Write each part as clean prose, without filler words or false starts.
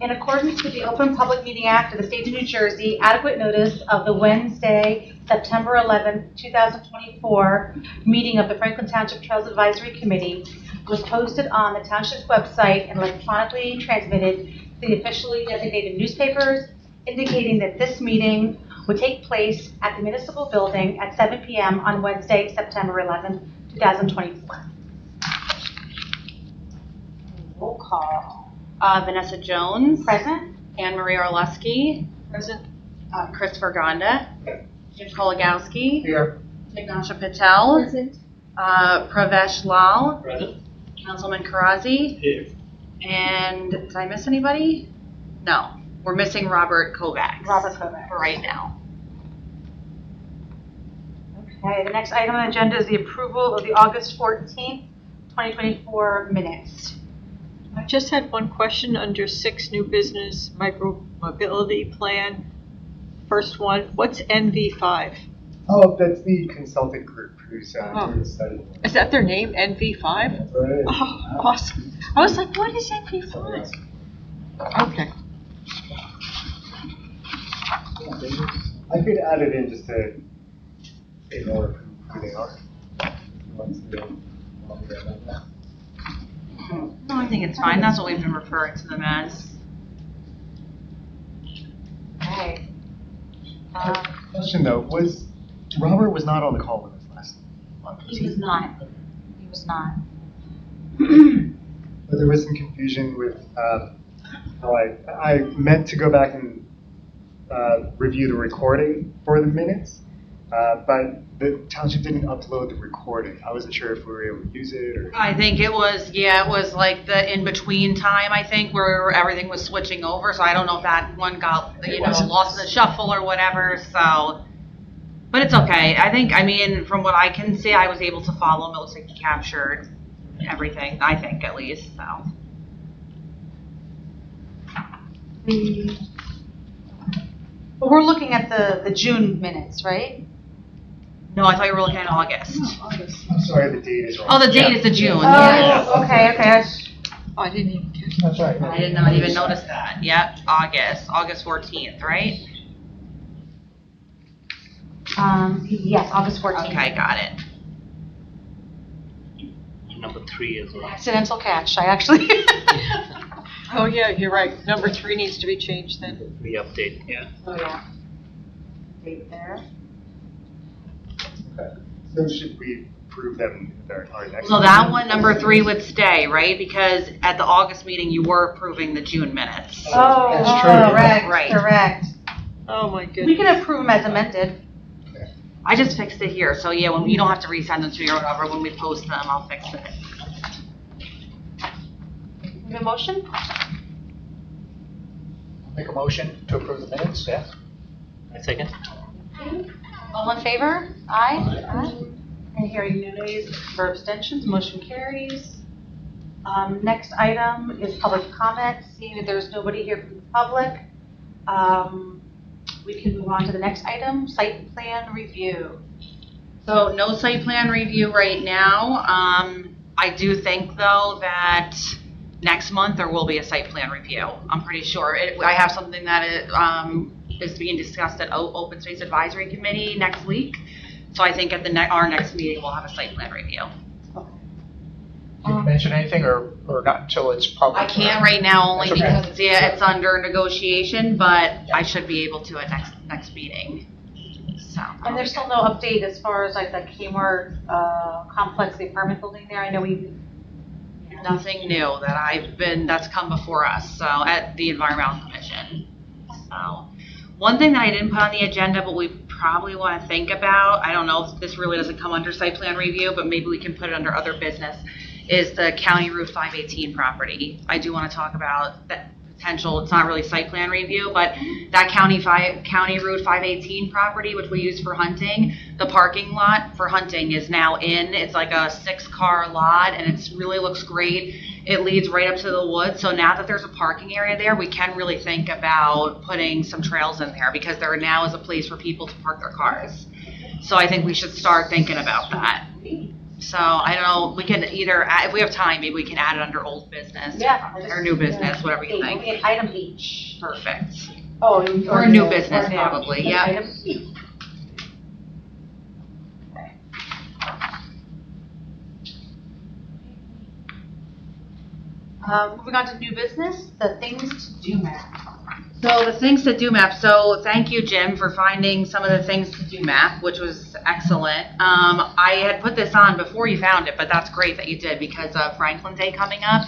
In accordance with the Open Public Meeting Act of the State of New Jersey, adequate notice of the Wednesday, September 11th, 2024 meeting of the Franklin Township Trails Advisory Committee was posted on the Township's website and electronically transmitted to the officially designated newspapers, indicating that this meeting would take place at the Municipal Building at 7 p.m. on Wednesday, September 11th, 2024. Roll call. Vanessa Jones. Present. Anne Marie Orleski. Present. Christopher Gonda. Jim Kolagowski. Here. Ignatia Patel. Present. Pravesh Lal. Present. Councilman Karazi. Here. And did I miss anybody? No. We're missing Robert Kovacs. Robert Kovacs. For right now. Okay, the next item on the agenda is the approval of the August 14th, 2024 minutes. I just had one question under 6 new business micro mobility plan. First one, what's NV5? Oh, that's the consulting group who's doing the study. Is that their name, NV5? Right. Oh, awesome. I was like, what is NV5? Okay. I could add it in just to ignore who they are. No, I think it's fine. That's what we've been referring to them as. Okay. Question though, Robert was not on the call with us last month? He was not. He was not. But there was some confusion with how I meant to go back and review the recording for the minutes, but the township didn't upload the recording. I wasn't sure if we were able to use it or. I think it was like the in-between time, I think, where everything was switching over. So I don't know if that one got, lost in the shuffle or whatever. So, but it's okay. I mean, from what I can see, I was able to follow him. It looks like he captured everything, I think, at least, so. But we're looking at the June minutes, right? No, I thought you were looking at August. I'm sorry, the date is wrong. Oh, the date is the June. Oh, Yeah. okay. Oh, I didn't even catch That's right. I did not even notice that. Yep, August 14th, right? Yes, August 14th. Okay, got it. Number 3 as well. Accidental catch, I actually. Oh, yeah, you're right. Number 3 needs to be changed then. The update, yeah. Oh, yeah. Date there. Okay. So should we approve them at our next? So that one, number 3 would stay, right? Because at the August meeting, you were approving the June minutes. Oh, That's true. correct, Right. correct. Oh, my We goodness. can approve them as amended. I just fixed it here, so yeah, when you don't have to resend them to me or whatever, when we post them, I'll fix it. We have a motion? Make a motion to approve the minutes, yeah? I second. All in favor? Aye. And hearing no nays or abstentions, motion carries. Next item is public comment. Seeing that there's nobody here from the public, we can move on to the next item, site plan review. So no site plan review right now. I do think though that next month there will be a site plan review. I'm pretty sure. I have something that is being discussed at Open Space Advisory Committee next week. So I think at our next meeting we'll have a site plan review. Can you mention anything or not until it's public? I can't right now only That's okay. because it's under negotiation, but I should be able to at next meeting. So. And there's still no update as far as like the Kmart complex, the apartment building there. I know Nothing new that's come before us, so at the Environmental Commission. So, one thing that I didn't put on the agenda, but we probably want to think about, I don't know if this really doesn't come under site plan review, but maybe we can put it under other business, is the County Route 518 property. I do want to talk about that potential, it's not really site plan review, but that County Route 518 property, which we use for hunting, the parking lot for hunting is now in. It's like a 6-car lot and it really looks great. It leads right up to the woods. So now that there's a parking area there, we can really think about putting some trails in there because there now is a place for people to park their cars. So I think we should start thinking about that. So I don't know, we can either, if we have time, maybe we can add it under old business. Yeah. Or new business, whatever you think. Okay, item H. Perfect. Oh, Or new business, probably, yeah. Item E. Moving on to new business, the things to do map. So the things to do map, so thank you, Jim, for finding some of the things to do map, which was excellent. I had put this on before you found it, but that's great that you did because of Franklin Day coming up.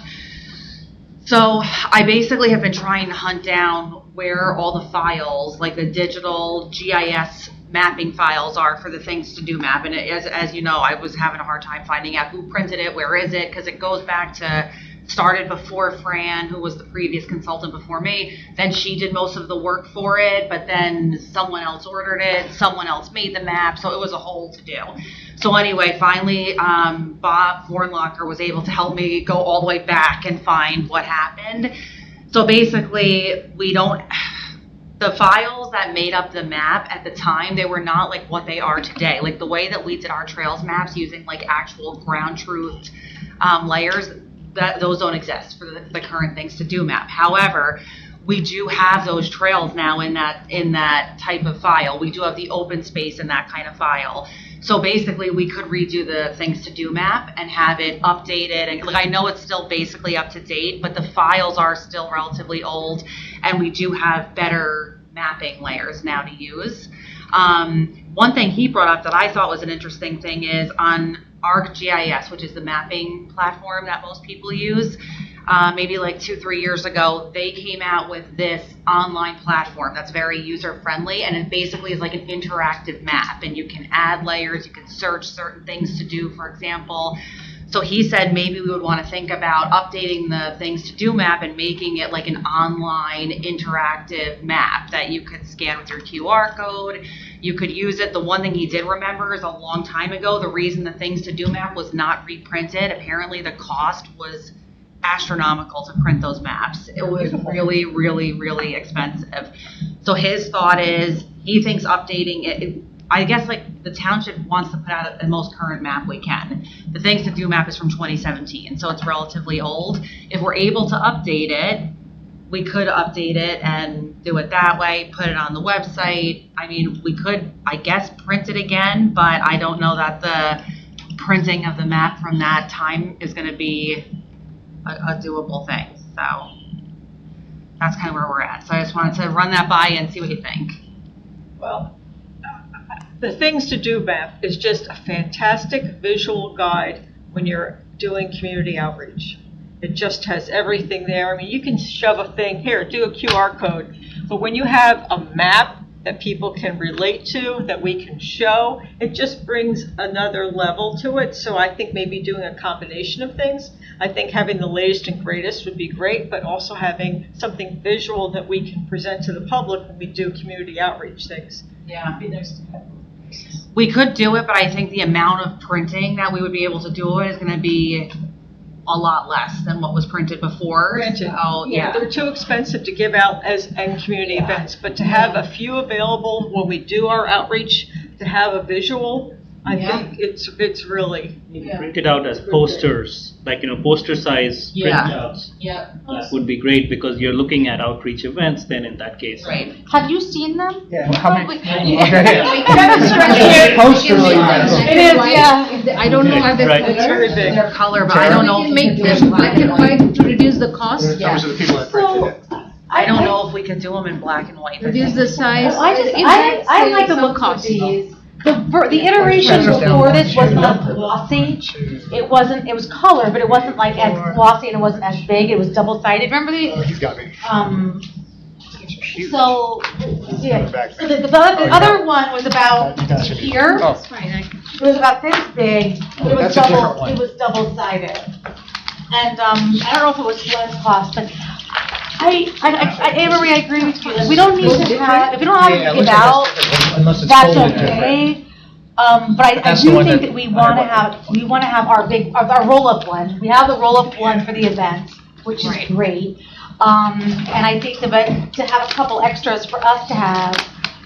So I basically have been trying to hunt down where all the files, like the digital GIS mapping files are for the things to do map. And as you know, I was having a hard time finding out who printed it, where is it, because it goes back to, started before Fran, who was the previous consultant before me. Then she did most of the work for it, but then someone else ordered it, someone else made the map, so it was a whole to-do. So anyway, finally, Bob Vornlocker was able to help me go all the way back and find what happened. So basically, the files that made up the map at the time, they were not like what they are today. Like the way that we did our trails maps using like actual ground truth layers, those don't exist for the current things to do map. However, we do have those trails now in that type of file. We do have the open space in that kind of file. So basically, we could redo the things to do map and have it updated. And like, I know it's still basically up to date, but the files are still relatively old, and we do have better mapping layers now to use. One thing he brought up that I thought was an interesting thing is on ArcGIS, which is the mapping platform that most people use. Maybe like 2-3 years ago, they came out with this online platform that's very user-friendly, and it basically is like an interactive map, and you can add layers, you can search certain things to do, for example. So he said maybe we would want to think about updating the things to do map and making it like an online interactive map that you could scan with your QR code. You could use it. The one thing he did remember is a long time ago, the reason the things to do map was not reprinted, apparently the cost was astronomical to print those maps. It was really, really, really expensive. So his thought is he thinks updating it, I guess like the township wants to put out the most current map we can. The things to do map is from 2017, so it's relatively old. If we're able to update it, we could update it and do it that way, put it on the website. I mean, we could, I guess, print it again, but I don't know that the printing of the map from that time is going to be a doable thing. So that's kind of where we're at. So I just wanted to run that by and see what you think. Well, the things to do map is just a fantastic visual guide when you're doing community outreach. It just has everything there. I mean, you can shove a thing here, do a QR code, but when you have a map that people can relate to, that we can show, it just brings another level to it. So I think maybe doing a combination of things. I think having the latest and greatest would be great, but also having something visual that we can present to the public when we do community outreach things. Yeah. We could do it, but I think the amount of printing that we would be able to do it is going to be a lot less than what was printed before. Granted, so, yeah. They're too expensive to give out as community events, but to have a few available when we do our outreach, to have a visual, I think it's really. Print it out as posters, like, poster size printouts. Yeah. That would be great because you're looking at outreach events then in that case. Right. Have you seen them? Yeah. How many? Okay. Posters. It is, yeah. I don't know how they Right. It's very big. Their color, but I don't know. We can make them black and white to reduce the cost, Those are the people that printed it. I don't know if we could do them in black and white. reduce the size. I like the look of these. The iteration before this was not glossy. It was color, but it wasn't like as glossy and it wasn't as big. It was double-sided. Remember Oh, the, he's got me. so, yeah. So the other one was about here. Oh. It was about this big, but it was That's a different one. double-sided. And, I don't know if it was less cost, but Anne Marie, I agree with you. Like, we don't need to have, if we don't have Yeah, to it give looks like out, it's- unless it's that's folded okay. But I That's the do one think that that we I wanna want. have our roll-up one. We have the roll-up one for the event, which is Right. great. And I think to have a couple extras for us to have.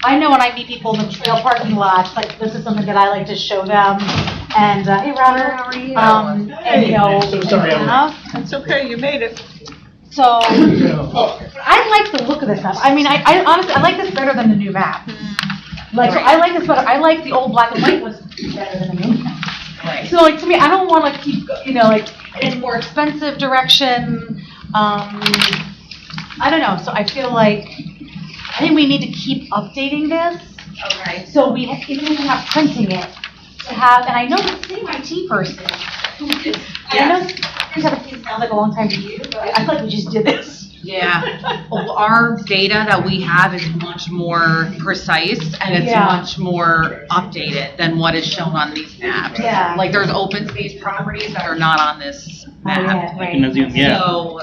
I know when I meet people in the trail parking lots, like this is something that I like to show them. And, hey, Robert, how are you? And, you know, It's okay, you made it. so, I like the look of this map. I mean, I honestly, I like this better than the new map. Like, so I like this better. I like the old black and white was better than the new map. Right. So, like, to me, I don't want to keep, you know, like, in more expensive direction. I don't know. So I feel like, I think we need to keep updating this. Okay. So we, even if we're not printing it, to have, and I know the same IT person, who is, I know 2017 sounds like a long time to you, but I feel like we just did this. Yeah, our data that we have is much more precise and it's Yeah. much more updated than what is shown on these maps. Yeah. Like there's open space properties that are not on this map. I can assume, yeah. So,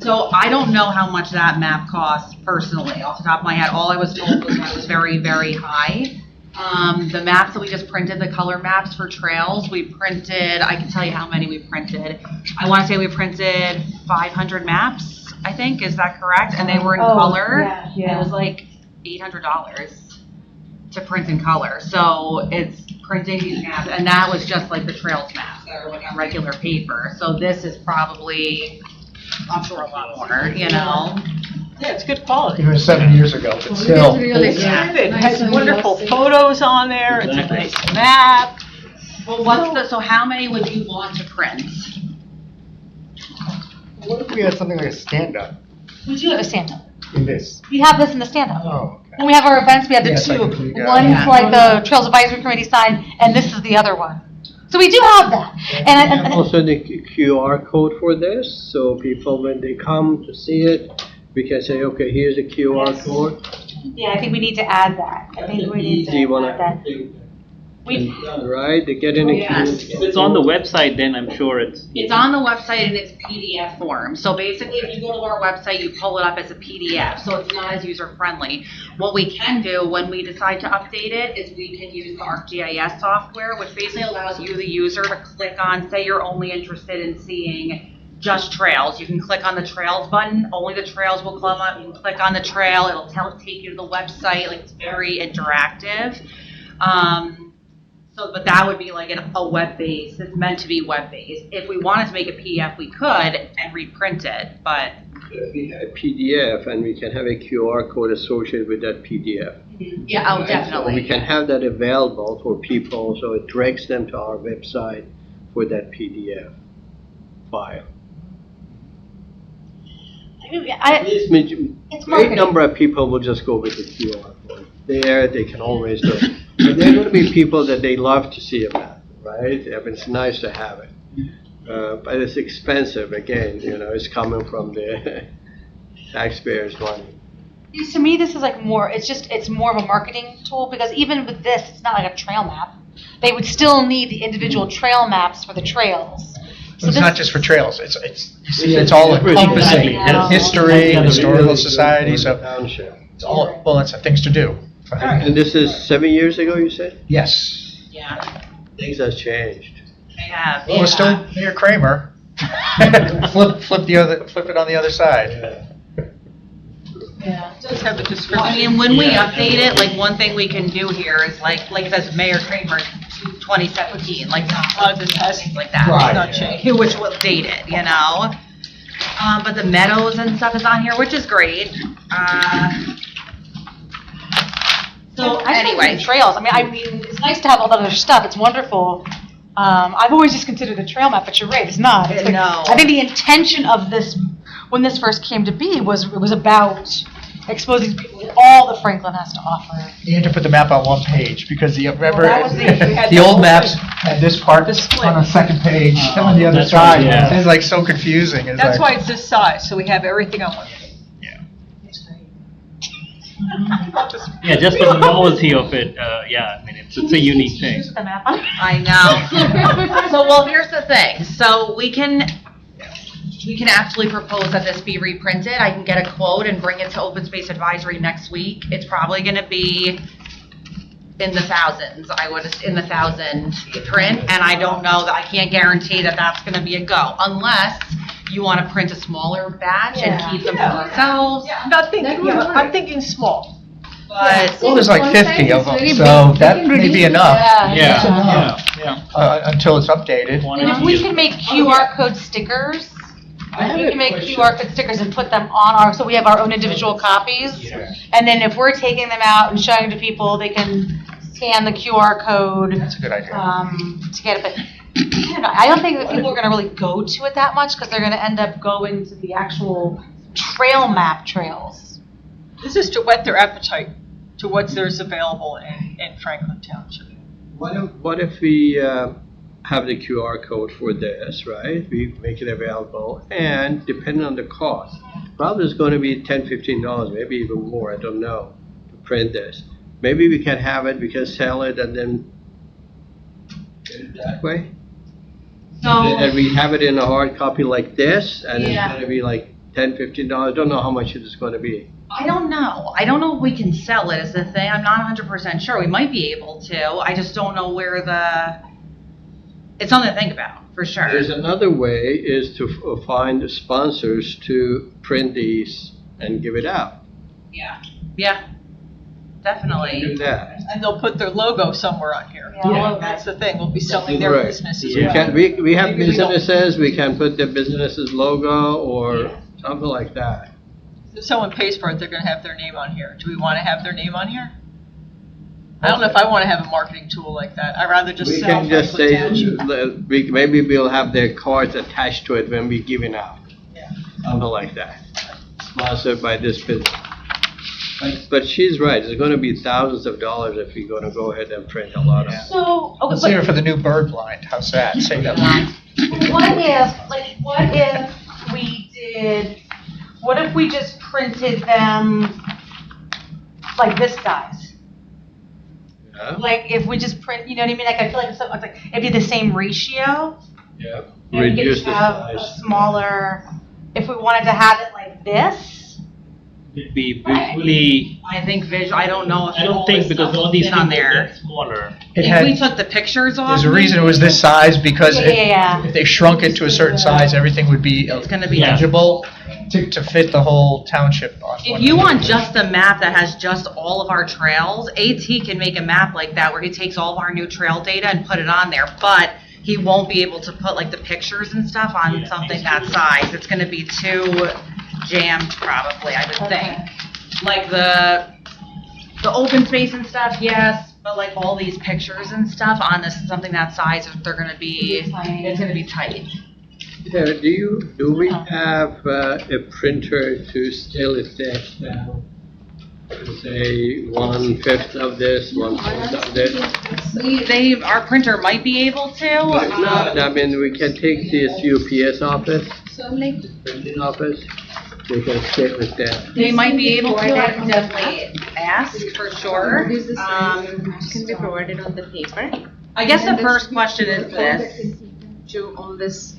so I don't know how much that map costs personally, off the top of my head. All I was told was that it was very, very high. The maps that we just printed, the color maps for trails, we printed, I can tell you how many we printed. I want to say we printed 500 maps, I think, is that correct? And they were in color. Yeah, And yeah. it was like $800 to print in color. So it's printing these maps, and that was just like the trails maps that are like on regular paper. So this is probably, I'm sure, a lot more, you know? Yeah, it's good quality. Even 7 years ago, but still. Really Yeah. It has wonderful photos on there, it's a Exactly. nice map. Well, so how many would you want to print? What if we had something like a stand-up We do have a stand-up. in this? We have this in the stand-up. Oh, When we have our events, we have the Yes, I two. can figure out. One's Yeah. like the Trails Advisory Committee side, and this is the other one. So we do have that. And Also the QR code for this, so people, when they come to see it, we can say, okay, here's a QR Yes. code. yeah, I think we need to add that. I think we need Easy one, to add that. We, right? They get in a Yes. queue. If it's on the website, then I'm sure it's. It's on the website in its PDF form. So basically, if you go to our website, you pull it up as a PDF, so it's not as user-friendly. What we can do when we decide to update it is we can use the ArcGIS software, which basically allows you, the user, to click on, say you're only interested in seeing just trails. You can click on the trails button, only the trails will come up. You can click on the trail, it'll take you to the website, like it's very interactive. So, but that would be like a web-based, it's meant to be web-based. If we wanted to make a PDF, we could and reprint it, but. We have a PDF and we can have a QR code associated with that PDF. Yeah, oh, Right? So definitely. we can have that available for people, so it directs them to our website for that PDF file. This it's great marketing. number of people will just go with the QR code. There, they can always do it. But there are going to be people that they love to see a map, right? I mean, it's nice to have it. But it's expensive, again, you know, it's coming from the taxpayers' money. To me, this is like more, it's more of a marketing tool, because even with this, it's not like a trail map. They would still need the individual trail maps for the trails. So It's this- not just for trails, it's all encompassing, Exactly. history, historical society, so Township. it's all, well, it's things to do. And this is 7 years ago, you said? Yes. Yeah, Things has changed. they have. Well, we're still near Kramer. Flip it on the other side. It does have a Well, I description. mean, when we update it, like, one thing we can do here is like it says Mayor Kramer 2017, like, things like that. Right. Not changed. Which will date it, you know? But the meadows and stuff is on here, which is great. So I just like anyway, the trails. I mean, it's nice to have all that other stuff. It's wonderful. I've always just considered a trail map, but you're right, it's not. It's like, No. I think the intention of this, when this first came to be, was it was about exposing people to all that Franklin has to offer. You had to put the map on one page, because remember, Well, that was we had the the old whole maps thing. had this part The split. on the second page, and on the other That's right, side. yeah. It's like so confusing. It's That's why like- it's this size, so we have everything on one. Yeah, just for the novelty of it, yeah, I mean, it's a unique thing. Use the map. I know. So, well, here's the thing. So we can actually propose that this be reprinted. I can get a quote and bring it to Open Space Advisory next week. It's probably going to be in the thousands. In the thousand print, and I don't know that I can't guarantee that that's going to be a go unless you want to print a smaller batch and keep them for ourselves. Yeah, I'm not thinking, That would work. I'm thinking small. But Well, there's like One 50 side of is them, very so big. that We can may be reduce it. enough. Yeah, enough. yeah. Until it's updated. One And is if we used- can make QR code stickers, I have we a can make question. QR code stickers and put them on our, so we have our own individual copies. Yeah. And then if we're taking them out and showing to people, they can scan the QR code, That's a good idea. to get it, but I don't know, I don't think that people are gonna really go to it that much, because they're gonna end up going to the actual trail map trails. This is to whet their appetite to there's available in Franklin Township. What if we have the QR code for this, right? We make it available, and depending on the cost, probably it's going to be $10, $15, maybe even more, I don't know, to print this. Maybe we can have it, we can sell it, and then get it that way? And we have it in a hard copy like this, and it's Yeah. going to be like $10, $15, I don't know how much it is going to be. I don't know. I don't know if we can sell it is the thing. I'm not 100% sure. We might be able to. I just don't know where it's something to think about, for sure. There's another way, is to find sponsors to print these and give it out. Yeah, Do definitely. that. And they'll put their logo somewhere on here. Yeah. That's the thing, we'll be selling their Right. business as We well. can, we have Maybe we don't. businesses, we can put the business's logo or something like that. If someone pays for it, they're gonna have their name on here. Do we wanna have their name on here? I don't know if I wanna have a marketing tool like that. I'd rather just We sell can just Franklin say, Township. maybe we'll have their cards attached to it when we give it out. Yeah. Something like that. Sponsored by this business. But she's right, it's gonna be thousands of dollars if we're gonna go ahead and print a lot of. So, okay, Let's say but for the new bird blind, how's that? Say that. what if we did, what if we just printed them like this size? Yeah. Like, if we just print, you know what I mean? Like, I feel like it's something like, it'd be the same ratio. Yeah. And we could Reduce just the have a size. smaller, if we wanted to have it like this. It'd be visually, I think I don't know if I don't all think this because stuff all will these fit on things there. are smaller. It If we had, took the pictures off. there's a reason it was this size, because Yeah. if they shrunk it to a certain size, everything would be It's gonna be. Yeah. legible to fit the whole township on If one you want page. just a map that has just all of our trails, AT can make a map like that where he takes all of our new trail data and put it on there, but he won't be able to put like the pictures and stuff on Yeah. something that size. It's gonna be too jammed probably, I would think. Like the open space and stuff, yes, but like all these pictures and stuff on something that size, they're gonna be, it's gonna be tight. Yeah, do we have a printer to scale it down? Say 1/5 of this, 1/4 of this? Our printer might be able to. But if not, I mean, we can take this UPS office, So like, printing office, they can scale it down. They might be able to, I can definitely ask for sure. what is the size can be provided on the paper? I guess the first question is this, To all this.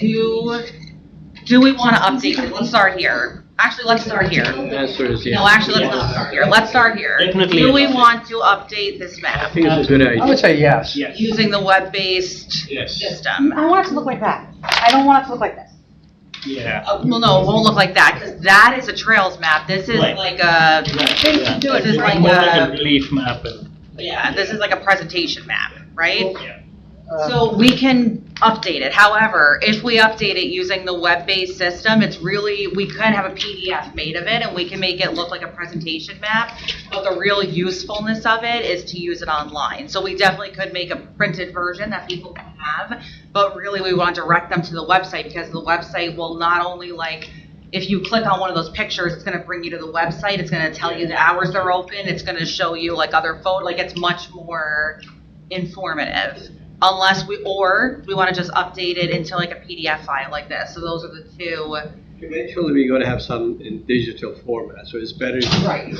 do we want to update it? Let's start here. Actually, let's start here. The answer is yes. No, actually, let's not start here. Let's start here. Definitely Do we yes. want to update this I map think it's a good I would idea. say yes. Yes. using the web-based Yes. system? I want it to look like that. I don't want it to look like this. Yeah. Well, no, it won't look like that, because that is a trails map. This is Right. like a, Yeah. this is like More like a, a relief map and. yeah, this is like a presentation map, right? Yeah. So we can update it. However, if we update it using the web-based system, it's really, we can have a PDF made of it and we can make it look like a presentation map. But the real usefulness of it is to use it online. So we definitely could make a printed version that people can have, but really we want to direct them to the website, because the website will not only like, if you click on one of those pictures, it's going to bring you to the website. It's going to tell you the hours they're open. It's going to show you like other photos. Like, it's much more informative. Unless we want to just update it into like a PDF file like this. So those are the two. Eventually, we're gonna have some in digital format, so it's better. Right.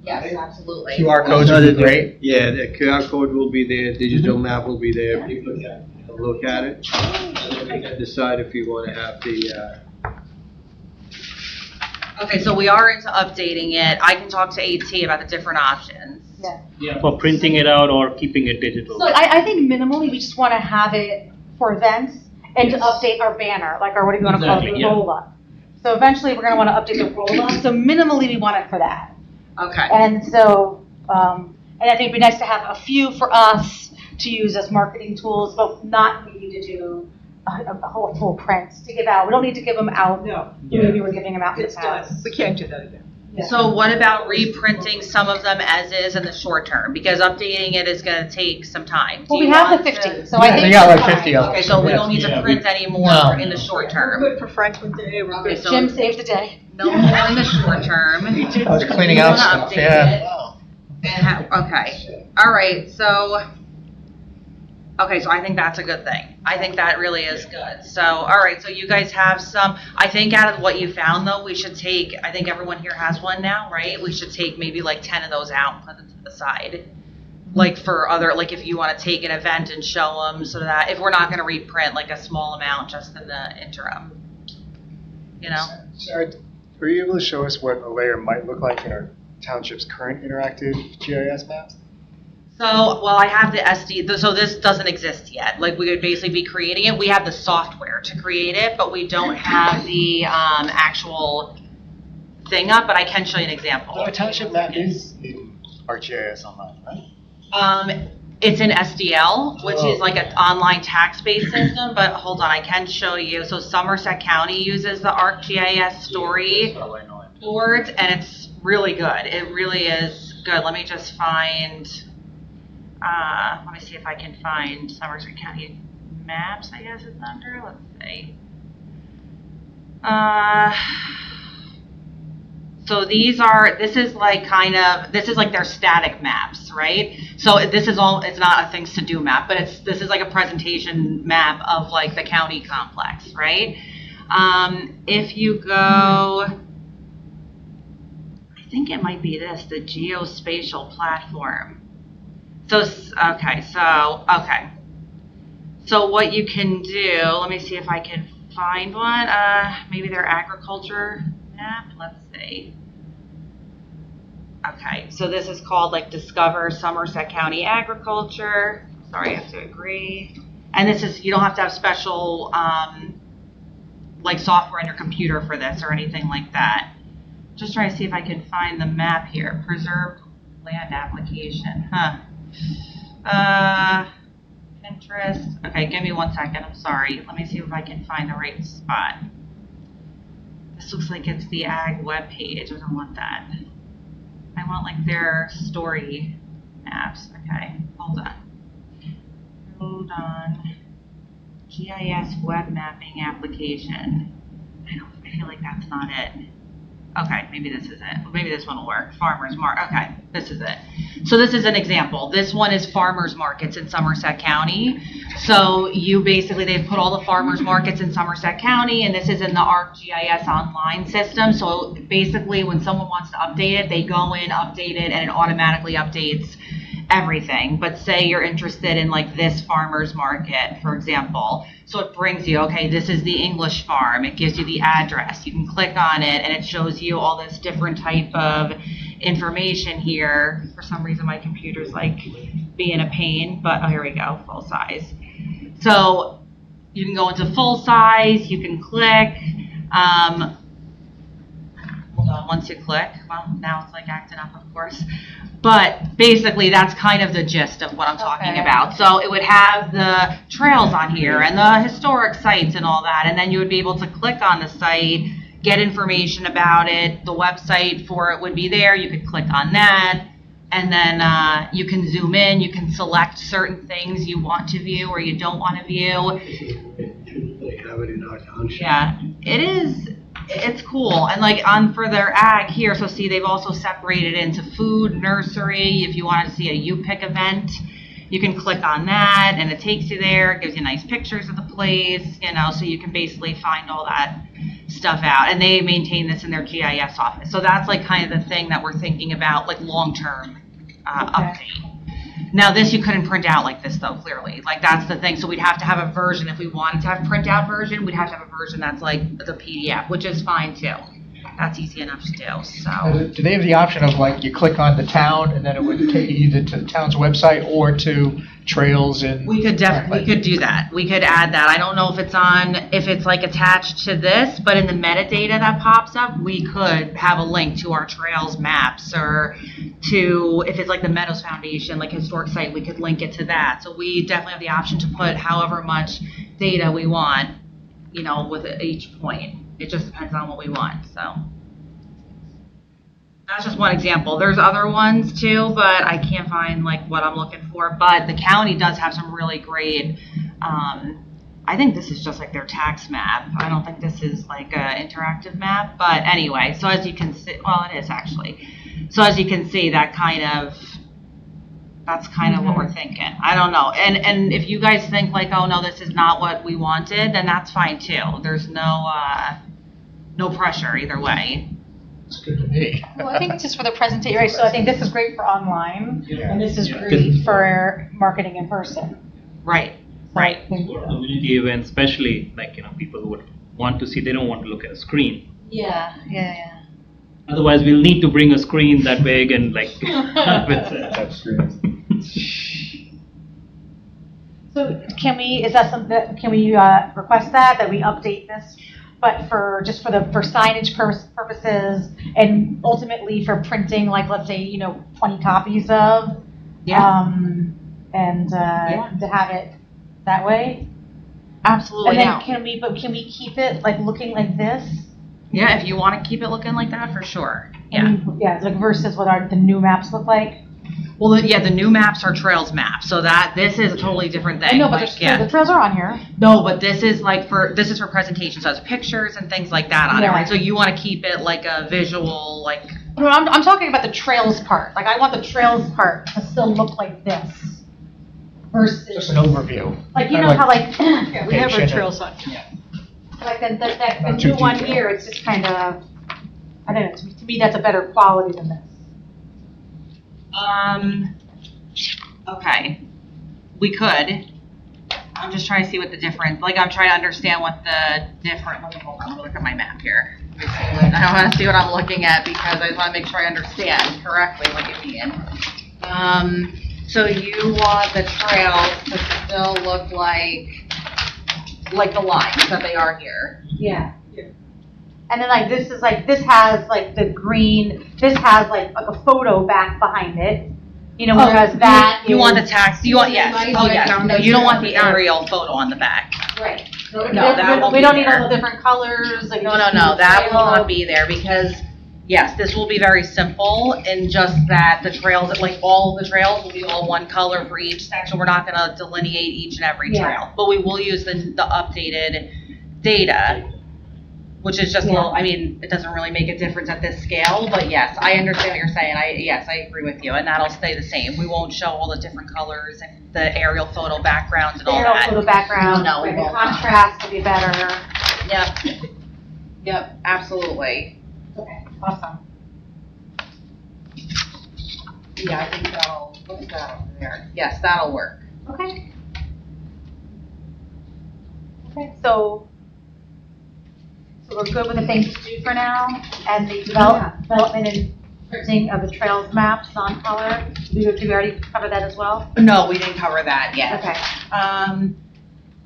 Yes, absolutely. QR codes would be great. Yeah, the QR code will be there, digital map will be there, people can look at it. And then we can decide if we wanna have the, Okay, so we are into updating it. I can talk to AT about the different options. Yeah, for printing it out or keeping it digital. So I think minimally, we just want to have it for events and to Yes. update our banner, like our, what do you want to call it, Exactly, the yeah. roll-up. So eventually, we're going to want to update the roll-up, so minimally, we want it for that. Okay. And so, and I think it'd be nice to have a few for us to use as marketing tools, but not maybe to do a whole full print to give out. We don't need to give them out. No, the way we were giving them out in the it's done. past. We can't do that again. Yeah. So what about reprinting some of them as is in the short term? Because updating it is gonna take some time. Well, Do we you have the want to- 50, so I Yeah, think. they got like it's fine. 50 of them. Okay, so we don't need Yeah, to print any more No. in the short We're term. good for Franklin Day, we're Okay, good. so Jim saved the day. no more in the short term. I was cleaning out stuff, yeah. Okay, all right, so I think that's a good thing. I think that really is good. So, all right, so you guys have some, I think out of what you found though, we should take, I think everyone here has one now, right? We should take maybe like 10 of those out and put them to the side. Like for other, like if you want to take an event and show them so that, if we're not going to reprint like a small amount just in the interim. You know? Sarah, are you able to show us what a layer might look like in our township's current interactive GIS maps? So, well, I have the SD, so this doesn't exist yet. Like, we would basically be creating it. We have the software to create it, but we don't have the actual thing up, but I can show you an example. Our township map is in ArcGIS online, right? It's in SDL, which is like an online tax-based system, but hold on, I can show you. So Somerset County uses the ArcGIS story boards, and it's really good. It really is good. Let me just find, let me see if I can find Somerset County maps, I guess it's under. Let's see. So this is like their static maps, right? So this is all, it's not a things to do map, but this is like a presentation map of like the county complex, right? If you go, I think it might be this, the geospatial platform. So, okay. So what you can do, let me see if I can find one, maybe their agriculture map, let's see. Okay, so this is called like Discover Somerset County Agriculture. Sorry, I have to agree. And this is, you don't have to have special like software on your computer for this or anything like that. Just trying to see if I can find the map here. Preserved land application, Pinterest. Okay, give me 1 second, I'm sorry. Let me see if I can find the right spot. This looks like it's the ag webpage. I don't want that. I want like their story maps. Okay, hold on. GIS web mapping application. I feel like that's not it. Okay, maybe this is it. Maybe this one will work. Farmers Market. Okay, this is it. So this is an example. This one is farmers markets in Somerset County. So they've put all the farmers markets in Somerset County, and this is in the ArcGIS online system. So basically, when someone wants to update it, they go in, update it, and it automatically updates everything. But say you're interested in like this farmers market, for example. So it brings you, okay, this is the English farm. It gives you the address. You can click on it, and it shows you all this different type of information here. For some reason, my computer's like being a pain, but oh, here we go, full size. So you can go into full size. You can click. Hold on, once you click, well, now it's like acting up, of course. But basically, that's kind of the gist of what I'm talking about. So it would have the trails on here and the historic sites and all that. And then you would be able to click on the site, get information about it. The website for it would be there. You could click on that. And then you can zoom in. You can select certain things you want to view or you don't want to view. They have it in our township. Yeah, it is. It's cool. And like for their ag here, so see, they've also separated into food, nursery. If you want to see a U-Pick event, you can click on that and it takes you there. It gives you nice pictures of the place, so you can basically find all that stuff out. And they maintain this in their GIS office. So that's like kind of the thing that we're thinking about, like long-term update. Now this you couldn't print out like this though, clearly. Like that's the thing. So we'd have to have a version. If we wanted to have a printout version, we'd have to have a version that's like the PDF, which is fine too. That's easy enough to do, so. Do they have the option of like you click on the town and then it would take you either to the town's website or to trails and. We could we could do that. We could add that. I don't know if it's like attached to this, but in the metadata that pops up, we could have a link to our trails maps, or to, if it's like the Meadows Foundation, like historic site, we could link it to that. So we definitely have the option to put however much data we want, you know, with each point. It just depends on what we want, so. That's just one example. There's other ones too, but I can't find like what I'm looking for. But the county does have some really great, I think this is just like their tax map. I don't think this is like an interactive map, but anyway, so as you can see, well, it is actually. So as you can see, that's kind of what we're thinking. I don't know. And if you guys think like, oh no, this is not what we wanted, then that's fine too. There's no pressure either way. It's good to me. Well, I think it's just for the presentation, right? So I think this is great for online, Yeah. and this is great for marketing in person. Right, So I right. think- Community events, especially like, you know, people who would want to see, they don't want to look at a screen. Yeah. Otherwise, we'll need to bring a screen that big and like. Touch screens. So can we, is that something, can we request that we update this, but for signage purposes and ultimately for printing, like, let's say, you know, 20 copies of? Yeah. And to have it that way? Absolutely. And then Now, can we keep it like looking like this? yeah, if you want to keep it looking like that, for sure. I Yeah. mean, yeah, like versus what the new maps look like? Well, the new maps are trails maps, so this is a totally different thing. I know, but Like, yeah. the trails are on here. No, but this is for presentations, so it's pictures and things like that on it, Yeah. right? So you want to keep it like a visual, like, No, I'm talking about the trails part. Like, I want the trails part to still look like this. Versus, Just an overview. like, you know how like, Yeah, we have our Patient. trails on. like the Not too new one detailed. here, it's just kind of, I don't know, to me, that's a better quality than this. okay, we could. I'm just trying to see what the difference, like, I'm trying to understand what the different, let me hold on, let me look at my map here. Let me see what- I want to see what I'm looking at because I want to make sure I understand correctly what you mean. So you want the trails to still look like the lines that they are here. Yeah. And then like, this has like the green, this has like a photo back behind it. You know, whereas that You want the is- text, you want, yes, oh yes, no, you don't want the aerial photo on the back. Right. No, that won't We be don't need there. all the different colors, like. No, just that will trail. not be there because, yes, this will be very simple in just that the trails, like all of the trails will be all one color for each section. We're not gonna delineate each and every Yeah. trail, but we will use the updated data, which is just a little, I mean, it doesn't really make a difference at this scale, but yes, I understand what you're saying. I agree with you, and that'll stay the same. We won't show all the different colors and the aerial photo backgrounds and all Aerial that. photo background, No, we like the won't. contrast will be better. Yep, absolutely. Okay, awesome. Yeah, I think what's that over there? Yes, that'll work. Okay. Okay, so we're good with the things to do for now, and the development and printing of the trails maps on color. Did we already cover that as well? No, we didn't cover that yet. Okay.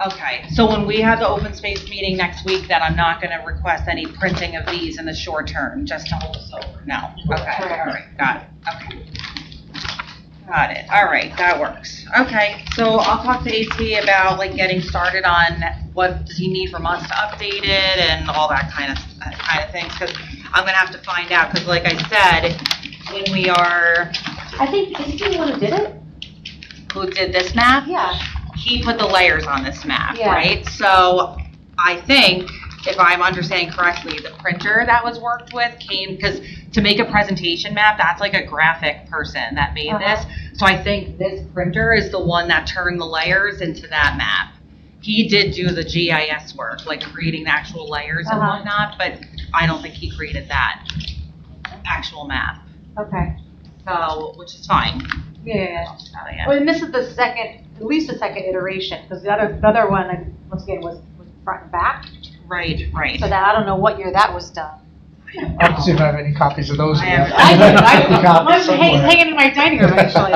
Okay, so when we have the open space meeting next week, then I'm not gonna request any printing of these in the short term, just to hold us over. No, okay, all right, got it, okay. Got it, all right, that works. Okay, so I'll talk to AC about like getting started on what does he need from us to update it and all that kind of things, because I'm gonna have to find out, because like I said, when we are, I think, is he the one who did it? who did this map? Yeah. He put the layers on this map, Yeah. right? So I think, if I'm understanding correctly, the printer that was worked with came, because to make a presentation map, that's like a graphic person that made this. So I think this printer is the one that turned the layers into that map. He did do the GIS work, like creating the actual layers and whatnot, but I don't think he created that actual map. Okay. So, which is fine. Yeah. Oh, yeah. Well, and this is the second, at least the second iteration, because the other one, like, once again, was front and back. Right, right. So that, I don't know what year that was done. I don't see if I have any copies of those. I have- yet. I have a copy Mine's somewhere. hanging in my dining room, actually.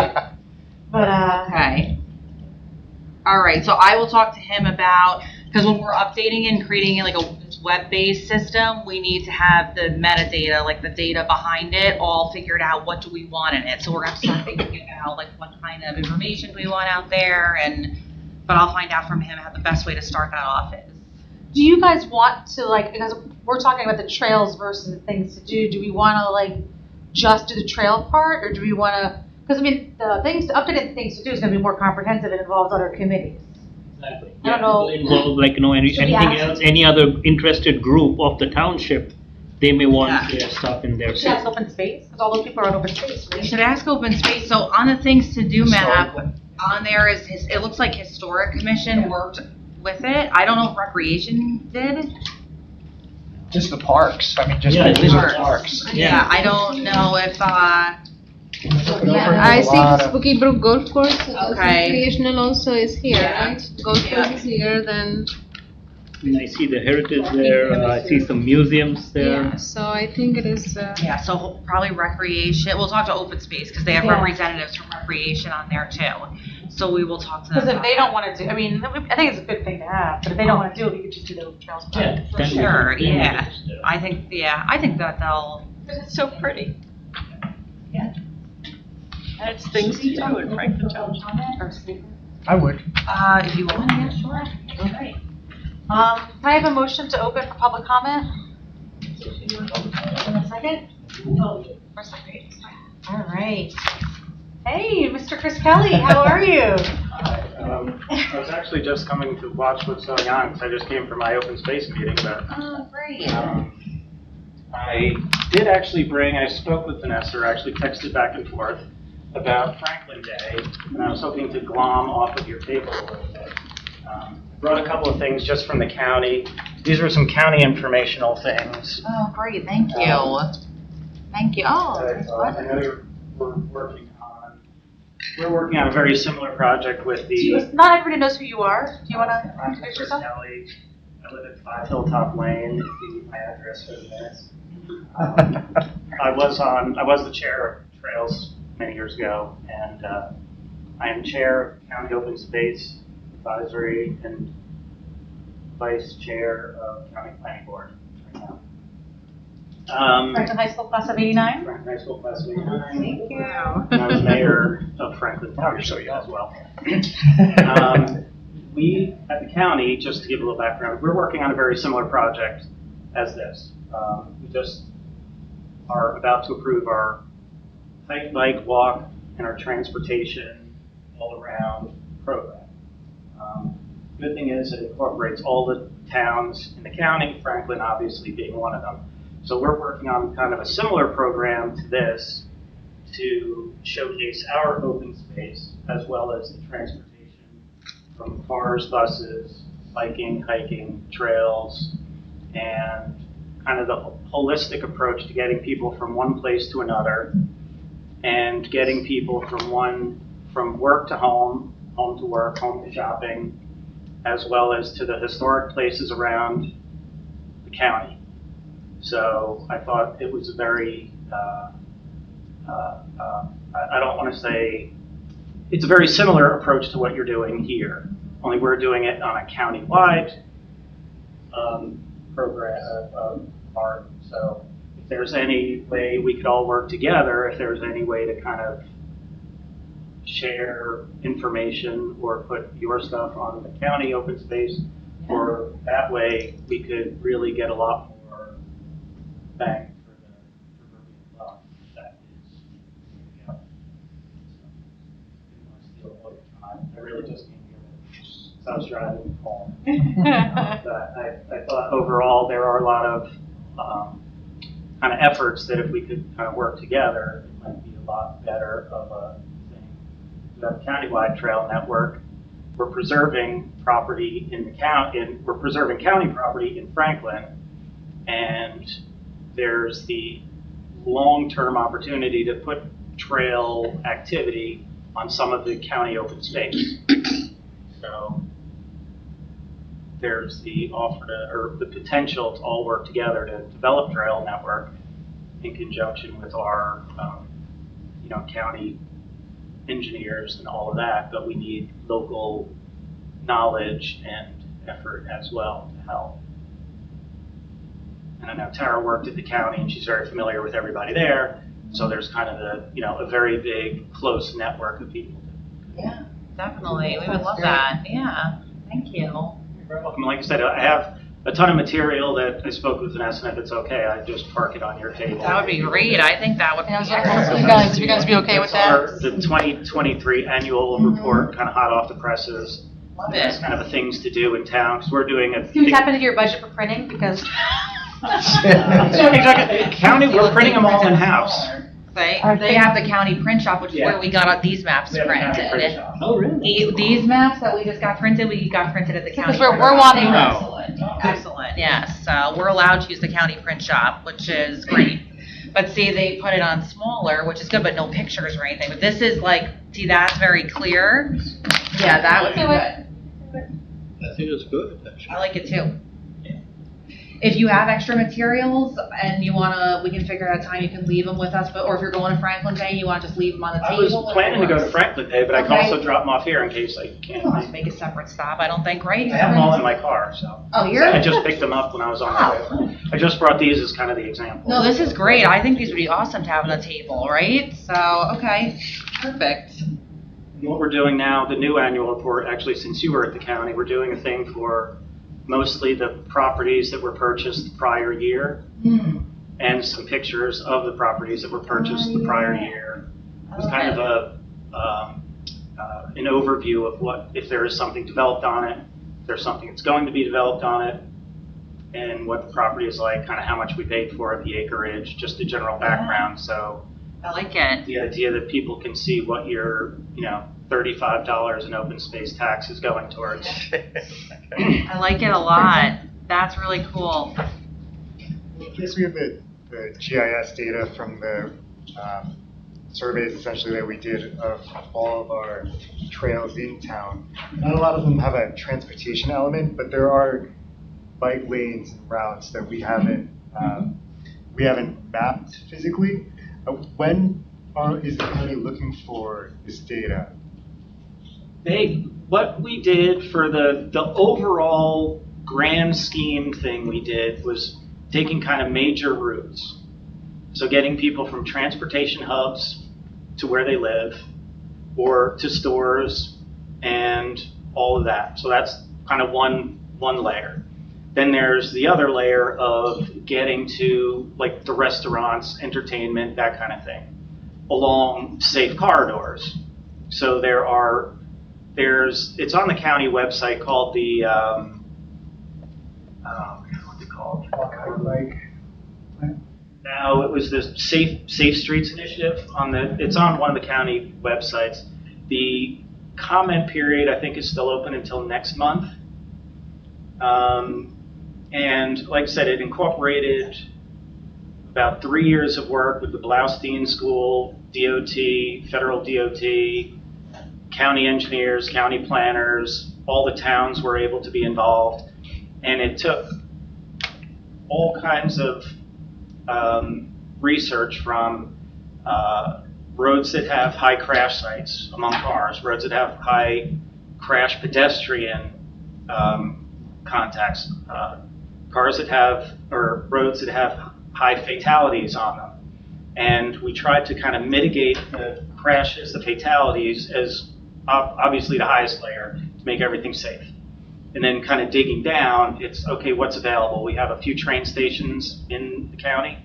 But, Okay. All right, so I will talk to him about, because when we're updating and creating like a web-based system, we need to have the metadata, like the data behind it, all figured out. What do we want in it? So we're gonna have to start thinking about like what kind of information we want out there, but I'll find out from him how the best way to start that off is. Do you guys want to like, because we're talking about the trails versus the things to do we want to like just do the trail part, or do we want to, because I mean, the things, updated things to do is going to be more comprehensive and involves other committees. Exactly. I don't know. Involve like, Should we anything ask? else, any other interested group of the township, they may want Yeah. their stuff in there. Should ask open space, because all those people are on open space, We right? should ask open space. So on the things to do map, on there is it looks like historic commission worked with it. I don't know if recreation did. Just the parks, I mean, just Yeah, the just parks. parks. Yeah, I don't know if, I see Spooky Brook Golf Course, Okay. recreational also is here, Yeah. right? Golf Yeah. course is here, then, I see the heritage there, I see some museums there. yeah, so I think it is, yeah, so probably recreation. We'll talk to open space because they have Yeah. representatives from recreation on there too. So we will talk to them. Because if about they don't that. want to do, I mean, I think it's a good thing to have, but if they don't want to do it, we could just do the trails part. Yeah, For then we sure, can- then we yeah. just, I think that they'll. It's so pretty. Yeah. And it's things to do in Franklin Township. Or speaker. I would. If you want, yeah, sure. All right. Can I have a motion to open for public comment? In a second? For a second. All right. Hey, Mr. Chris Kelly, how are you? I was actually just coming to watch what's going on, because I just came from my open space meeting, but Oh, great. I did actually I spoke with Vanessa, or actually texted back and forth about Franklin Day, and I was hoping to glom off of your table a little bit. Brought a couple of things just from the county. These were some county informational things. Oh, great, thank you. Thank you. Oh, that, I know we're working on a very similar project with the. Not everybody knows who you are. Do you want to I'm introduce Chris yourself? Kelly. I live at 5 Hilltop Lane. If you need my address for the minutes. I was the chair of Trails many years ago, and I am chair of County Open Space Advisory and vice chair of County Planning Board right now. Franklin High School class of '89. Franklin High School class of '89. Thank you. And I was mayor of Franklin Township as well. We, at the county, just to give a little background, we're working on a very similar project as this. We just are about to approve our hike, bike, walk, and our transportation all-around program. Good thing is it incorporates all the towns in the county, Franklin obviously being one of them. So we're working on kind of a similar program to this to showcase our open space as well as the transportation from cars, buses, biking, hiking, trails, and kind of the holistic approach to getting people from one place to another and getting people from work to home, home to work, home to shopping, as well as to the historic places around the county. So I thought it was a very, I don't want to say, it's a very similar approach to what you're doing here, only we're doing it on a county-wide program part. So if there's any way we could all work together, if there's any way to kind of share information or put your stuff on the county open space, or that way we could really get a lot more bang for the proverbial buck that is community outreach. So, didn't want to steal all your time. I really just came here so I was driving home. But I thought overall there are a lot of kind of efforts that if we could kind of work together, it might be a lot better of a thing. We have a countywide trail network. We're preserving property in the county, we're preserving county property in Franklin, and there's the long-term opportunity to put trail activity on some of the county open space. So there's the offer to, or the potential to all work together to develop trail network in conjunction with our, county engineers and all of that, but we need local knowledge and effort as well to help. And I know Tara worked at the county and she's very familiar with everybody there. So there's kind of a very big, close network of people. Yeah, definitely. We would love that. Yeah, thank you. You're very welcome. Like I said, I have a ton of material that I spoke with Vanessa, and if it's okay, I'd just park it on your table. That would be great. I think that would be Yeah, so excellent. you guys be okay with That's that? the 2023 annual report, kind of hot off the presses. Love It's it. kind of the things to do in town, because we're doing a. Can we tap into your budget for printing? Because Exactly. County, we're printing them all in-house. They have the county print shop, which is where we got these maps We have a county print printed. shop. Oh, really? These maps that we just got printed, we got printed at the county. Because we're print shop. wanting- Excellent, yes. So we're allowed to use the county print shop, which is great. But see, they put it on smaller, which is good, but no pictures or anything. But this is like, see, that's very clear. Yeah, that would be good. I think it's good, actually. I like it too. If you have extra materials and you wanna, we can figure out a time you can leave them with us, but, or if you're going to Franklin Day, you wanna just leave them on the I table. was planning to go to Franklin Day, but I can Okay. also drop them off here in case I You don't have to can't. make a separate stop, I don't think, right? I have them all in my car, so. Oh, you're? I just picked them up when I was on the way. I just brought these as kind of the example. No, this is great. I think these would be awesome to have on the table, right? So, okay, perfect. And what we're doing now, the new annual report, actually, since you were at the county, we're doing a thing for mostly the properties that were purchased the prior year and some pictures of the properties that were purchased the prior year. It's kind of an overview of what, if there is something developed on it, if there's something that's going to be developed on it, and what the property is like, kind of how much we paid for it, the acreage, just the general background. So I like it. the idea that people can see what your, $35 in open space tax is going towards. I like it a lot. That's really cool. In case we have the GIS data from the surveys essentially that we did of all of our trails in town. Not a lot of them have a transportation element, but there are bike lanes and routes that we haven't mapped physically. When is the county looking for this data? What we did for the overall grand scheme thing we did was taking kind of major routes. So getting people from transportation hubs to where they live or to stores and all of that. So that's kind of one layer. Then there's the other layer of getting to like the restaurants, entertainment, that kind of thing, along safe corridors. So it's on the county website called the, what's it called? No, it was the Safe Streets Initiative. It's on one of the county websites. The comment period, I think, is still open until next month. And like I said, it incorporated about 3 years of work with the Blaustein School, DOT, federal DOT, county engineers, county planners, all the towns were able to be involved. And it took all kinds of research from roads that have high crash sites among cars, roads that have high crash pedestrian contacts, cars that have, or roads that have high fatalities on them. And we tried to kind of mitigate the crashes, the fatalities, as obviously the highest layer to make everything safe. And then kind of digging down, it's, okay, what's available? We have a few train stations in the county.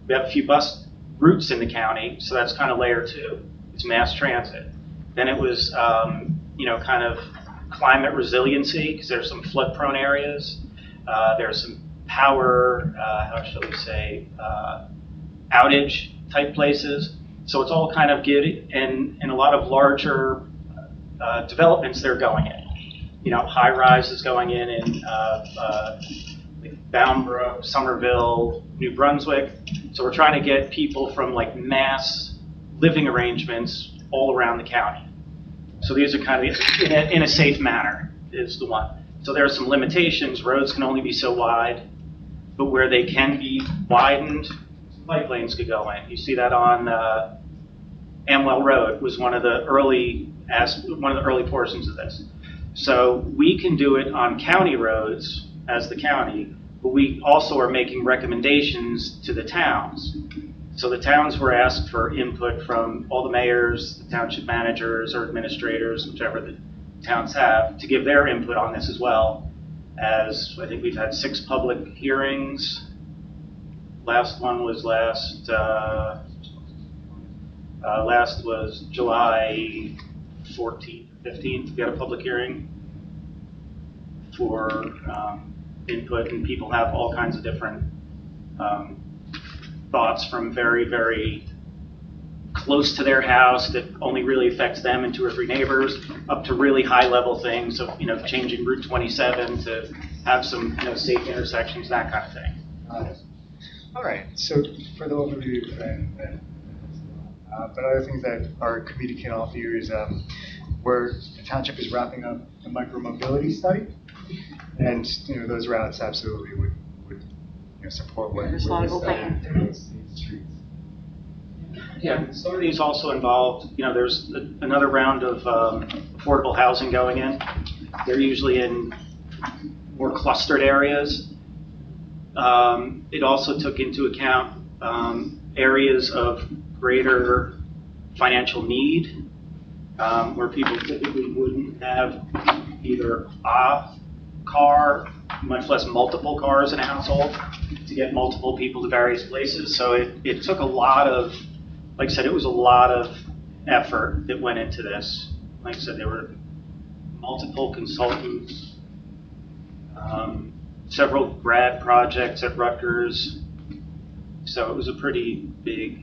We have a few bus routes in the county, so that's kind of layer 2. It's mass transit. Then it was, kind of climate resiliency, because there's some flood-prone areas. There's some power, how shall we say, outage type places. So it's all kind of good, and a lot of larger developments they're going in. High rise is going in Boundbrook, Somerville, New Brunswick. So we're trying to get people from like mass living arrangements all around the county. So these are kind of in a safe manner is the one. So there are some limitations. Roads can only be so wide, but where they can be widened, bike lanes could go in. You see that on Amwell Road was one of the early portions of this. So we can do it on county roads as the county, but we also are making recommendations to the towns. So the towns were asked for input from all the mayors, the township managers or administrators, whichever the towns have, to give their input on this as well. As I think we've had 6 public hearings. Last one was last was July 14th, 15th. We had a public hearing for input, and people have all kinds of different thoughts, from very, very close to their house that only really affects them and 2 or 3 neighbors, up to really high level things of, changing Route 27 to have some, safe intersections, that kind of thing. All right, so for the overview, but other things that our committee can offer you is where the township is wrapping up the micro-mobility study, and those routes absolutely would support what There's a lot of open. streets. Yeah, some of these also involved, there's another round of affordable housing going in. They're usually in more clustered areas. It also took into account areas of greater financial need, where people typically wouldn't have either a car, much less multiple cars in a household, to get multiple people to various places. So it took a lot of, like I said, it was a lot of effort that went into this. Like I said, there were multiple consultants, several grad projects at Rutgers. So it was a pretty big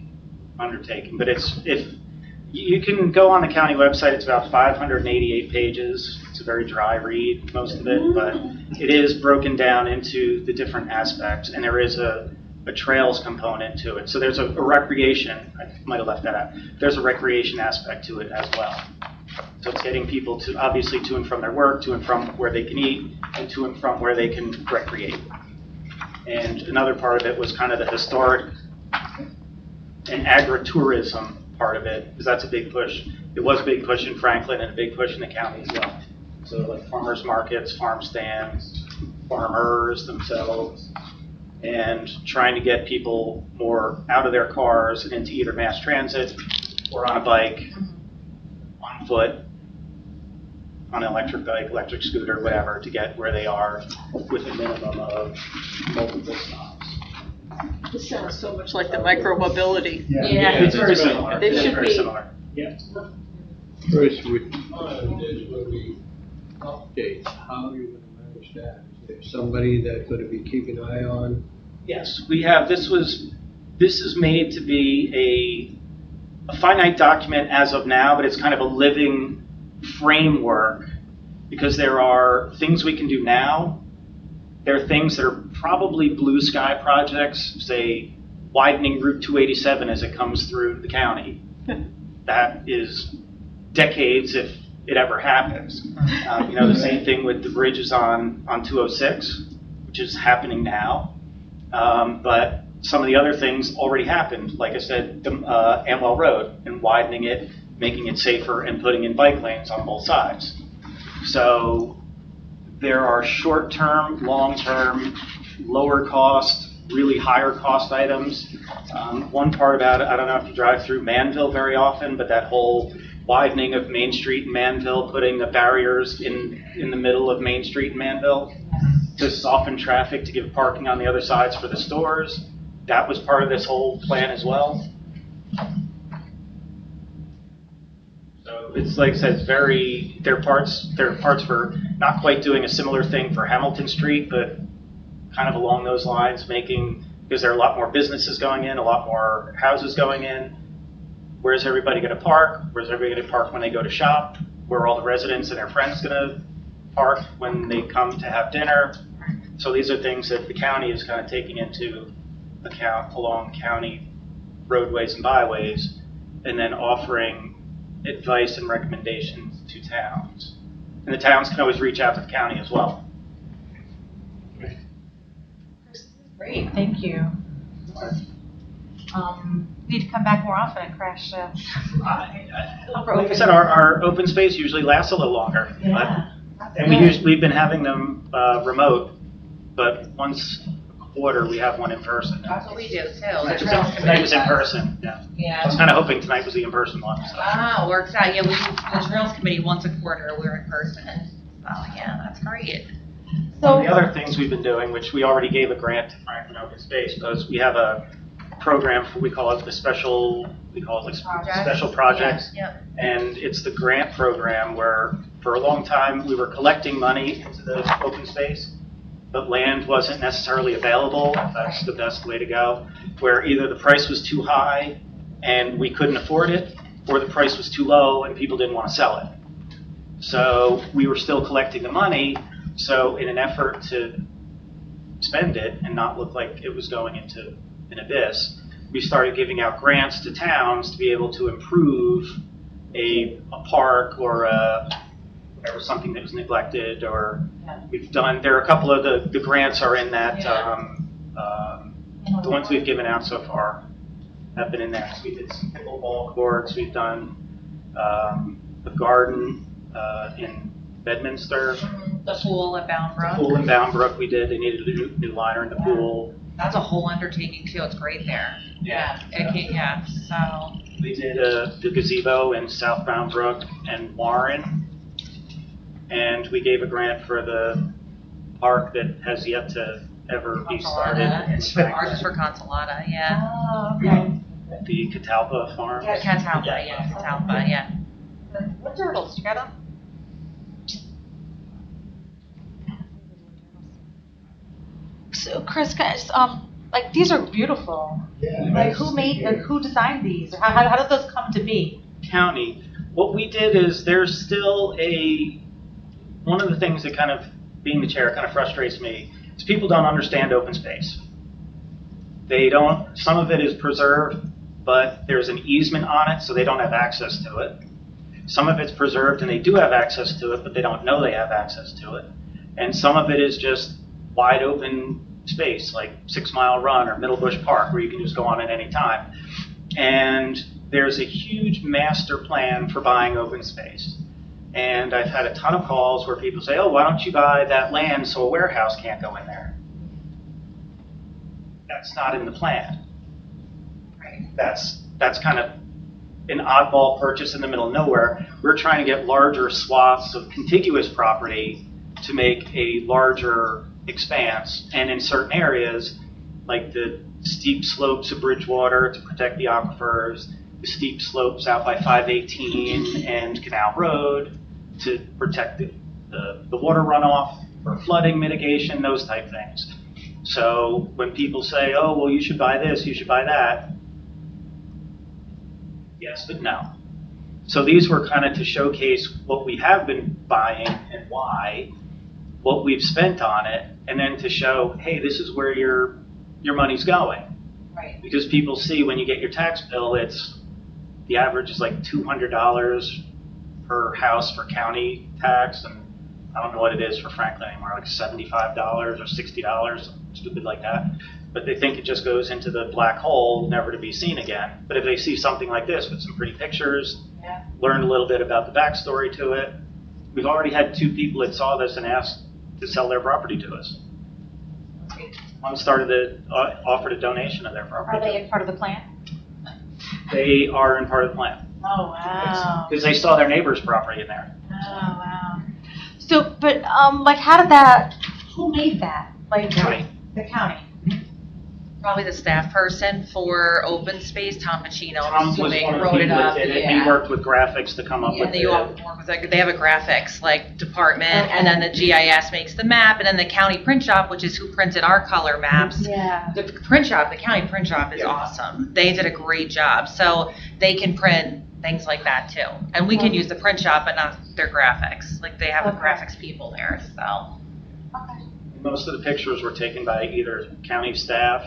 undertaking. But if you can go on the county website, it's about 588 pages. It's a very dry read, most of it, but it is broken down into the different aspects, and there is a trails component to it. So there's a recreation, I might have left that out. There's a recreation aspect to it as well. So it's getting people to, obviously, to and from their work, to and from where they can eat, and to and from where they can recreate. And another part of it was kind of the historic and agritourism part of it, because that's a big push. It was a big push in Franklin and a big push in the county as well. So like farmers markets, farm stands, farmers themselves, and trying to get people more out of their cars and into either mass transit or on a bike, on foot, on an electric bike, electric scooter, whatever, to get where they are with a minimum of multiple stops. This sounds so much like the micro-mobility. Yeah. It's very similar. They It's should very be. similar. First, with updates, how are you going to manage that? Is there somebody that's going to be keeping an eye on? Yes, we have. This is made to be a finite document as of now, but it's kind of a living framework, because there are things we can do now. There are things that are probably blue sky projects, say widening Route 287 as it comes through the county. That is decades if it ever happens. The same thing with the bridges on 206, which is happening now. But some of the other things already happened. Like I said, Amwell Road, and widening it, making it safer, and putting in bike lanes on both sides. So there are short-term, long-term, lower cost, really higher cost items. One part about it, I don't know if you drive through Manville very often, but that whole widening of Main Street in Manville, putting the barriers in the middle of Main Street in Manville to soften traffic, to give parking on the other sides for the stores. That was part of this whole plan as well. So it's like I said, it's very, there are parts for not quite doing a similar thing for Hamilton Street, but kind of along those lines, because there are a lot more businesses going in, a lot more houses going in. Where's everybody going to park? Where's everybody going to park when they go to shop? Where are all the residents and their friends going to park when they come to have dinner? So these are things that the county is kind of taking into account along county roadways and byways, and then offering advice and recommendations to towns. And the towns can always reach out to the county as well. Great, thank you. Need to come back more often and crash. Like I said, our open space usually lasts a little longer. Yeah, But And we've been having them remote, but once a quarter, we have one in person. That's what we do too. The Trails Tonight Committee was in does. person, yeah. Yeah. I was kind of hoping tonight was the in-person one, so. Ah, works out. Yeah, the Trails Committee, once a quarter, we're in person. So, yeah, that's great. One of the other things we've been doing, which we already gave a grant to Franklin Open Space, because we have a program, we call it special projects. Yep. And it's the grant program where, for a long time, we were collecting money into the open space, but land wasn't necessarily available. That's the best way to go, where either the price was too high and we couldn't afford it, or the price was too low and people didn't want to sell it. So we were still collecting the money, so in an effort to spend it and not look like it was going into an abyss, we started giving out grants to towns to be able to improve a park or something that was neglected, or there are a couple of the grants are in that, the ones we've given out so far have been in there. So we did some pickleball courts, we've done a garden in Bedminster. The pool at Bound Brook. Pool in Bound Brook we did, they needed a new liner in the pool. That's a whole undertaking too. It's great there. So. We did the gazebo in South Bound Brook and Warren. And we gave a grant for the park that has yet to ever be started. Ours is for Consolata, yeah. Oh, okay. The Catalpa Farm. Catalpa, yeah. What turtles? You got them? So, Chris, guys, like these are beautiful. Like, who designed these? How did those come to be? County. What we did is there's still one of the things that kind of, being the chair, kind of frustrates me is people don't understand open space. Some of it is preserved, but there's an easement on it, so they don't have access to it. Some of it's preserved and they do have access to it, but they don't know they have access to it. And some of it is just wide open space, like 6 Mile Run or Middle Bush Park, where you can just go on at any time. And there's a huge master plan for buying open space. And I've had a ton of calls where people say, oh, why don't you buy that land so a warehouse can't go in there? That's not in the plan. Right. That's kind of an oddball purchase in the middle of nowhere. We're trying to get larger swaths of contiguous property to make a larger expanse. And in certain areas, like the steep slopes of Bridgewater to protect the aquifers, the steep slopes out by 518 and Canal Road to protect the water runoff for flooding mitigation, those type things. So when people say, oh, well, you should buy this, you should buy that, yes, but no. So these were kind of to showcase what we have been buying and why, what we've spent on it, and then to show, hey, this is where your money's going. Right. Because people see when you get your tax bill, the average is like $200 per house for county tax, and I don't know what it is for Franklin anymore, like $75 or $60, stupid like that. But they think it just goes into the black hole, never to be seen again. But if they see something like this with some pretty pictures, learn a little bit about the backstory to it. We've already had 2 people that saw this and asked to sell their property to us. One offered a donation of their property. Are they in part of the plan? They are in part of the plan. Oh, wow. Because they saw their neighbor's property in there. Oh, wow. So, but, like, who made that? Like, County. The county. Probably the staff person for open space, Tom Pacino, Tom was one of the wrote people it up. that did it. He worked with graphics to come up with They it. all work with, like, they have a graphics like department, and then the GIS makes the map, and then the county print shop, which is who printed our color maps. Yeah. The print shop, the county print shop is awesome. They did a great job. So they can print things like that too. And we can use the print shop, but not their graphics. Like they have graphics people there, so. Okay. Most of the pictures were taken by either county staff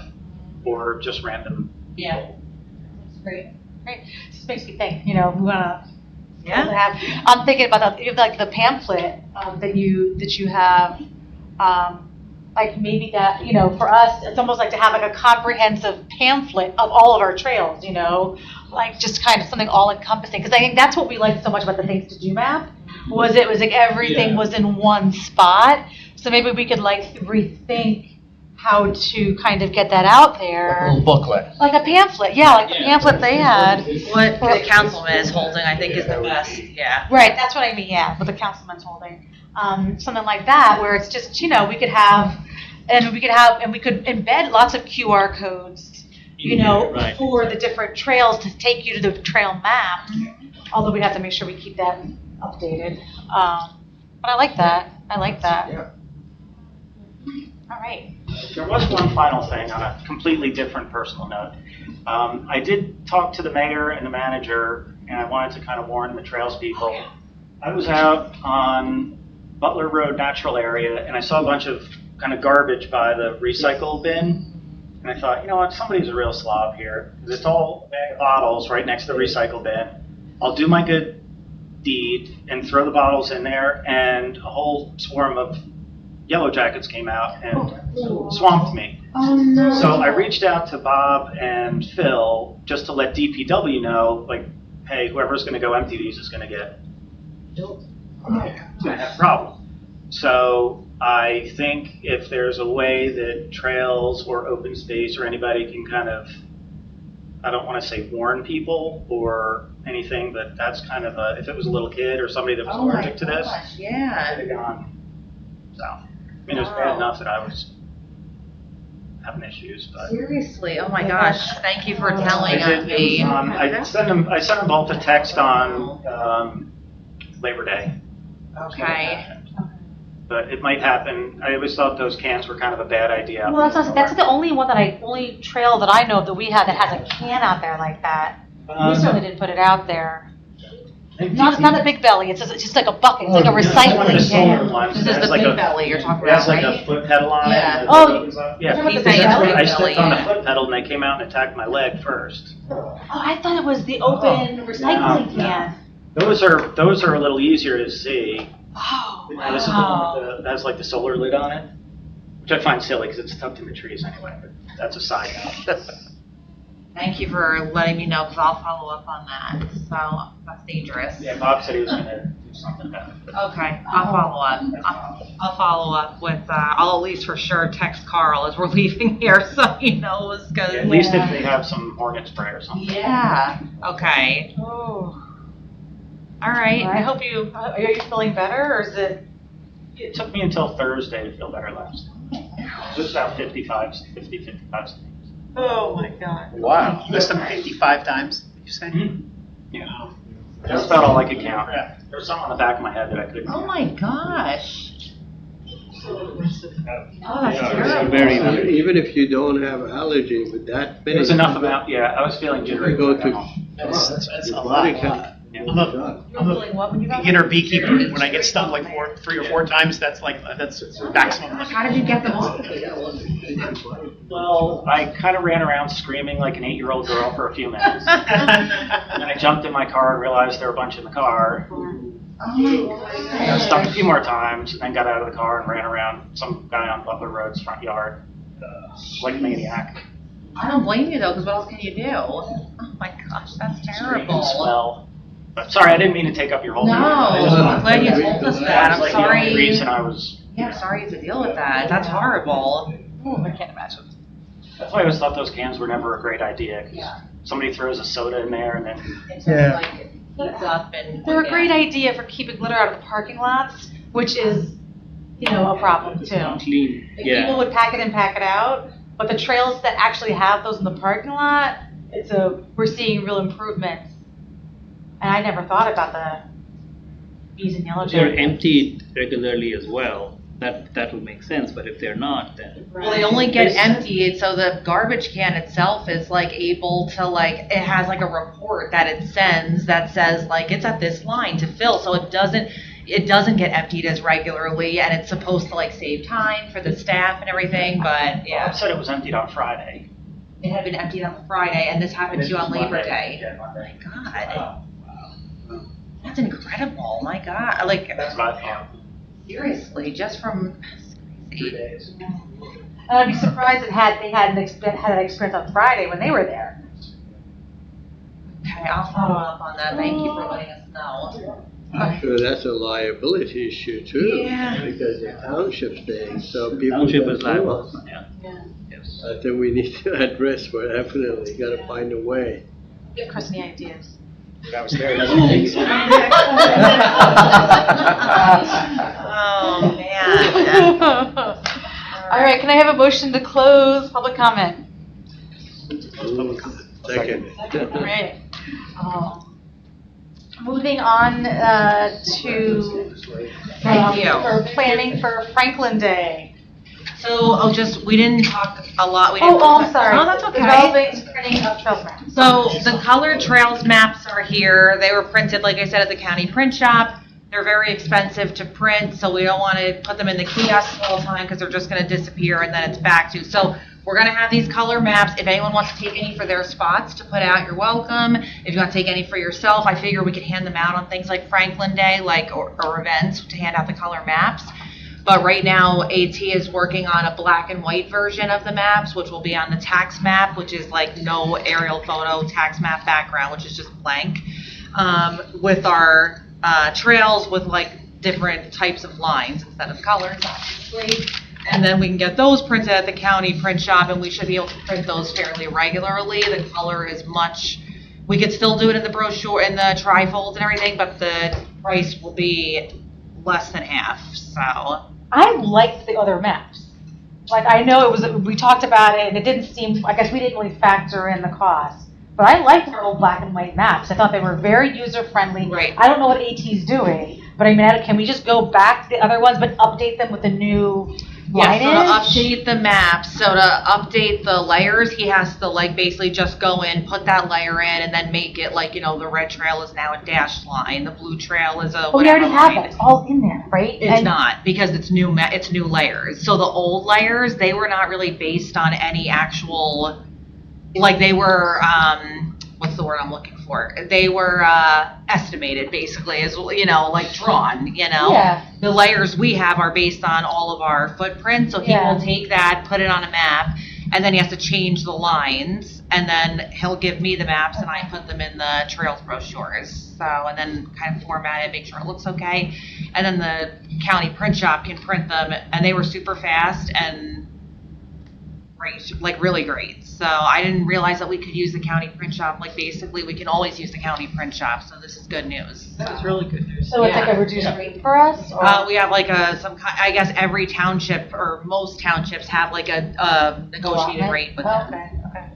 or just random Yeah. people. That's great. Great. This makes me think, we want to Yeah. have, I'm thinking about that, like the pamphlet that you have, like maybe that, for us, it's almost like to have like a comprehensive pamphlet of all of our trails, like just kind of something all encompassing. Because I think that's what we like so much about the Things to Do map. was it was like everything Yeah. was in one spot. So maybe we could like rethink how to kind of get that out A there. little booklet. Like a pamphlet, yeah, like the pamphlet they had. What the councilman is holding, I think, is the best, yeah. Right, that's what I mean, yeah, what the councilman's holding. Something like that, where it's just, we could have, and we could embed lots of QR codes, Right. for the different trails to take you to the trail map. Although we'd have to make sure we keep that updated. But I like that, Yeah. All right. There was one final thing on a completely different personal note. I did talk to the mayor and the manager, and I wanted to kind of warn the trails people. I was out on Butler Road Natural Area, and I saw a bunch of kind of garbage by the recycle bin. And I thought, you know what, somebody's a real slob here, because it's all a bag of bottles right next to the recycle bin. I'll do my good deed and throw the bottles in there, and a whole swarm of yellow jackets came out and swamped me. Oh, no. So I reached out to Bob and Phil just to let DPW know, like, hey, whoever's going to go empty these is going to get a problem. So I think if there's a way that trails or open space or anybody can kind of, I don't want to say warn people or anything, but that's kind of a, if it was a little kid or somebody that was Oh my allergic to this, gosh, I'd yeah. have gone south. I mean, it was bad enough that I was having issues, but. Seriously, oh my gosh, thank you for telling I did, me. I sent them both a text on Labor Day. Okay. But it might happen. I always thought those cans were kind of a bad idea. Well, that's the only only trail that I know of that we have that has a can out there like that. We certainly didn't put it out there. Not a big belly, it's just like a bucket, it's like a recycling can. This is the big belly you're talking It has about, like a right? foot pedal on it. Yeah. and Oh, it goes up. Yeah. He's saying That's what big I belly, stepped on the yeah. foot pedal and they came out and attacked my leg first. Oh, I thought it was the open recycling No. can. Those are a little easier to see. Oh, This is the one that has like the solar lid on it, which I find silly because it's tucked in the trees anyway, but that's a side note. Thank you for letting me know, because I'll follow up on that, so that's dangerous. Yeah, Bob said he was gonna do something about it. Okay, I'll follow up. I'll follow up with, I'll at least for sure text Carl as we're leaving here, so he knows, because. At least if they have some hornet spray or something. Yeah, okay, Oh. all right. I hope are you feeling better, or is it? It took me until Thursday to feel better last time. Just about 55 stings. Oh, my God. Wow. You missed them 55 times, you say? Yeah. That's about all I could count. There was something on the back of my head that I couldn't. Oh my gosh. Oh, that's Yeah, terrible. very weird. Even if you don't have allergy, with that many. There's enough amount, yeah, I was feeling You jittery. go when I got to. home. That's a your lot. body can- I'm a Feeling what when you got? beginner beekeeper. When I get stung like 3 or 4 times, that's maximum. How did you get them off? Well, I kind of ran around screaming like an 8-year-old girl for a few minutes. And then I jumped in my car and realized there were a bunch in the car. I got stung a few more times, and then got out of the car and ran around some guy on Butler Road's front yard like a maniac. I don't blame you though, because what else can you do? Oh my gosh, that's terrible. Smell. But sorry, I didn't mean to take up your whole No, meeting. I just I'm wanted glad to- you told us that. That was I'm like the only sorry. reason I was. Yeah, I'm sorry you have to deal with that. That's horrible. I can't imagine. That's why I always thought those cans were never a great idea. 'Cause Yeah. somebody throws a soda in there and then. It's Yeah. just like, it heats up and. They're a great idea for keeping litter out of the parking lots, which is, a problem too. Clean, Like, yeah. people would pack it in, pack it out, but the trails that actually have those in the parking lot, we're seeing real improvements. And I never thought about the bees and yellow They're jackets. emptied regularly as well. That would make sense, but if they're not, then. Well, they only get emptied, so the garbage can itself is like able to it has like a report that it sends that says like it's at this line to fill, so it doesn't get emptied as regularly, and it's supposed to save time for the staff and everything, but yeah. Bob said it was emptied on Friday. It had been emptied on Friday, and this happened to you on Labor Monday. Day. Yeah, Monday. God. That's incredible, my God, That's what I thought. seriously, just from, 3 days. And I'd be surprised they had that experience on Friday when they were there. okay, I'll follow up on that, thank you for letting us know. So that's a liability issue too. Yeah. Because the township's paying, so people. Township go is sue liable, us. yeah. Yes. I think we need to address, we're definitely gotta find a way. Give Chris any ideas. That was there. Oh, man. All right, can I have a motion to close public comment? Second. All right. Moving on to Thank you. for planning for Franklin Day. So, we didn't talk a lot. We didn't. I'm sorry. Oh, that's okay. Developing and printing of trails maps. So the colored trails maps are here. They were printed, like I said, at the county print shop. They're very expensive to print, so we don't want to put them in the kiosk all the time because they're just going to disappear and then it's back to. So we're going to have these color maps. If anyone wants to take any for their spots to put out, you're welcome. If you want to take any for yourself, I figure we could hand them out on things like Franklin Day, or events to hand out the color maps. But right now, AT is working on a black and white version of the maps, which will be on the tax map, which is like no aerial photo tax map background, which is just blank, with our trails with like different types of lines instead of colors, obviously. And then we can get those printed at the county print shop, and we should be able to print those fairly regularly. The color is much, we could still do it in the brochure, in the trifolds and everything, but the price will be less than half, so. I liked the other maps. Like, I know we talked about it, and it didn't seem, I guess we didn't really factor in the cost. But I liked our old black and white maps. I thought they were very user-friendly. Right. I don't know what AT's doing, but I mean, can we just go back to the other ones, but update them with the new Yeah, so lineage? to update the maps, so to update the layers, he has to like basically just go in, put that layer in, and then make it like, the red trail is now a dashed line, the blue trail is a But we already whatever have line. that. It's all in there, right? It's And- not, because it's new layers. So the old layers, they were not really based on any actual, like they were, what's the word I'm looking for? They were estimated basically as, like drawn, Yeah. The layers we have are based on all of our footprints, so he Yeah. will take that, put it on a map, and then he has to change the lines, and then he'll give me the maps and I put them in the trails brochures. So, and then kind of format it, make sure it looks okay. And then the county print shop can print them, and they were super fast and great, like really great. So I didn't realize that we could use the county print shop. Like basically we can always use the county print shop, so this is good news. That was really good news. So it's like Yeah. a reduced rate for us? Or? We have like I guess every township or most townships have like a negotiated rate with them. Okay.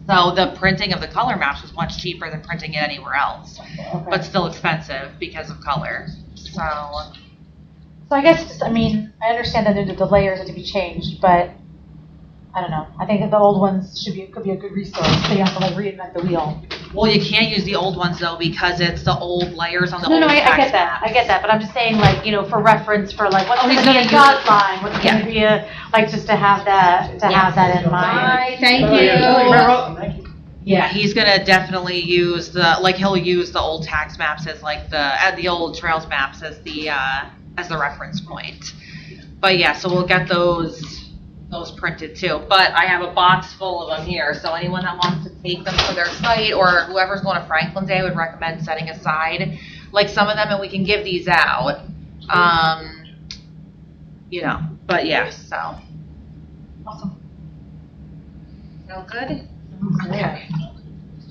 So the printing of the color maps was much cheaper than printing it anywhere else, Okay. but still expensive because of color. So So I guess, I understand that the layers have to be changed, but I don't know. I think that the old ones could be a good resource, so you have to like reinvent the wheel. well, you can't use the old ones though because it's the old layers on the No, old I tax get that. maps. I get that, but I'm just saying, like, for reference, for like, what's Oh, going he's to be gonna a use dot it. line, what's going to be a, like, just to have that, have that in mind. Thank You're very welcome. Thank you. Yeah, he's gonna definitely use he'll use the old tax maps as like the old trails maps as the reference point. But yeah, so we'll get those printed too. But I have a box full of them here, so anyone that wants to take them for their site or whoever's going to Franklin Day, I would recommend setting aside like some of them, and we can give these out. But yeah, so. Awesome. Sound good? Okay.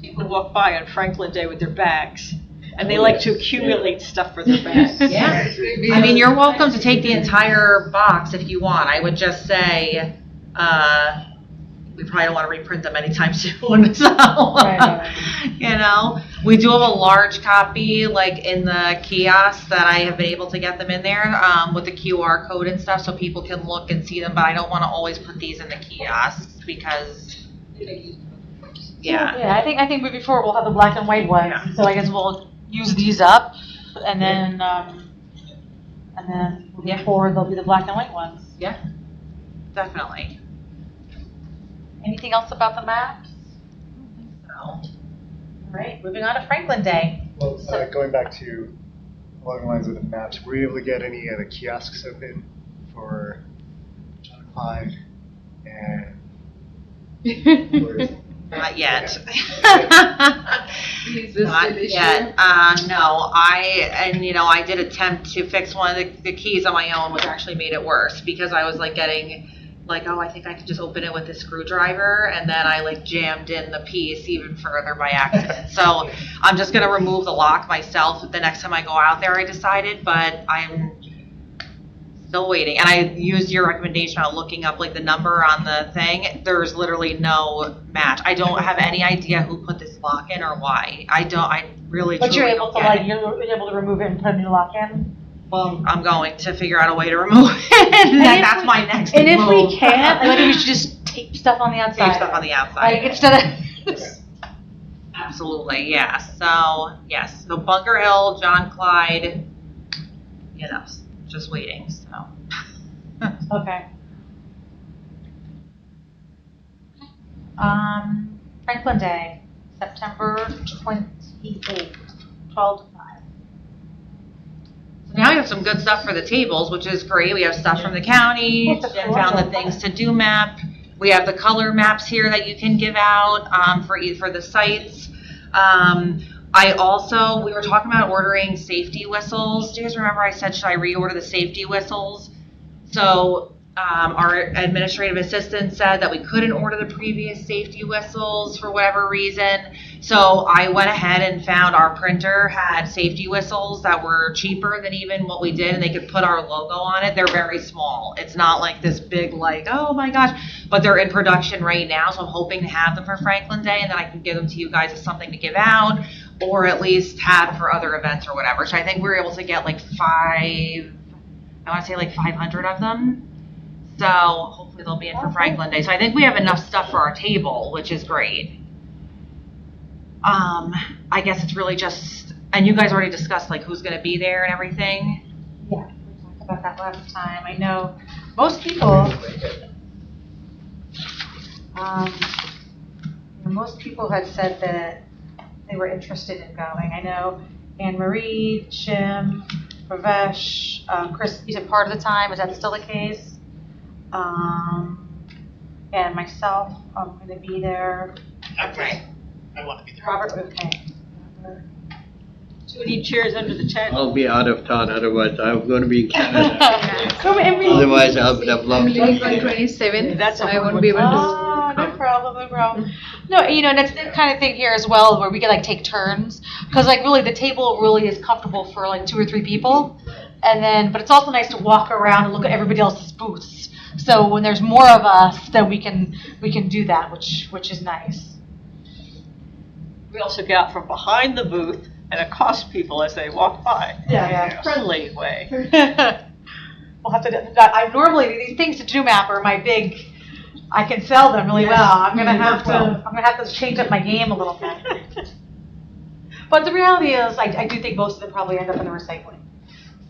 People walk by on Franklin Day with their bags, and they like to accumulate stuff for their bags. Yeah. I mean, you're welcome to take the entire box if you want. I would just say, we probably don't want to reprint them anytime soon, so. Right. We do have a large copy, like, in the kiosk that I have been able to get them in there, with the QR code and stuff, so people can look and see them, but I don't want to always put these in the kiosks, because, yeah. Yeah, I think moving forward, we'll have the black and white ones, Yeah. so I guess we'll use these up, and then moving forward, they'll be the black and white ones. Yeah, definitely. Anything else about the maps? So. All right, moving on to Franklin Day. Well, going back to along the lines of the maps, were you able to get any of the kiosks open for John Clyde and Not yet. Is this Not an issue? yet. No, I did attempt to fix one of the keys on my own, which actually made it worse because I was like getting like, oh, I think I could just open it with a screwdriver, and then I like jammed in the piece even further by accident. So I'm just gonna remove the lock myself the next time I go out there, I decided, but I'm still waiting. And I used your recommendation about looking up like the number on the thing. There's literally no match. I don't have any idea who put this lock in or why. I really But you're truly able don't to get it. you're able to remove it and put a new lock in? Well, I'm going to figure out a way to remove it. That's my next And if move. we can't, maybe we should just tape stuff on the outside. Save stuff on the outside. Like, instead of. Absolutely, yeah. So, yes. So Bunker Hill, John Clyde, just waiting, so. Okay. Franklin Day, September 28th, 12 to 5. Now we have some good stuff for the tables, which is great. We have stuff from the county, It's a Jim cool found the one. things to do map. We have the color maps here that you can give out for the sites. We were talking about ordering safety whistles. Do you guys remember I said, should I reorder the safety whistles? So our administrative assistant said that we couldn't order the previous safety whistles for whatever reason. So I went ahead and found our printer had safety whistles that were cheaper than even what we did, and they could put our logo on it. They're very small. It's not like this big, like, oh my gosh, but they're in production right now. So I'm hoping to have them for Franklin Day, and then I can give them to you guys as something to give out, or at least have for other events or whatever. So I think we were able to get like 500 of them. So hopefully they'll be in for Franklin Day. So I think we have enough stuff for our table, which is great. I guess it's really just, and you guys already discussed like who's going to be there and everything. Yeah, we talked about that last time. I know most people, most people had said that they were interested in going. I know Anne Marie, Jim, Pravesh, Chris, you said part of the time. Is that still the case? And myself, I'm going to be there. Okay. I want to be there. Robert, okay. Do we need chairs under the tent? I'll be out of town, otherwise I'm going to be in Canada. Otherwise, Otherwise, I'll have I'm loved leaving on it. 27th, That's so a I hard won't one. be able to. Oh, no problem, no problem. No, and that's the kind of thing here as well, where we can like take turns, because like really the table really is comfortable for like 2 or 3 people, and then but it's also nice to walk around and look at everybody else's booths. So when there's more of us, then we can do that, which is nice. We also get out from behind the booth and accost people as they walk by. Yeah. In a friendly way. We'll have to. I normally these things to do map are my big. I can sell them really well. I'm gonna have to change up my game a little bit. But the reality is, I do think most of them probably end up in the recycling.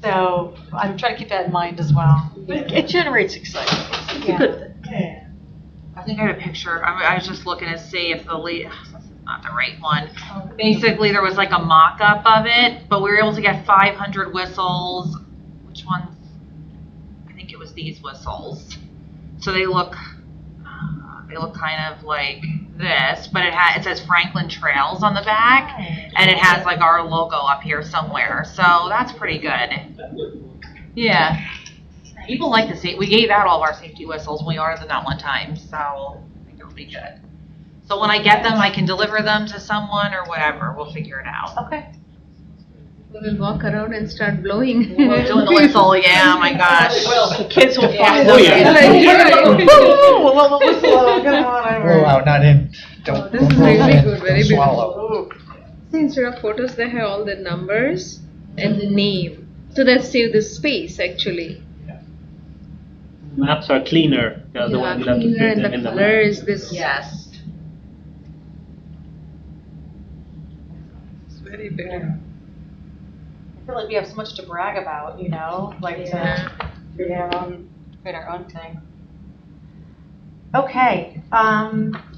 So I'm trying to keep that in mind as well. It generates excitement. It's a good thing. I think I had a picture. I was just looking to see if that's not the right one. Basically, there was like a mock-up of it, but we were able to get 500 whistles. Which ones? I think it was these whistles. So they look kind of like this, but it says Franklin Trails on the back, and it has like our logo up here somewhere. So that's pretty good. Yeah. People like to see. We gave out all of our safety whistles when we ordered them that one time, so I think it'll be good. So when I get them, I can deliver them to someone or whatever. We'll figure it out. Okay. We will walk around and start blowing. Doing the whistle, yeah, my gosh. Well, the kids will find Oh, them. yeah. Oh, wow, not in. Don't. This is don't really in, good, very don't good. swallow. So instead of photos, they have all the numbers and the name. So that saves the space actually. Maps are cleaner. The one you'll have to Cleaner fit and them the in the color map. is this. Yes. It's very big. I feel like we have so much to brag about, like Yeah. to create our own thing. Okay.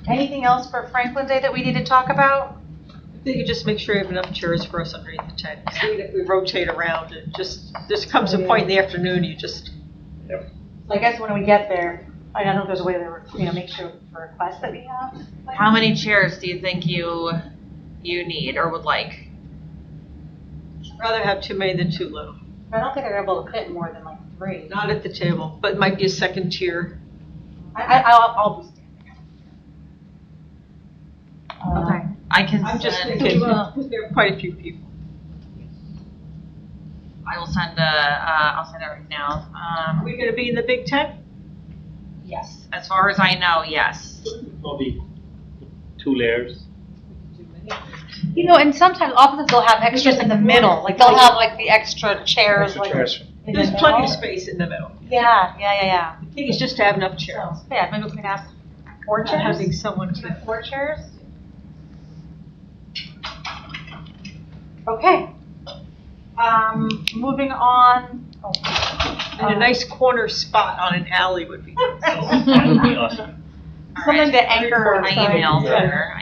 Anything else for Franklin Day that we need to talk about? You could just make sure you have enough chairs for us underneath the tent. See if we rotate around and just comes a point in the afternoon, you just. I guess when we get there, I don't know if there's a way to, make sure for requests that we have. How many chairs do you think you need or would like? I'd rather have too many than too little. I don't think they're able to fit more than like 3. Not at the table, but it might be a second tier. I'll be standing. Okay. I can I'm just send, thinking, because there are quite a few people. I will send I'll send it right now. Are we going to be in the big tent? Yes. As far as I know, yes. Probably 2 layers. And sometimes offices they'll have extras in the middle, like they'll have like the extra chairs. Extra chairs. In the There's plenty of middle. space in the middle. Yeah. The thing is just to have enough chairs. So, yeah, maybe we can ask 4 Not chairs. having someone to. 4 chairs. Okay. Moving on. And a nice corner spot on an alley would be. That would be awesome. Something to anchor. I emailed her.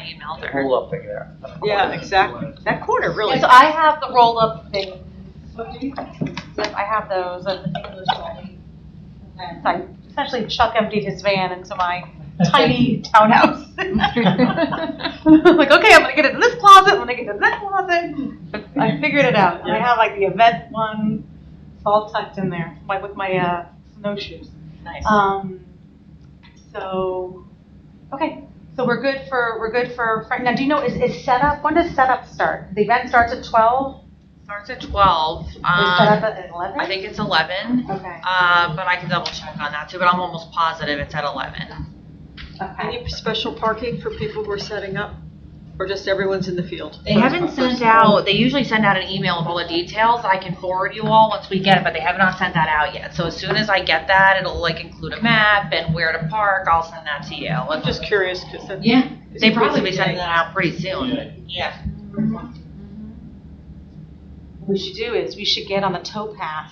Roll up thing there. Yeah, exactly. That corner really. Yeah, so I have the roll-up thing. Yep, I have those. The thing was ready. And I essentially Chuck emptied his van into my tiny townhouse. Like, okay, I'm gonna get into this closet. I'm gonna get into that closet. But I figured it out. I have like the event one. It's all tucked in there, with my snowshoes. Nice. So, okay. So we're good for Frank. Now, do you know is setup? When does setup start? The event starts at 12. Starts at 12. Is setup at 11? I think it's 11. Okay. But I can double check on that too. But I'm almost positive it's at 11. Okay. Any special parking for people who are setting up? Or just everyone's in the field? They haven't sent out. They usually send out an email with all the details. I can forward you all once we get it, but they have not sent that out yet. So as soon as I get that, it'll include a map and where to park. I'll send that to you. I'm just curious because They probably be sending that out pretty soon. Yeah. What we should do is we should get on the towpath.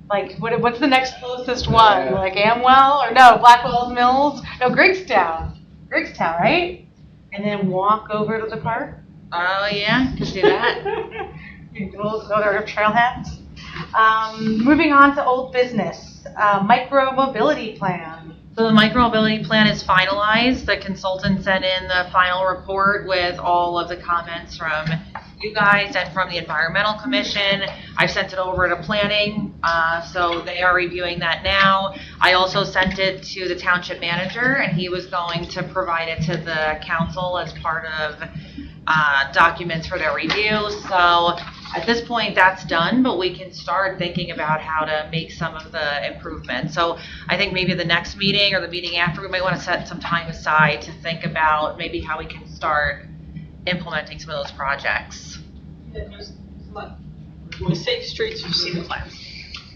Like, what's the next closest one? Yeah. Like Amwell or no, Blackwell's Mills? No, Griggstown, right? And then walk over to the park. Oh yeah, can do that. We'll go to our trailheads. Moving on to old business, micro mobility plan. So the micro-mobility plan is finalized. The consultant sent in the final report with all of the comments from you guys and from the Environmental Commission. I've sent it over to planning, so they are reviewing that now. I also sent it to the township manager, and he was going to provide it to the council as part of documents for their review. So at this point, that's done, but we can start thinking about how to make some of the improvements. So I think maybe the next meeting or the meeting after, we might want to set some time aside to think about maybe how we can start implementing some of those projects. with safe streets, you see the plan.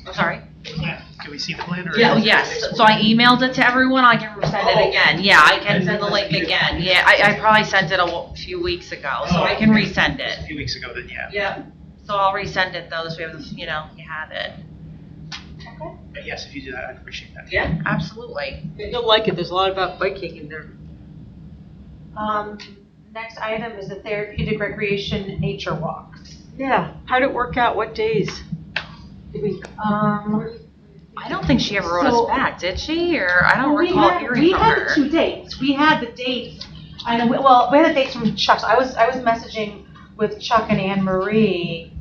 I'm sorry? Can we see the plan? Or Yeah, yes. So I emailed it to everyone. I can send it again. Yeah, I can send the link again. Yeah, I probably sent it a few weeks ago, so I can resend A it. few weeks ago, then, yeah. Yeah. So I'll resend it though, so we have, you have it. Yes, if you do that, I'd appreciate that. Yeah, absolutely. You'll like it. There's a lot about biking in there. Next item is the therapeutic recreation nature walks. Yeah. How'd it work out? What days? Did we? I don't think she ever wrote So- us back, did she? Or I don't we recall had, hearing we from had her. the 2 dates. We had the dates. I know. Well, we had the dates from Chuck. So I was messaging with Chuck and Anne Marie.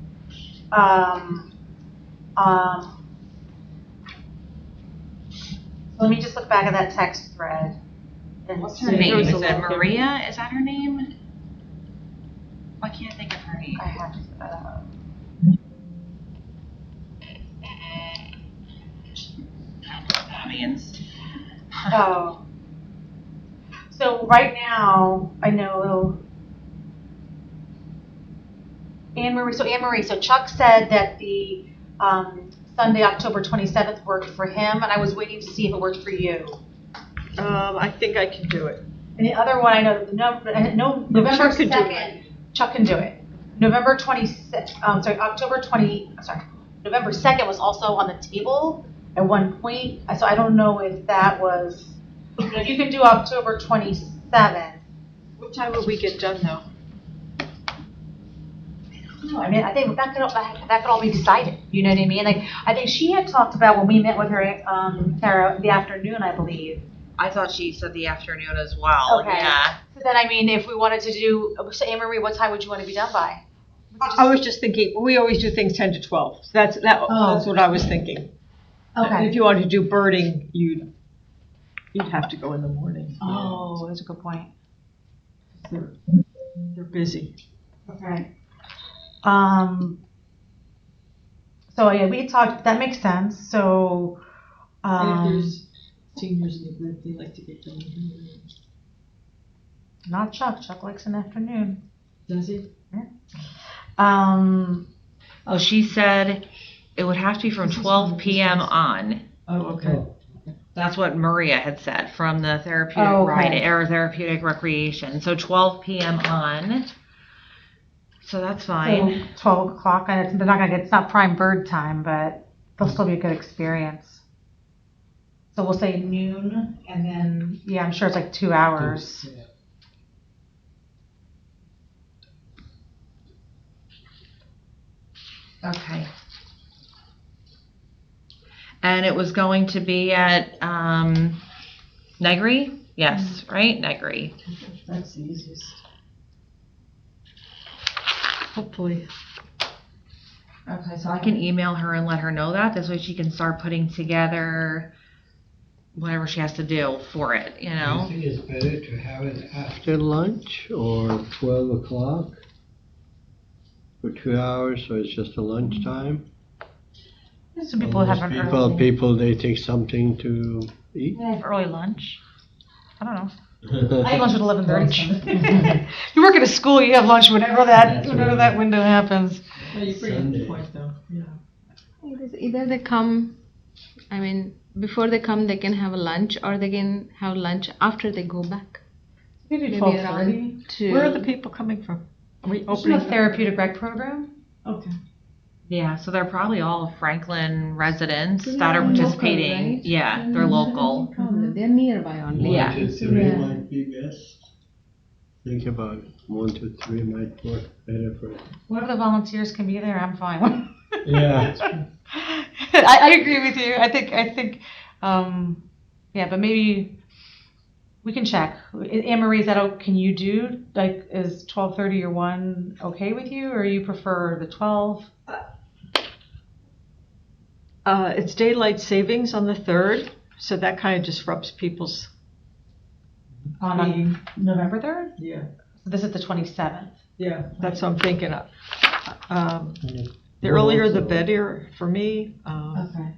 Let me just look back at that text thread. And What's see. her name? There was Is a it lot there. Maria? Is that her name? I can't think of her name. I have. Audience. Oh. So right now, I know Anne Marie, so Chuck said that the Sunday, October 27th worked for him, and I was waiting to see if it worked for you. I think I can do it. And the other one, I know, November Chuck can do 2nd, Chuck can do it. November 2nd was also on the table at one point, so I don't know if that was, if you can do October 27th. What time would we get done though? I mean, I think that could all be decided, you know what I mean? Like, I think she had talked about when we met with her, Sarah, the afternoon, I believe. I thought she said the afternoon as well, Okay. yeah. So then, I mean, if we wanted to do, so Anne Marie, what time would you want to be done by? I was just thinking, we always do things 10 to 12. So that's what I was thinking. Okay. If you wanted to do birding, you'd have to go in the morning. Oh, that's a good point. They're busy. Okay. So yeah, we talked, that makes sense, so, And if there's seniors in the group, they like to get done. not Chuck likes an afternoon. Does he? Oh, she said it would have to be from 12 p.m. on. Oh, okay. That's what Maria had said from the therapeutic Oh, okay. riding or therapeutic recreation. So 12 p.m. on. So that's fine. So 12 o'clock, and they're not gonna get, it's not prime bird time, but they'll still be a good experience. So we'll say noon, and then, yeah, I'm sure it's like 2 hours. Okay. And it was going to be at Negri? Yes, right? Negri. That's the easiest. Hopefully. Okay, so I can email her and let her know that. This way she can start putting together whatever she has to do for it, you know? I think it's better to have it after lunch or 12 o'clock for 2 hours, so it's just a lunchtime. Some people have an early, People, they take something to eat. they have early lunch. I don't know. I have lunch at 11:30. You work at a school, you have lunch whenever that window happens. Well, you bring a good point, though. Yeah. Either they come, I mean, before they come, they can have a lunch, or they can have lunch after they go back. Maybe Maybe 12:30. around 2. Where are the people coming from? Are we Isn't opening? a therapeutic rec program? Okay. Yeah, so they're probably all Franklin residents So that are they're local, participating. right? Yeah, Then they're there local. shouldn't be a problem. They're nearby only. Yeah. 1 to 3 Yeah. might be best. Think about it. 1 to 3 might work better for it. Whatever the volunteers can be there, I'm fine. Yeah. I agree with you. I think, yeah, but maybe we can check. Anne Marie, is that, can you do, like, is 12:30 or 1 okay with you, or you prefer the 12? It's daylight savings on the 3rd, so that kind of disrupts people's. On November 3rd? Yeah. So this is the 27th. Yeah, that's what I'm thinking of. The earlier the better for me. Okay.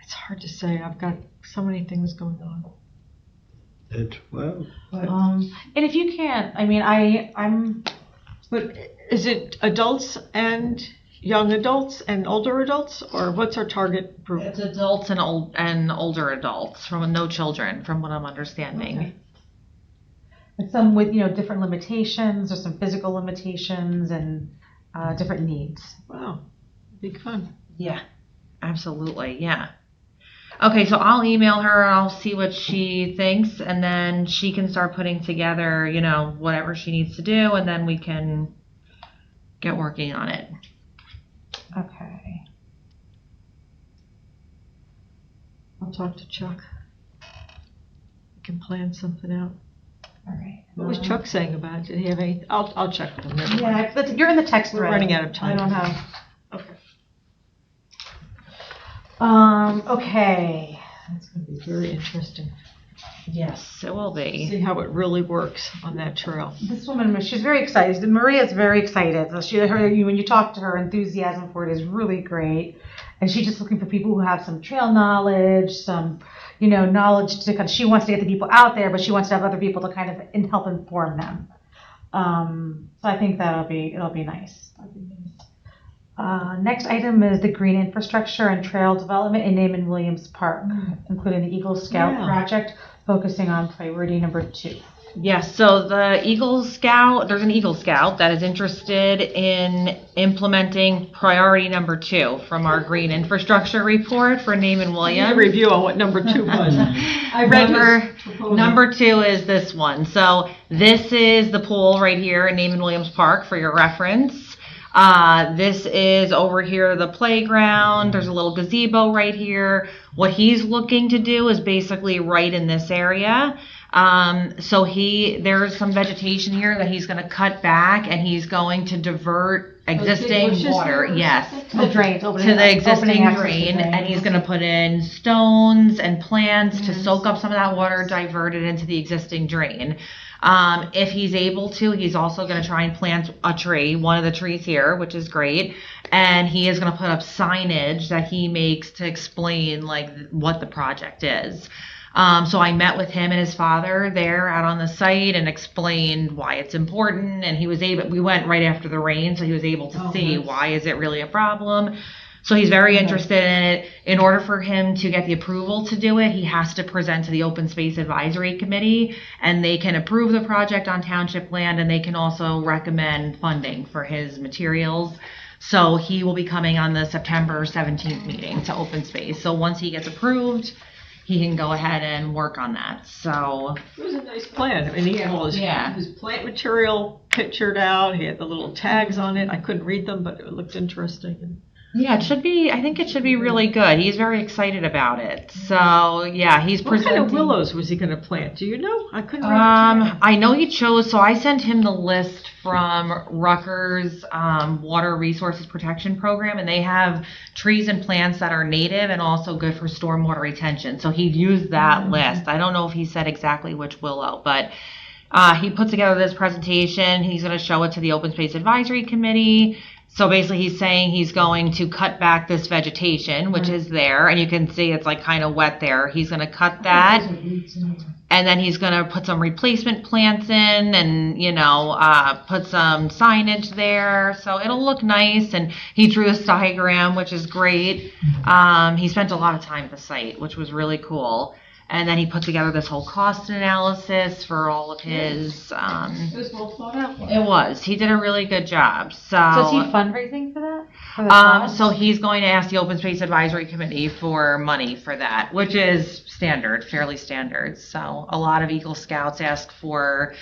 It's hard to say. I've got so many things going on. At 12. And if you can't, I mean, I'm, But is it adults and young adults and older adults, or what's our target group? It's adults and older adults, from no children, from what I'm understanding. Okay. And some with, different limitations, or some physical limitations and different needs. Wow, big fun. Yeah, absolutely. Yeah. Okay, so I'll email her and I'll see what she thinks, and then she can start putting together, whatever she needs to do, and then we can get working on it. Okay. I'll talk to Chuck. We can plan something out. All right. What was Chuck saying about it? Did he have any? I'll check with him. Never mind. Yeah, you're in the text We're thread. running out of time. I don't have. Okay. Okay. That's going to be very interesting. Yes, it will be. See how it really works on that trail. This woman, she's very excited. Maria's very excited. So when you talk to her, enthusiasm for it is really great. And she's just looking for people who have some trail knowledge, some, knowledge to kind of, she wants to get the people out there, but she wants to have other people to kind of help inform them. So I think it'll be nice. Next item is the green infrastructure and trail development in Naaman Williams Park, including the Eagle Scout project, focusing on priority number 2. Yes, so there's an Eagle Scout that is interested in implementing priority number 2 from our green infrastructure report for Naaman A Williams. review on what number 2 was. I read his proposal. Number 2 is this one. So this is the pool right here in Naaman Williams Park for your reference. This is over here, the playground. There's a little gazebo right here. What he's looking to do is basically right in this area. So there's some vegetation here that he's going to cut back, and he's going to divert existing water. Yes. To the drains, To the existing drain, and he's gonna put in stones and plants to soak up some of that water, divert it into the existing drain. If he's able to, he's also gonna try and plant a tree, one of the trees here, which is great. And he is gonna put up signage that he makes to explain like what the project is. So I met with him and his father there out on the site and explained why it's important. And we went right after the rain, so he was able to see why is it really a problem. So he's very interested in it. In order for him to get the approval to do it, he has to present to the Open Space Advisory Committee, and they can approve the project on township land, and they can also recommend funding for his materials. So he will be coming on the September 17th meeting to Open Space. So once he gets approved, he can go ahead and work on that. So It was a nice plan. I mean, he had all Yeah. his plant material pictured out. He had the little tags on it. I couldn't read them, but it looked interesting. yeah, I think it should be really good. He's very excited about it. So yeah, he's What kind presenting. of willows was he going to plant? Do you know? I couldn't read the tag. I know he chose, so I sent him the list from Rutgers Water Resources Protection Program, and they have trees and plants that are native and also good for stormwater retention. So he used that list. I don't know if he said exactly which willow, but he put together this presentation. He's going to show it to the Open Space Advisory Committee. So basically he's saying he's going to cut back this vegetation, which is there, and you can see it's like kind of wet there. He's going to cut that, and then he's going to put some replacement plants in and, put some signage there. So it'll look nice, and he drew this diagram, which is great. He spent a lot of time at the site, which was really cool. And then he put together this whole cost analysis for all of his. It was well thought out. It was. He did a really good job. So is he fundraising for that? For the cost? so he's going to ask the Open Space Advisory Committee for money for that, which is standard, fairly standard. So a lot of Eagle Scouts ask for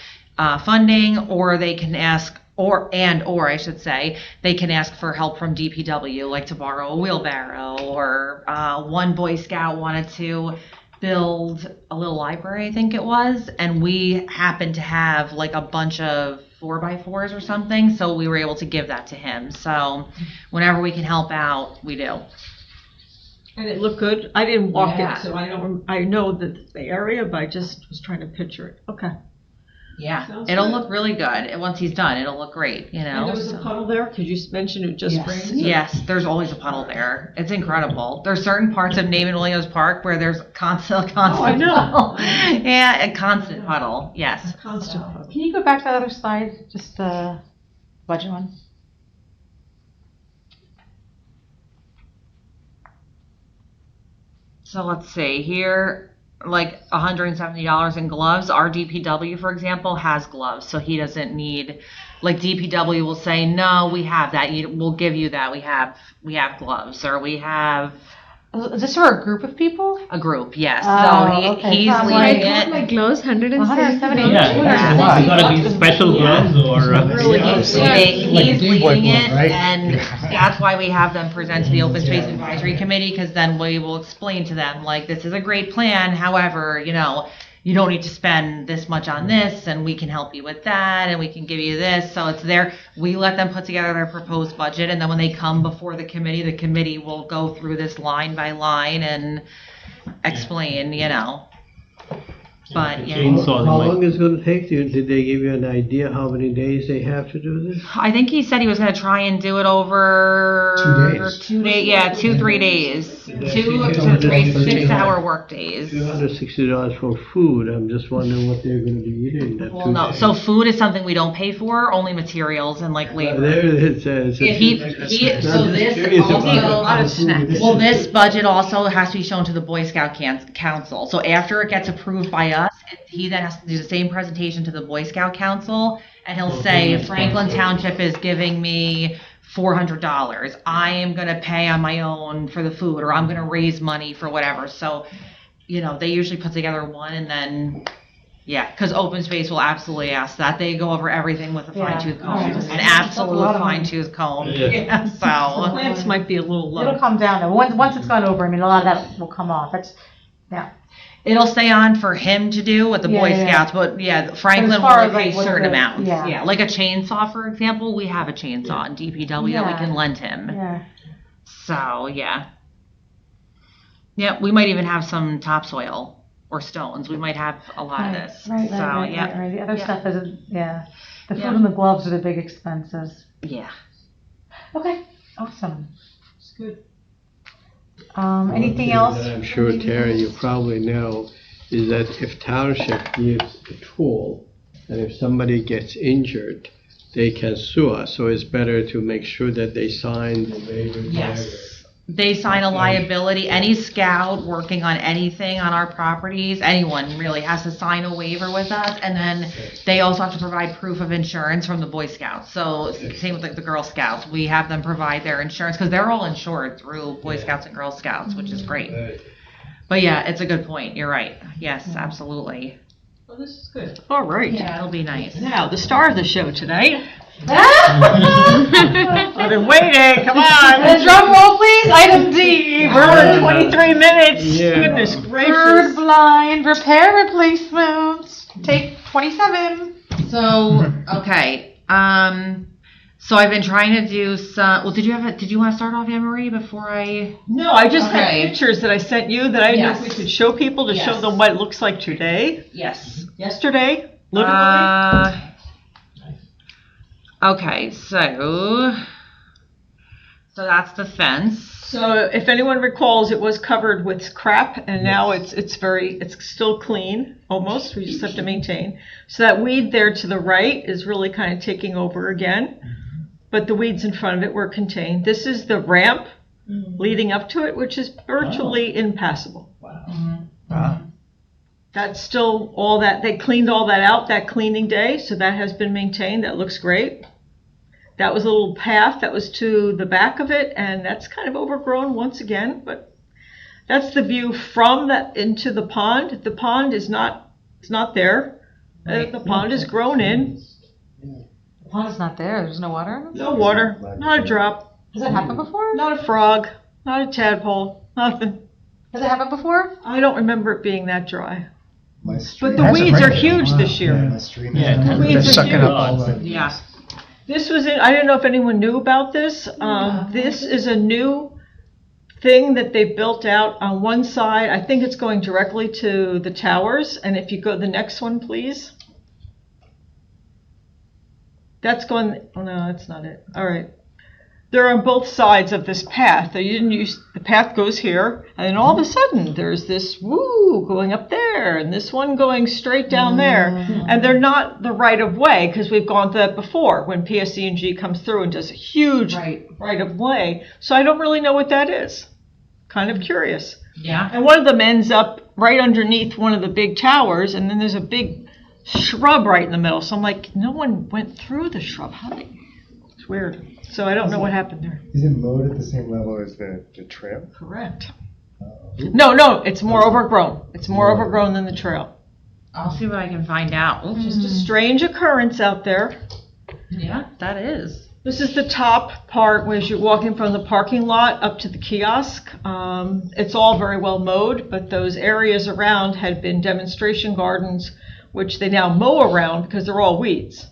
funding, or they can ask, or I should say, they can ask for help from DPW, like to borrow a wheelbarrow, or one Boy Scout wanted to build a little library, I think it was, and we happened to have like a bunch of 4x4s or something, so we were able to give that to him. So whenever we can help out, we do. And it looked good. I didn't walk Yeah. it, so I know the area, but I just was trying to picture it. Okay. Yeah, Sounds it'll good. look really good. And once he's done, it'll look great, And there was so. a puddle there. Could you mention it just rained? Yes, there's always a puddle there. It's incredible. There's certain parts of Naaman Williams Park where there's constant I know. puddle. Yeah, a constant puddle. Yes. Constant puddle. Can you go back to the other slide, just the budget one? So let's see here, like $170 in gloves. Our DPW, for example, has gloves, so he doesn't need. Like DPW will say, no, we have that. We'll give you that. We have gloves, or we have Is this for a group of people? a group. Yes. Oh, so okay. he's So I'm I leading got my it. gloves, 170. Yeah, Yeah. wow, you gotta be special gloves or. He's Like a leading D-boy it, glove, right? and that's why we have them present to the Open Space Advisory Committee, because then we will explain to them, like, this is a great plan, however, you don't need to spend this much on this, and we can help you with that, and we can give you this. So it's there. We let them put together their proposed budget, and then when they come before the committee will go through this line by line and explain, But, yeah. Chainsaw, How like- long is it gonna take you? Did they give you an idea how many days they have to do this? I think he said he was going to try and do it over 2 days. 2 days. Yeah, 2-3 days. Yeah, 2 so to 3 that's 6-hour work days. $260 for food. I'm just wondering what they're gonna be eating that 2 Well, no. days. So food is something we don't pay for. Only materials and like labor. There it is. So this also. Well, this budget also has to be shown to the Boy Scout Council. So after it gets approved by us, he then has to do the same presentation to the Boy Scout Council, and he'll say, Franklin Township is giving me $400. I am going to pay on my own for the food, or I'm going to raise money for whatever. So, they usually put together one, and then Yeah, because open space will absolutely ask that. They go over everything with a Yeah. fine tooth comb, Yeah. an That's a absolute lot of money. fine tooth comb. Yeah. Yeah, so. Plants might be a little low. It'll come down though. Once it's gone over, I mean, a lot of that will come off. That's, yeah. It'll stay on for him to do with the Yeah, Boy yeah, yeah. Scouts, but yeah, Franklin will far as, pay like, what certain the- amounts. yeah. Yeah, like a chainsaw, for example, we have a chainsaw in DPW that we Yeah. can lend him. Yeah. So, yeah. Yeah, we might even have some topsoil or stones. We might have a lot of this. Right, So, right. The other Yeah. stuff isn't, yeah. The food Yeah. and the gloves are the big expenses. Yeah. Okay, awesome. It's good. Anything One else? thing that I'm sure, Terry, you probably know, is that if Township gives a tool, and if somebody gets injured, they can sue us. So it's better to make sure that they sign the waiver. Yes. They sign a liability. Any scout working on anything on our properties, anyone really has to sign a waiver with us. And then they also have to provide proof of insurance from the Boy Scouts. So same with like the Girl Scouts. We have them provide their insurance because they're all insured through Boy Scouts and Girl Scouts, which is great. Right. But yeah, it's a good point. You're right. Yes, absolutely. Well, this is good. All right. Yeah, it'll be nice. Now, the star of the show tonight. Ah! I've been waiting. Come on. Drum roll, please. Item D. We're 23 minutes. Yeah. Goodness Bird gracious. blind repair replacements. Take 27. So, okay. So I've been trying to do some, well, did you want to start off, Anne Marie, before I? No, I just had Okay. pictures that I sent you that I knew Yes. we could show people to show Yes. them what it looks like today. Yes. Yesterday, literally. Okay, so that's the fence. So if anyone recalls, it was covered with crap, and now it's still clean, almost. We just have to maintain. So that weed there to the right is really kind of taking over again, but the weeds in front of it were contained. This is the ramp leading up to it, which is virtually impassable. Wow. That's still all that, they cleaned all that out that cleaning day, so that has been maintained. That looks great. That was a little path that was to the back of it, and that's kind of overgrown once again, but that's the view from that into the pond. The pond is not, it's not there. The pond is grown in. The pond's not there. There's no water in it? No water, not a drop, Has it happened before? not a frog, not a tadpole, nothing. Has it happened before? I don't remember it being that dry. My But stream the hasn't weeds are rained. huge this year. Yeah, my stream Yeah, hasn't it rained. weeds They're are sucking huge. up all the. Yeah. This was in, I don't know if anyone knew about this. This is a new thing that they built out on one side. I think it's going directly to the towers. And if you go to the next one, please. That's going, oh no, that's not it. All right. They're on both sides of this path. They didn't use, the path goes here, and then all of a sudden there's this woo going up there, and this one going straight down there. And they're not the right of way, because we've gone through that before when PSE&G comes through and does a huge right of way. So I don't really know what that is. Kind of curious. Yeah. And one of them ends up right underneath one of the big towers, and then there's a big shrub right in the middle. So I'm like, no one went through the shrub. How they? It's weird. So I don't know what happened there. Is it mowed at the same level as the trail? Correct. No, it's more overgrown. It's more overgrown than the trail. I'll see what I can find out. Just a strange occurrence out there. Yeah, that is. This is the top part where you're walking from the parking lot up to the kiosk. It's all very well mowed, but those areas around had been demonstration gardens, which they now mow around because they're all weeds.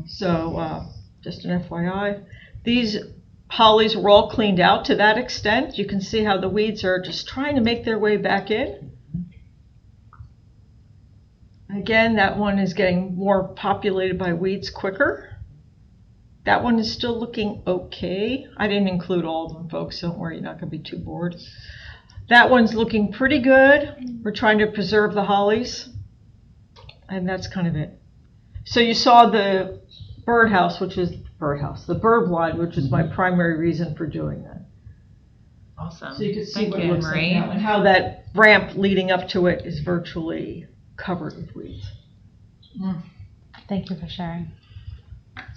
So just an FYI. These hollies were all cleaned out to that extent. You can see how the weeds are just trying to make their way back in. Again, that one is getting more populated by weeds quicker. That one is still looking okay. I didn't include all of them, folks. Don't worry, you're not going to be too bored. That one's looking pretty good. We're trying to preserve the hollies. And that's kind of it. So you saw the birdhouse, the bird blind, which is my primary reason for doing that. Awesome. So you can see Thank what you, it looks like Marie. now and how that ramp leading up to it is virtually covered with weeds. Thank you for sharing.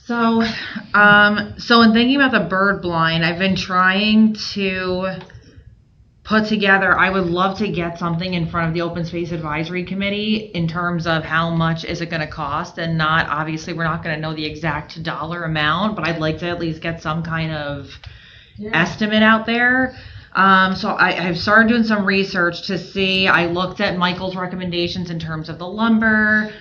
So in thinking about the bird blind, I've been trying to put together, I would love to get something in front of the Open Space Advisory Committee in terms of how much is it gonna cost, and not, obviously, we're not gonna know the exact dollar amount, but I'd like to at least get some kind of estimate out there. So I've started doing some research to see, I looked at Michael's recommendations in terms of the lumber,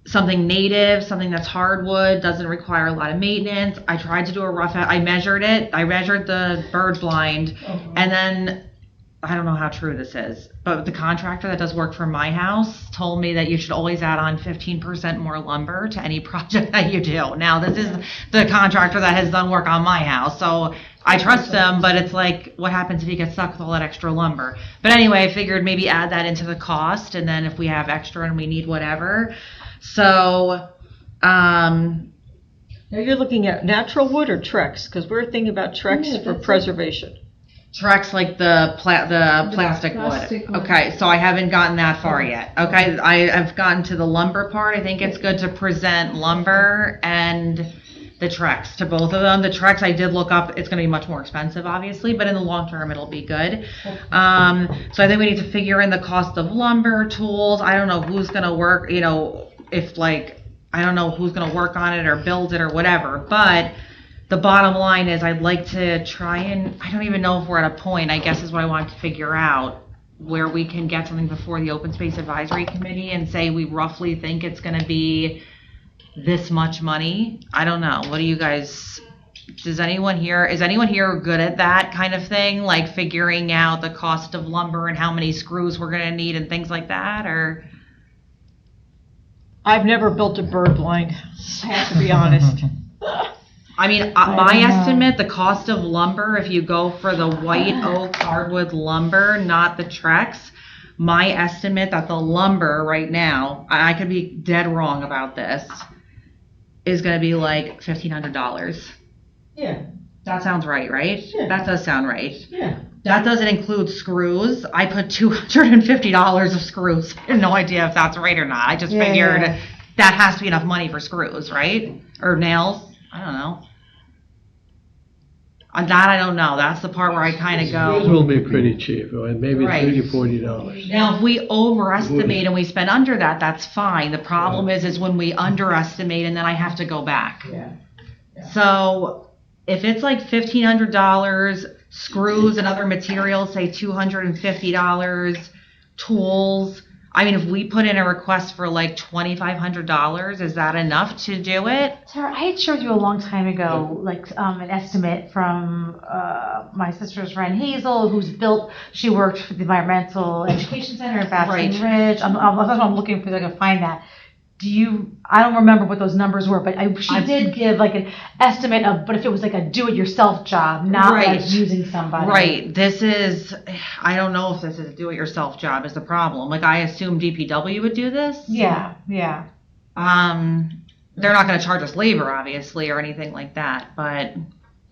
something native, something that's hardwood, doesn't require a lot of maintenance. I tried to do a rough, I measured it, I measured the bird blind, and then, I don't know how true this is, but the contractor that does work for my house told me that you should always add on 15% more lumber to any project that you do. Now, this is the contractor that has done work on my house, so I trust them, but it's like, what happens if you get stuck with all that extra lumber? But anyway, I figured maybe add that into the cost, and then if we have extra and we need whatever. So, Now you're looking at natural wood or Trex? Because we're thinking about Trex for preservation. Trex, like the plastic plastic wood. one. Okay, so I haven't gotten that far yet. Okay, I've gotten to the lumber part. I think it's good to present lumber and the Trex to both of them. The Trex I did look up, it's gonna be much more expensive, obviously, but in the long term, it'll be good. So I think we need to figure in the cost of lumber, tools. I don't know who's gonna work, if like, I don't know who's gonna work on it or build it or whatever, but the bottom line is I'd like to try and, I don't even know if we're at a point, I guess is what I wanted to figure out, where we can get something before the Open Space Advisory Committee and say we roughly think it's gonna be this much money. I don't know. What do you guys, is anyone here good at that kind of thing? Like figuring out the cost of lumber and how many screws we're gonna need and things like that, or? I've never built a bird blind, I have to be honest. I mean, my estimate, the cost of lumber, if you go for the white oak hardwood lumber, not the Trex, my estimate that the lumber right now, I could be dead wrong about this, is gonna be like $1,500. Yeah, That sounds right, right? Yeah. That does sound right. yeah. That doesn't include screws. I put $250 of screws. I have no idea if that's right or not. I just figured that has to be enough money for screws, right? Or nails. I don't know. On that, I don't know. That's the part where I kind of Those go. will be pretty cheap, right? Maybe Right. $30, $40. Now, if we overestimate and we spend under that, that's fine. The problem is when we underestimate and then I have to go back. Yeah. So if it's like $1,500, screws and other materials, say $250, tools. I mean, if we put in a request for like $2,500, is that enough to do it? Sarah, I had showed you a long time ago, like an estimate from my sister's friend Hazel, she worked for the Environmental Education Center in Basking Ridge. I'm looking for, I can find that. I don't remember what those numbers were, but she did give like an estimate of, but if it was like a do-it-yourself job, not like using somebody. Right. I don't know if this is a do-it-yourself job is the problem. Like I assume DPW would do this. Yeah. They're not going to charge us labor, obviously, or anything like that, but.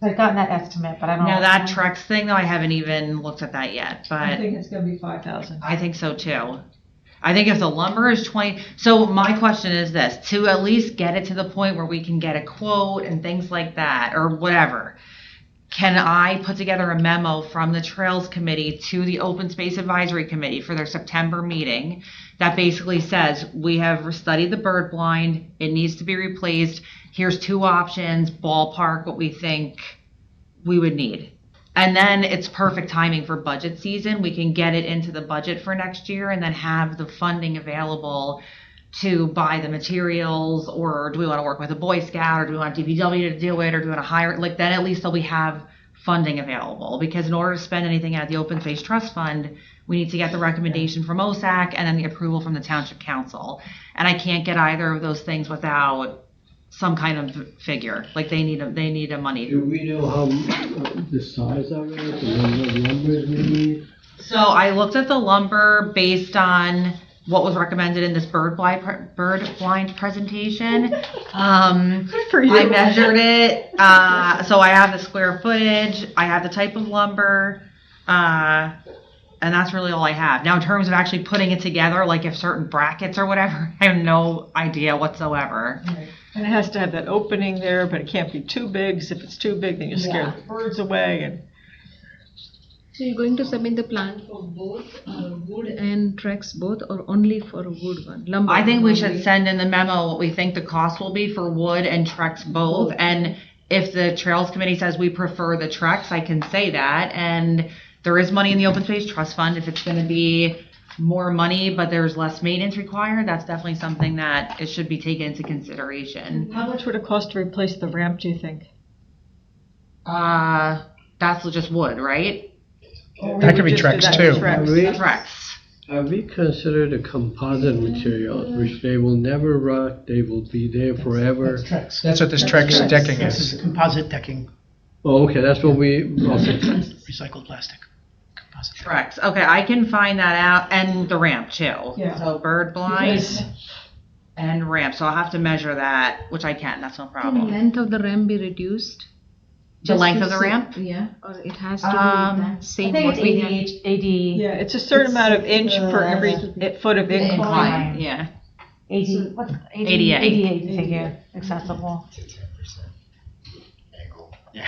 I've gotten that estimate, but I don't know. Now that Trex thing, though, I haven't even looked at that yet, but. I think it's gonna be $5,000. I think so too. I think if the lumber is 20, so my question is this, to at least get it to the point where we can get a quote and things like that, or whatever, can I put together a memo from the Trails Committee to the Open Space Advisory Committee for their September meeting that basically says, we have studied the bird blind, it needs to be replaced, here's 2 options, ballpark what we think we would need. And then it's perfect timing for budget season. We can get it into the budget for next year and then have the funding available to buy the materials, or do we want to work with a Boy Scout, or do we want DPW to do it, or do we want to hire it? Like then at least we have funding available, because in order to spend anything out of the Open Space Trust Fund, we need to get the recommendation from OSAC and then the approval from the Township Council. And I can't get either of those things without some kind of figure. Like they need a money. Do we know how, the size of it, the number of numbers we need? So I looked at the lumber based on what was recommended in this bird blind presentation. Good for you. I measured it. So I have the square footage. I have the type of lumber. And that's really all I have. Now, in terms of actually putting it together, like if certain brackets or whatever, I have no idea whatsoever. Right. And it has to have that opening there, but it can't be too big, 'cause if it's too big, then you scare the birds away. And So you're going to submit the plan for both wood and Trex both, or only for wood one? Lumber I think one we should only? send in the memo what we think the cost will be for wood and Trex both. And if the Trails Committee says we prefer the Trex, I can say that. And there is money in the Open Space Trust Fund. If it's gonna be more money, but there's less maintenance required, that's definitely something that it should be taken into consideration. How much would it cost to replace the ramp, do you think? That's just wood, right? That could be Trex too. Trex. Have we considered the composite materials, which they will never rot, they will be there forever? That's what this Trex decking This is composite decking, Oh, okay, that's what we, okay. recycled plastic. Composite. Trex. Okay, I can find that out, and the ramp too. Yeah. So bird blinds and ramp. So I'll have to measure that, which I can. That's no Can the problem. length of the ramp be reduced? The Just length to of the say- ramp? Yeah, or it has to be that I same think what it's we have? 80. Yeah, it's a certain amount of inch per every foot of incline. Incline. Yeah. 80, what's 88. 88, you think, yeah, accessible. Yeah.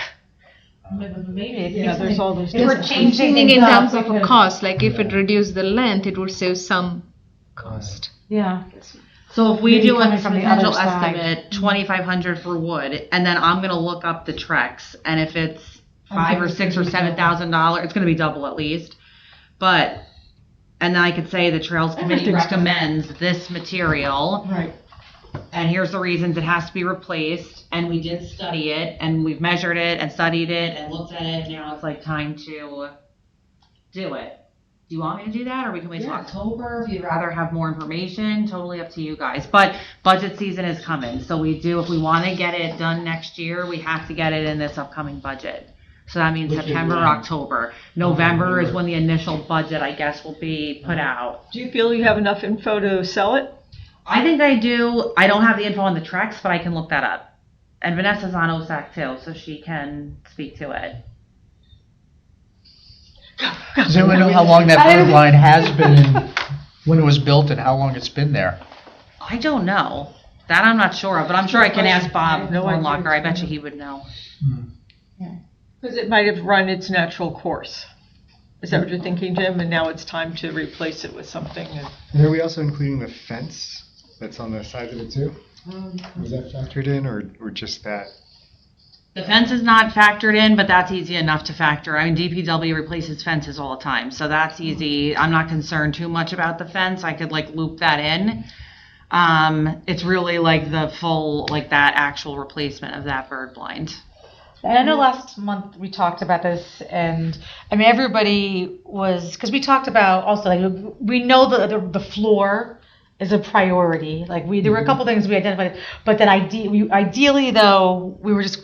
Maybe if Yeah, there's all those. If we're different- changing Thinking things in up, terms we of a could- cost, like if it reduced the length, it would save some cost. Yeah. So if we Maybe do a coming from the other potential side. estimate, 2,500 for wood, and then I'm gonna look up the Trex, and if it's $5 or $6 or $7,000, it's gonna be double at least. But, and then I could say the Trails Committee recommends this material, Right. and here's the reasons it has to be replaced, and we did study it, and we've measured it, and studied it, and looked at it, and now it's like time to do it. Do you want me to do that, or we can wait till October? If you'd rather have more information, totally up to you guys. But budget season is coming, so we do, if we wanna get it done next year, we have to get it in this upcoming budget. So that means Which is September, when? October. November is when the initial budget, I guess, will be put out. Do you feel you have enough info to sell it? I think I do. I don't have the info on the Trex, but I can look that up. And Vanessa's on OSAC too, so she can speak to it. Does anyone know how long that bird line has been, when it was built and how long it's been there? I don't know. That I'm not sure of, but I'm sure I can ask Bob No idea. Warnlocker. I bet you he would know. Because it might have run its natural course. Is that what you're thinking, Jim? And now it's time to replace it with something? And are we also including the fence that's on the sides of it too? Was that factored in, or just that? The fence is not factored in, but that's easy enough to factor. I mean, DPW replaces fences all the time, so that's easy. I'm not concerned too much about the fence. I could like loop that in. It's really like the full, like that actual replacement of that bird blind. And I know last month we talked about this, and I mean everybody was, because we talked about also like we know the floor is a priority. Like there were a couple things we identified, but then ideally though we were just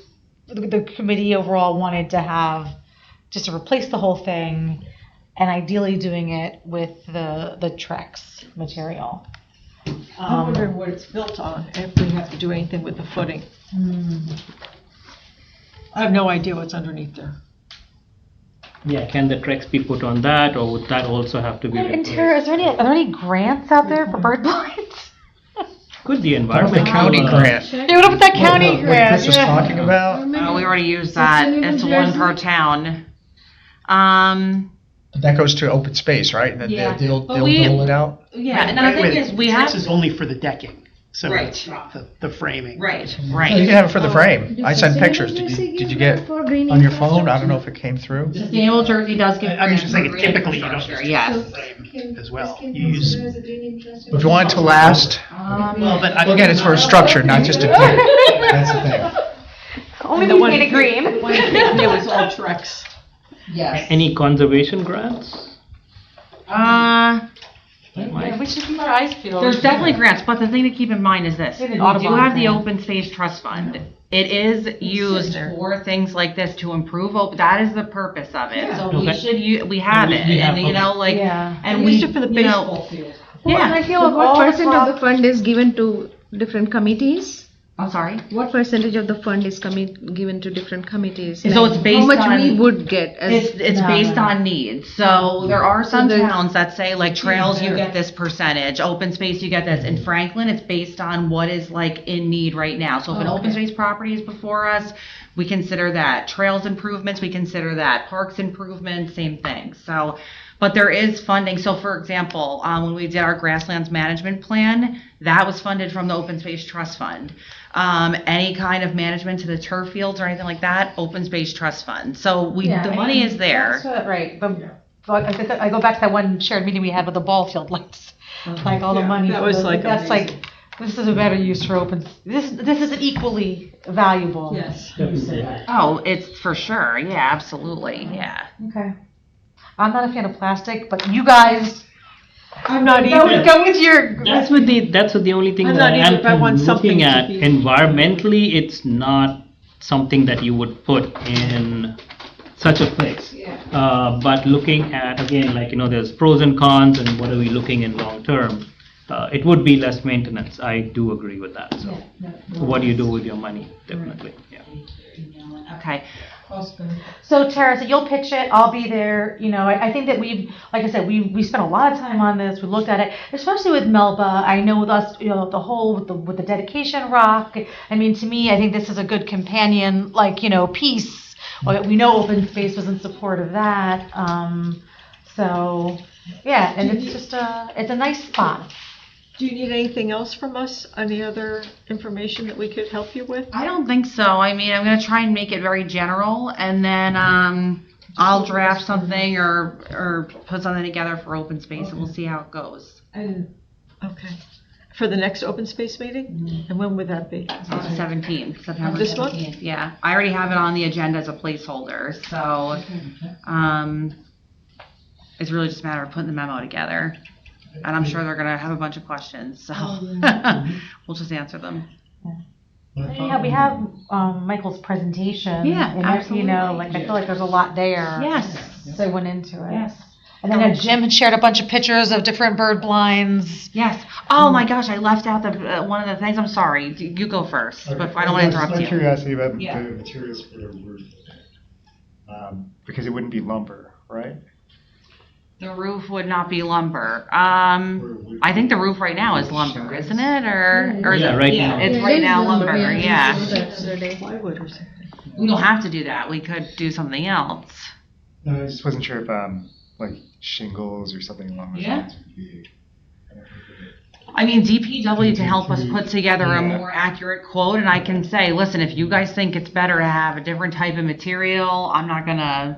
the committee overall wanted to have just to replace the whole thing, and ideally doing it with the Trex material. I'm wondering what it's built on, if we have to do anything with the footing. I have no idea what's underneath there. Yeah, can the Trex be put on that, or would that also have to be And replaced? Tara, are there any grants out there for bird blinds? Could the The environmental county grant. Yeah, what about that county What grant? Chris was talking about? Oh, we already used that. It's one per town. That goes to open space, right? And then Yeah. they'll But we- dole it out? Yeah, and the thing is, we have. This is only for the decking, so Right. it's the framing. Right, No, you right. can have it for the frame. I sent pictures. Did you get on your phone? I don't know if it came through. Sustainable Jersey does give. I'm just grants saying, for typically you don't infrastructure, use Yes. the frame as well. You use, If you want it to last, well, but I. again, it's for a structure, not just a kit. That's the thing. Only And the if you one- paint it green. The one it was all Trex. Yes. Any conservation grants? Yeah, we should keep our eyes peeled. There's definitely grants, but the thing to keep in mind is this. Maybe We an do Audubon have the grant. Open Space Trust Fund. It is used there. for things like this to improve, that is the purpose of it. So we Okay. should, we have it, We have, and you know, like, Yeah. and We we, used it for the you know, baseball field. And yeah. I feel what percent of the fund is given to different committees? I'm sorry? What percentage of the fund is given to different committees? So it's based how much on- we would get as It's based on needs. So there are some there's- towns that say like trails, you get this percentage, open space, you get this. In Franklin, it's based on what is like in need right now. So if an open space property is before us, we consider that. Trails improvements, we consider that. Parks improvements, same thing. So, but there is funding. So for example, when we did our grasslands management plan, that was funded from the Open Space Trust Fund. Any kind of management to the turf fields or anything like that, Open Space Trust Fund. So the money is there. Right, but I go back to that one shared meeting we had with the ball field lights, like all the money. that was like That's amazing. like, this is a better use for this is an equally valuable. Yes. Oh, it's for sure. Yeah, absolutely. Yeah. Okay. I'm not a fan of plastic, but you guys, I'm not either. go with your. That's what the only thing I'm that not either, but I want I'm something looking to at. be- Environmentally, it's not something that you would put in such a place. But looking at, again, like, there's pros and cons, and what are we looking in long term? It would be less maintenance. I do agree with that. So, what do you do with your money? Definitely, yeah. Okay. So Tara, so you'll pitch it, I'll be there, I think that like I said, we spent a lot of time on this, we looked at it, especially with Melba. I know with us, the whole, with the dedication rock, I mean, to me, I think this is a good companion, piece. We know open space was in support of that, so, yeah, and it's just it's a nice spot. Do you need anything else from us? Any other information that we could help you with? I don't think so. I mean, I'm going to try and make it very general, and then I'll draft something or put something together for open space, and we'll see how it goes. Okay. For the next open space meeting? And when would that be? It's on the 17th, September This month? 17th. Yeah, I already have it on the agenda as a placeholder, so it's really just a matter of putting the memo together. And I'm sure they're going to have a bunch of questions, so we'll just answer them. Yeah, we have Michael's presentation. Yeah, and absolutely. I feel like there's a lot there. Yes. So I went into it. Yes. And then Jim had shared a bunch of pictures of different bird blinds. Yes. Oh my gosh, I left out one of the things. I'm sorry. You go first. But I don't want to interrupt Just you. curiosity about Yeah. the materials for the roof. Because it wouldn't be lumber, right? The roof would not be lumber. I think the roof right now is lumber, isn't it? Or is Yeah, it? right Yeah, now. it's right now lumber. Yeah. Plywood or something. We don't have to do that. We could do something else. No, I just wasn't sure if like shingles or something along those Yeah. lines would be. I mean, DPW can help us put together a more accurate quote, and I can say, listen, if you guys think it's better to have a different type of material, I'm not going to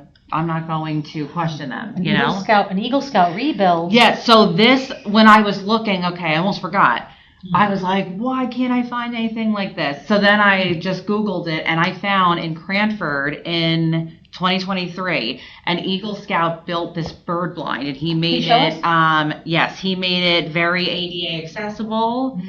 question them, An Eagle Scout rebuild. Yeah, so this, when I was looking, okay, I almost forgot. I was like, why can't I find anything like this? So then I just Googled it, and I found in Cranford in 2023, an Eagle Scout built this bird blind, and he made it, yes, he made it very ADA accessible,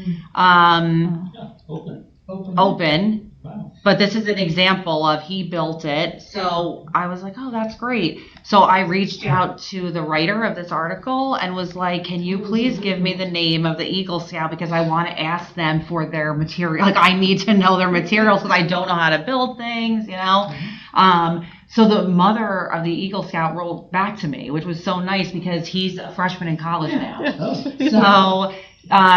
open. Wow. But this is an example of he built it. So I was like, oh, that's great. So I reached out to the writer of this article and was like, can you please give me the name of the Eagle Scout, because I want to ask them for their material. Like, I need to know their materials because I don't know how to build things, So the mother of the Eagle Scout wrote back to me, which was so nice because he's a freshman in college now. So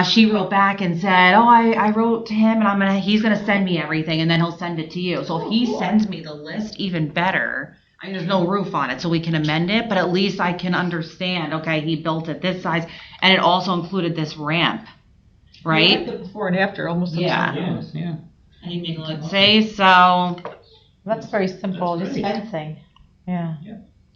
she wrote back and said, oh, I wrote to him and he's going to send me everything and then he'll send it to you. So if he sends me the list, even better. I mean, there's no roof on it, so we can amend it, but at least I can understand, okay, he built it this size, and it also included this ramp, right? The before and after almost. Yeah. Yes, yeah. Anything, let's say, so, That's very simple, just fencing. Yeah.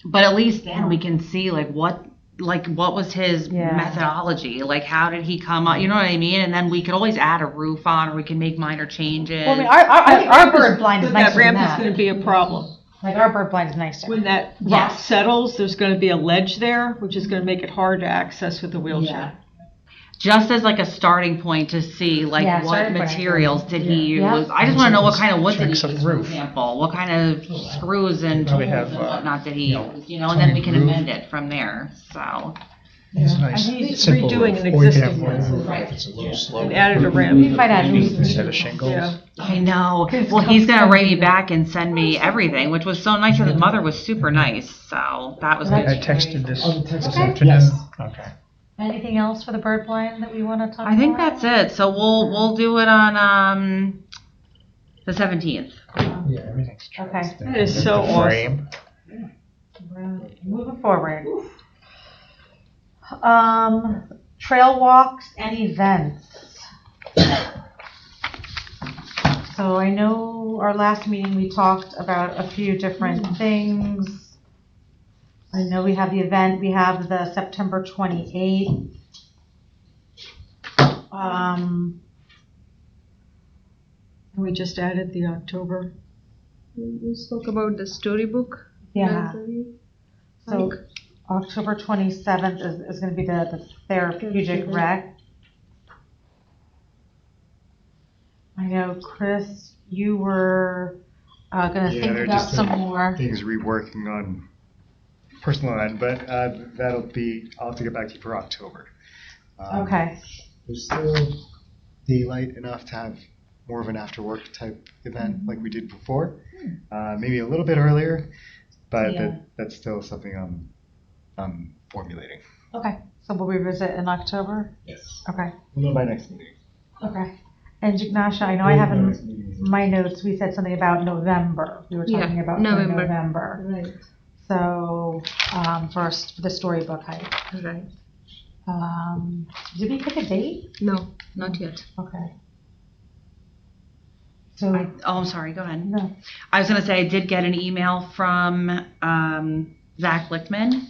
but at least then we can see what was his methodology? Like, how did he come up? You know what I mean? And then we could always add a roof on, or we can make minor changes. Well, I mean, our bird blind is But nicer that ramp than is that. going to be a problem. Like, our bird blind is nicer. When that rock Yes. settles, there's going to be a ledge there, which is going to make it hard to access with the wheelchair. Just as like a starting point to see what starting point. materials did he use. Yeah. I just want to know what kind of wood did he Checks use, of for roof. example. What kind of screws and Probably tools have, and whatnot did he use, and then tongue we can groove. amend it from there. So, It's nice. He's Simple redoing an roof. Or you can existing have one one. roof if it's a little slow. And added a You ramp. might add Instead of shingles. Yeah. I know. Well, he's gonna write me back and send me everything, which was so nice. And his mother was super nice, so that was I good. texted this this Okay. afternoon. Okay. Anything else for the bird blind that we want to talk about? I think that's it. So we'll do it on the 17th. Yeah, everything's Okay. That is so frame. We're moving forward. Trail walks and events. So I know our last meeting, we talked about a few different things. I know we have the event, we have the September 28th. We just added the October. We spoke about the storybook. Yeah. library. So October 27th is going to be the therapeutic rec. I know, Chris, you were going to think they're about just some more. things reworking on personal end, but I'll have to get back to you for October. Okay. There's still daylight enough to have more of an after work type event like we did before. Maybe a little bit earlier, but Yeah. that's still something I'm formulating. Okay. So we'll revisit in October? Yes. Okay. We'll know by next meeting. Okay. And Jignasha, I know I have in my notes, we said something about November. We were talking Yeah, about November. November. Right. So, first, for the storybook hike. Right. Did we pick a date? No, not yet. Okay. So, I'm sorry. Go ahead. no. I was gonna say I did get an email from Zach Lichtman,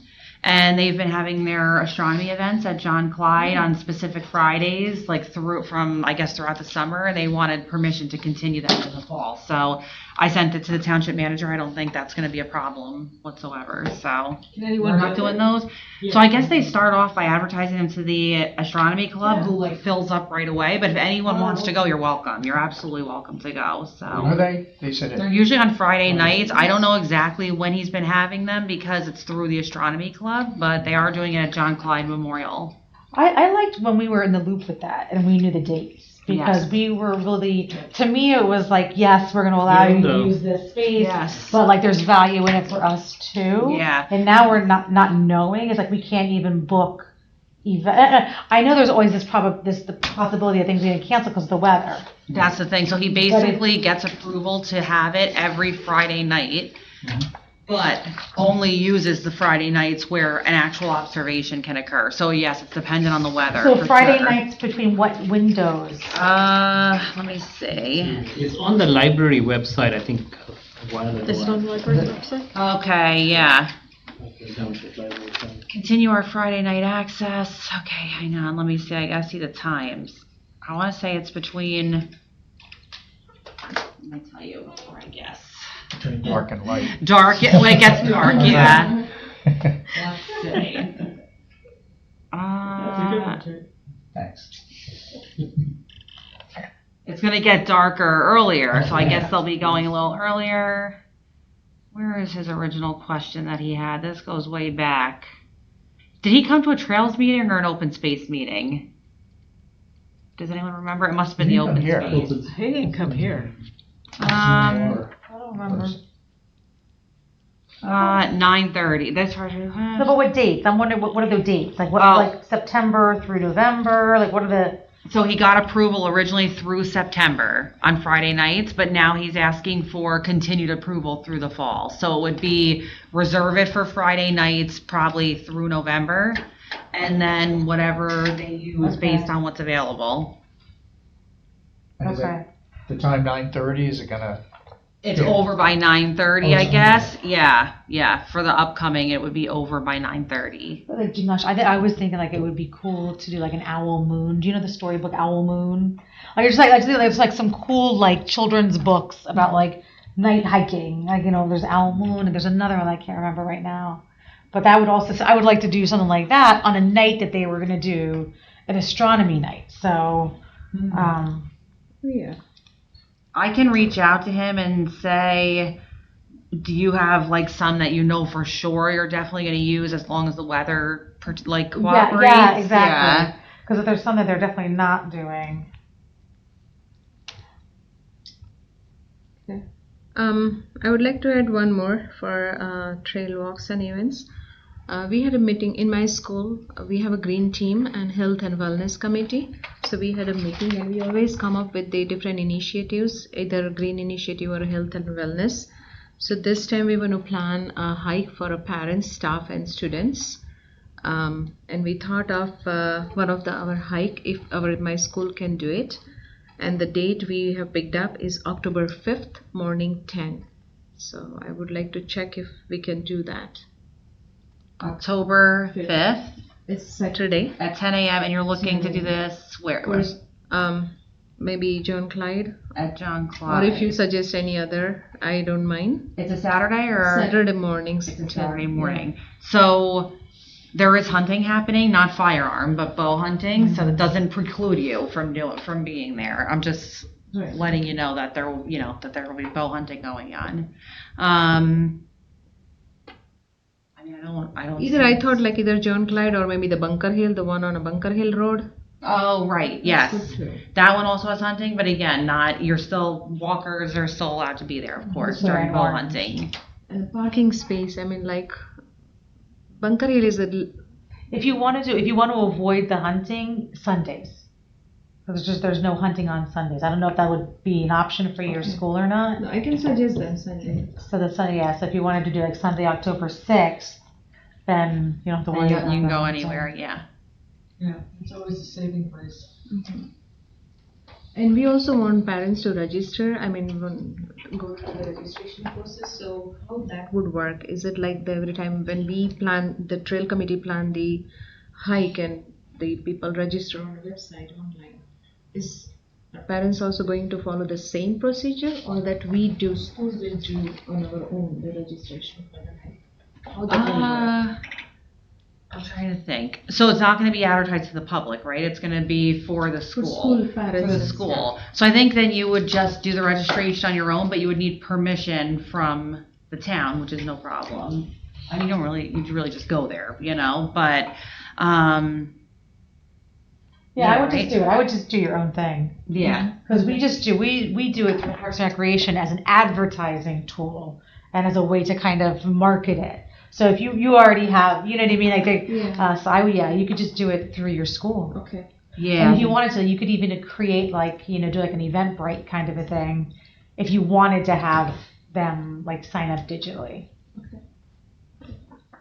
and they've been having their astronomy events at John Clyde on specific Fridays, like throughout the summer, and they wanted permission to continue that in the fall. So I sent it to the township manager. I don't think that's gonna be a problem whatsoever. So Can we're anyone not doing those. So I guess they start off by advertising them to the astronomy club, who like fills up right away. But if anyone wants to go, you're welcome. You're absolutely welcome to go. Are So they? They said they're it. usually on Friday nights. I don't know exactly when he's been having them because it's through the astronomy club, but they are doing it at John Clyde Memorial. I liked when we were in the loop with that and we knew the dates. Because Yes. we were really, to me, it was like, yes, we're going to allow you to Yeah. use this space. Yes. But like, there's value in it for us too. Yeah. And now we're not knowing. It's like we can't even book event. I know there's always the possibility of things getting canceled because of the weather. That's the thing. So he basically gets approval to have it every Friday night, but only uses the Friday nights where an actual observation can occur. So yes, it's dependent on the weather. So for Friday sure. nights between what windows? Let me see. It's on the library website, I think, a while ago. This is on the library website? Okay, yeah. Okay, Township library site. Continue our Friday night access. Okay, hang on. Let me see. I gotta see the times. I want to say it's between. Let me tell you before I guess. Between dark and light. Dark. When it gets dark, yeah. Let's see. Thanks. It's gonna get darker earlier, so I guess they'll be going a little earlier. Where is his original question that he had? This goes way back. Did he come to a trails meeting or an open space meeting? Does anyone remember? It must have been He the didn't open come here. space. He didn't come here. I don't remember. 9:30. That's No, right. but what dates? I'm wondering what are the dates? Like what, Oh. like September through November? Like what are the? So he got approval originally through September on Friday nights, but now he's asking for continued approval through the fall. So it would be reserve it for Friday nights probably through November, and then whatever they use Okay. based on what's available. And is it Okay. the time 9:30, is it gonna? It's Yeah. over by 9:30, Oh, I it's guess. Yeah. For the upcoming, it would be over by 9:30. Like Ginash, I was thinking like it would be cool to do like an owl moon. Do you know the storybook Owl Moon? Like it's just like some cool like children's books about like night hiking. Like there's Owl Moon and there's another one I can't remember right now. But that would also I would like to do something like that on a night that they were gonna do an astronomy night. So Yeah. I can reach out to him and say, do you have like some that you know for sure you're definitely going to use as long as the weather like cooperates. Yeah, exactly. Because there's some that they're definitely not doing. I would like to add one more for trail walks and events. We had a meeting in my school. We have a green team and health and wellness committee. So we had a meeting and we always come up with the different initiatives, either a green initiative or a health and wellness. So this time we want to plan a hike for our parents, staff and students. And we thought of one of our hike if my school can do it. And the date we have picked up is October 5th, morning 10. So I would like to check if we can do that. October 5th It's Saturday. at 10 a.m. and you're looking to do this where? Maybe John Clyde. At John Or Clyde. if you suggest any other, I don't mind. It's a Saturday or? Saturday mornings. It's a Saturday morning. So there is hunting happening, not firearm, but bow hunting. So that doesn't preclude you from being there. I'm just letting you know that there will be bow hunting going on. I mean, I don't. Either I thought like either John Clyde or maybe the Bunker Hill, the one on a Bunker Hill Road. Oh, right. Yes. That's good too. That one also has hunting, but again, walkers are still allowed to be there, of course, during bow hunting. And the parking space, I mean, like Bunker Hill is If you want to avoid the hunting, Sundays. There's no hunting on Sundays. I don't know if that would be an option for your school or not. I can suggest them Sunday. So the Sunday, yeah. So if you wanted to do like Sunday, October 6th, then you don't have to worry And about you can that. go anywhere, yeah. Yeah, it's always a saving price. And we also want parents to register. I mean, go through the registration process. So how that would work? Is it like every time when we plan, the trail committee plan the hike and the people register on the website online? Is parents also going to follow the same procedure, or that schools will do on our own the registration for the hike? How that will work? I'm trying to think. So it's not going to be advertised to the public, right? It's going to be for the school. school parents For the and school. So I think then you would just do the registration on your own, but you would need permission from the town, which is no problem. I mean, you really just go there, but, Yeah, I would right? just do it. I would just do your own thing. Yeah. Because we do it through Parks and Recreation as an advertising tool and as a way to kind of market it. So if you already have, you know what I mean, you could just do it through your school. Okay. Yeah. And if you wanted to, you could even create do like an Eventbrite kind of a thing, if you wanted to have them like sign up digitally.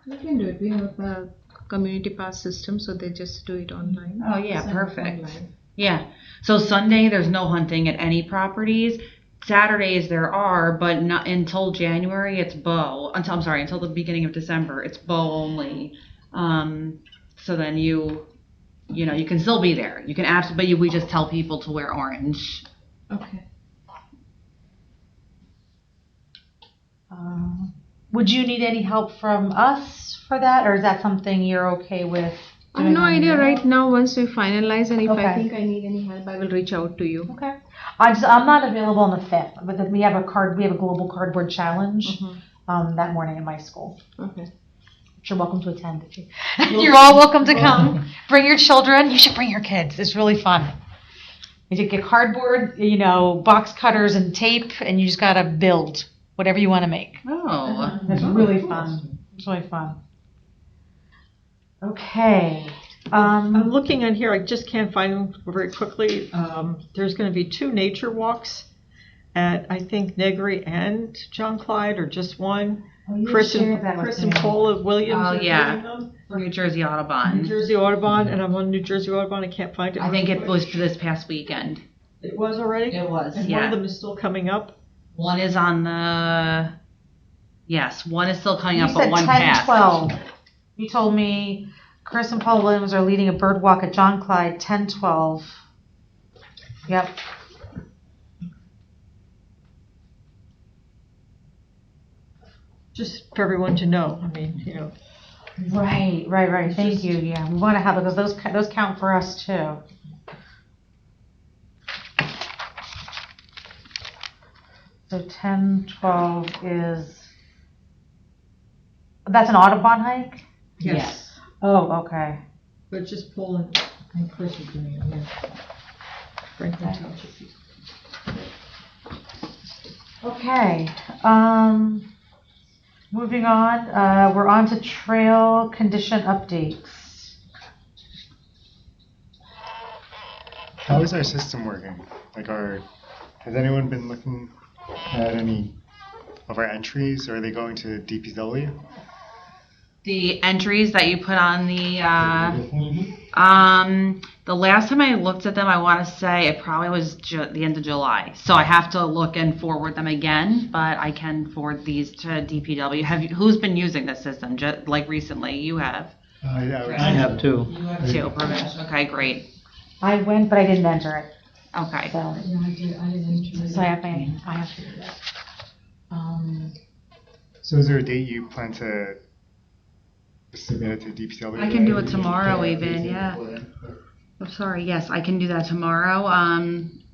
We can do it. We have a community pass system, so they just do it online. Oh, yeah, Sign up perfect. online. Yeah. So Sunday, there's no hunting at any properties. Saturdays there are, but not until January. It's bow. Until the beginning of December, it's bow only. So then you can still be there. You can absolutely, but we just tell people to wear orange. Okay. Would you need any help from us for that, or is that something you're okay with? I have no doing on idea your right own? now. Once we finalize, and if I Okay. think I need any help, I will reach out to you. Okay. I'm not available on the 5th, but then we have a global cardboard challenge that morning in my school. Okay. You're welcome to attend. You're all welcome to come. Bring your children. You should bring your kids. It's really fun. You get cardboard, box cutters and tape, and you just gotta build whatever you want to make. Oh. It's really fun. It's really fun. Okay. I'm looking on here, I just can't find them very quickly. There's going to be 2 nature walks at, I think, Negri and John Clyde, or just one. Chris and Paula Williams Oh, are yeah. doing them. For New Jersey New Audubon. Jersey Audubon, and I'm on New Jersey Audubon, I can't find it. I think it was for this past weekend. It was already? It was, And one yeah. of them is still coming up? One is on the. Yes, one is still coming You up, but said one 10, passed. 12. You told me Chris and Paul Williams are leading a bird walk at John Clyde, 10, 12. Yep. Just for everyone to know, I mean, Right. Thank you. Yeah, we want to have it because those count for us too. So 10, 12 is. That's an Audubon hike? Yes. Oh, okay. But just pull and Chris is doing it, yeah. Franklin Township. Okay, moving on, we're on to trail condition updates. How is our system working? Like has anyone been looking at any of our entries, or are they going to DPW? The entries that you put on the last time I looked at them, I want to say it probably was the end of July. So I have to look and forward them again, but I can forward these to DPW. Who's been using this system? Just like recently, you have. I have two. Two, perfect. Okay, great. I went, but I didn't enter it, Okay. so, I didn't. so I have to do that. So is there a date you plan to submit it to DPW? I can do it tomorrow even, yeah. I'm sorry, yes, I can do that tomorrow.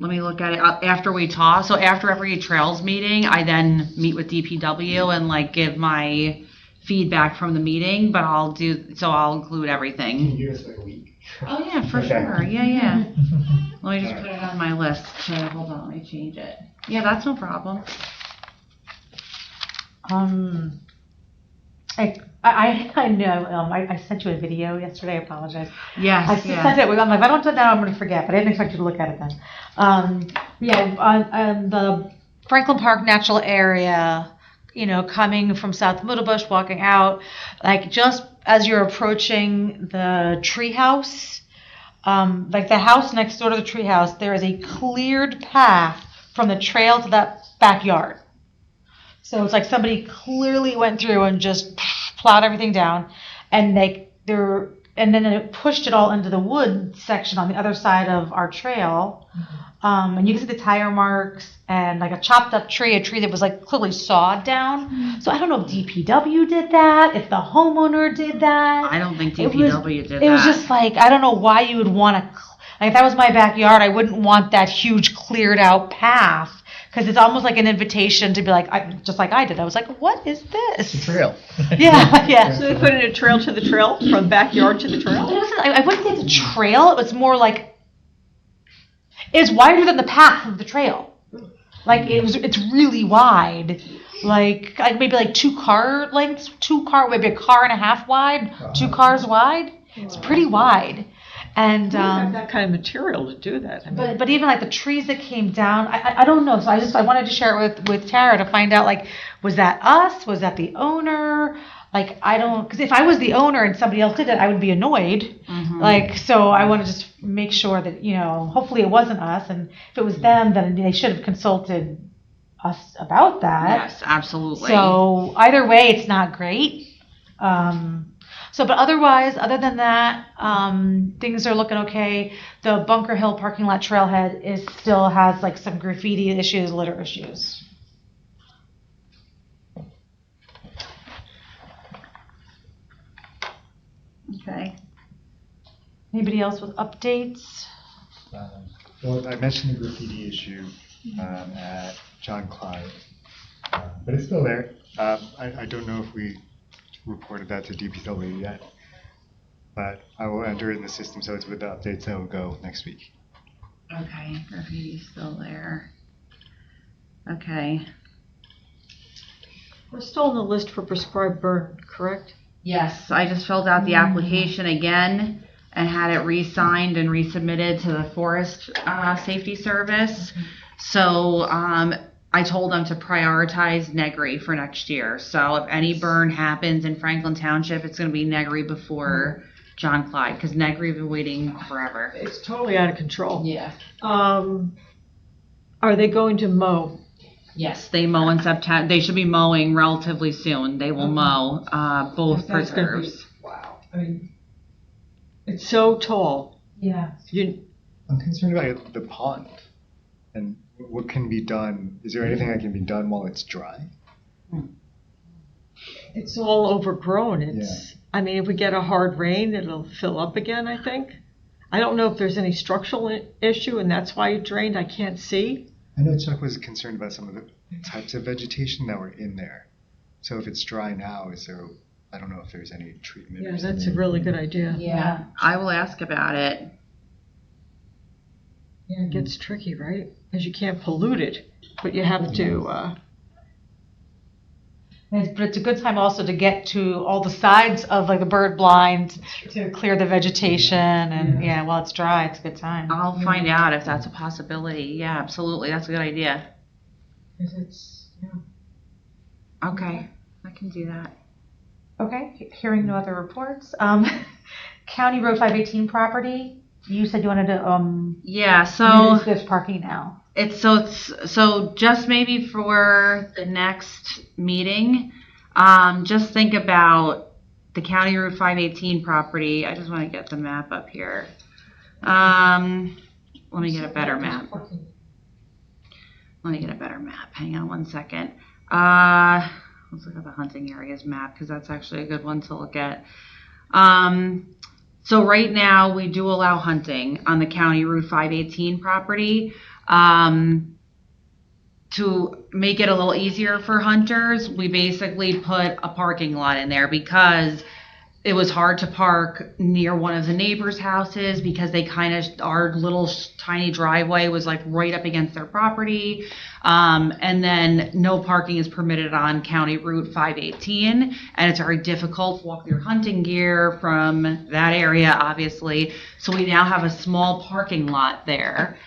Let me look at it after we talk. So after every trails meeting, I then meet with DPW and like give my feedback from the meeting, but I'll include everything. Can you give us like a week? Oh yeah, for Okay. sure, yeah. Let me just put it on my list. Okay, hold on, let me change it. Yeah, that's no problem. I know, I sent you a video yesterday, I apologize. Yes, I sent it, I'm like, if I don't do it now, I'm gonna forget, but I didn't expect you to look at it then. On the Franklin Park natural area, coming from South Middlebush, walking out, like just as you're approaching the treehouse, like the house next door to the treehouse, there is a cleared path from the trail to that backyard. So it's like somebody clearly went through and just plowed everything down, and then it pushed it all into the wood section on the other side of our trail. And you can see the tire marks and like a chopped up tree, a tree that was like clearly sawed down. So I don't know if DPW did that, if the homeowner did that. I don't think DPW did that. It was just like, I don't know why you would want to, like if that was my backyard, I wouldn't want that huge cleared out path. Because it's almost like an invitation to be like, just like I did. I was like, what is this? It's a trail. Yeah. So they put in a trail to the trail, from backyard to the But trail? it wasn't, I wouldn't say it's a trail. It was more like, it's wider than the path of the trail. Like it's really wide. Like maybe like 2 car lengths, maybe a car and a half wide, 2 cars wide. It's pretty wide. And You have that kind of material to do that. I mean, but even like the trees that came down, I don't know. So I wanted to share it with Tara to find out, like, was that us? Was that the owner? Like, because if I was the owner and somebody else did it, I would be annoyed. Like, so I want to just make sure that, hopefully it wasn't us. And if it was them, then they should have consulted us about that. Yes, absolutely. So either way, it's not great. But otherwise, other than that, things are looking okay. The Bunker Hill parking lot trailhead still has like some graffiti issues, litter issues. Okay. Anybody else with updates? Well, I mentioned the graffiti issue at John Clyde, but it's still there. I don't know if we reported that to DPW yet, but I will enter it in the system so it's with the updates that will go next week. Okay, graffiti's still there. Okay. we're still on the list for prescribed burn, correct? Yes, I just filled out the application again and had it re-signed and resubmitted to the Forest Safety Service. So I told them to prioritize Negri for next year. So if any burn happens in Franklin Township, it's going to be Negri before John Clyde, because Negri's been waiting forever. It's totally out of control. Yeah. Are they going to mow? Yes, they mow in September. They should be mowing relatively soon. They will mow both That's gonna be- preserves. Wow. I mean, it's so tall. Yeah. I'm concerned about the pond and what can be done. Is there anything that can be done while it's dry? It's all overgrown. I mean, if we get a hard rain, it'll fill up again, I think. I don't know if there's any structural issue and that's why it drained. I can't see. I know Chuck was concerned about some of the types of vegetation that were in there. So if it's dry now, is there I don't know if there's any treatment. Yeah, or that's a something. really good idea. Yeah. I will ask about it. Yeah, it gets tricky, right? Because you can't pollute it, but you have to, But it's a good time also to get to all the sides of like the bird blind to clear the vegetation and yeah, while it's dry, it's a good time. I'll find out if that's a possibility. Yeah, absolutely. That's a good idea. 'cause it's, yeah. Okay, I can do that. Okay, hearing no other reports. County Road 518 property, you said you wanted to, Yeah, so there's parking now. so just maybe for the next meeting, just think about the County Route 518 property. I just want to get the map up here. Let me get a better map. Hang on one second. Let's look at the hunting areas map because that's actually a good one to look at. So right now we do allow hunting on the County Route 518 property. To make it a little easier for hunters, we basically put a parking lot in there because it was hard to park near one of the neighbors' houses because they kind of, our little tiny driveway was like right up against their property. And then no parking is permitted on County Route 518. And it's very difficult to walk your hunting gear from that area, obviously. So we now have a small parking lot there.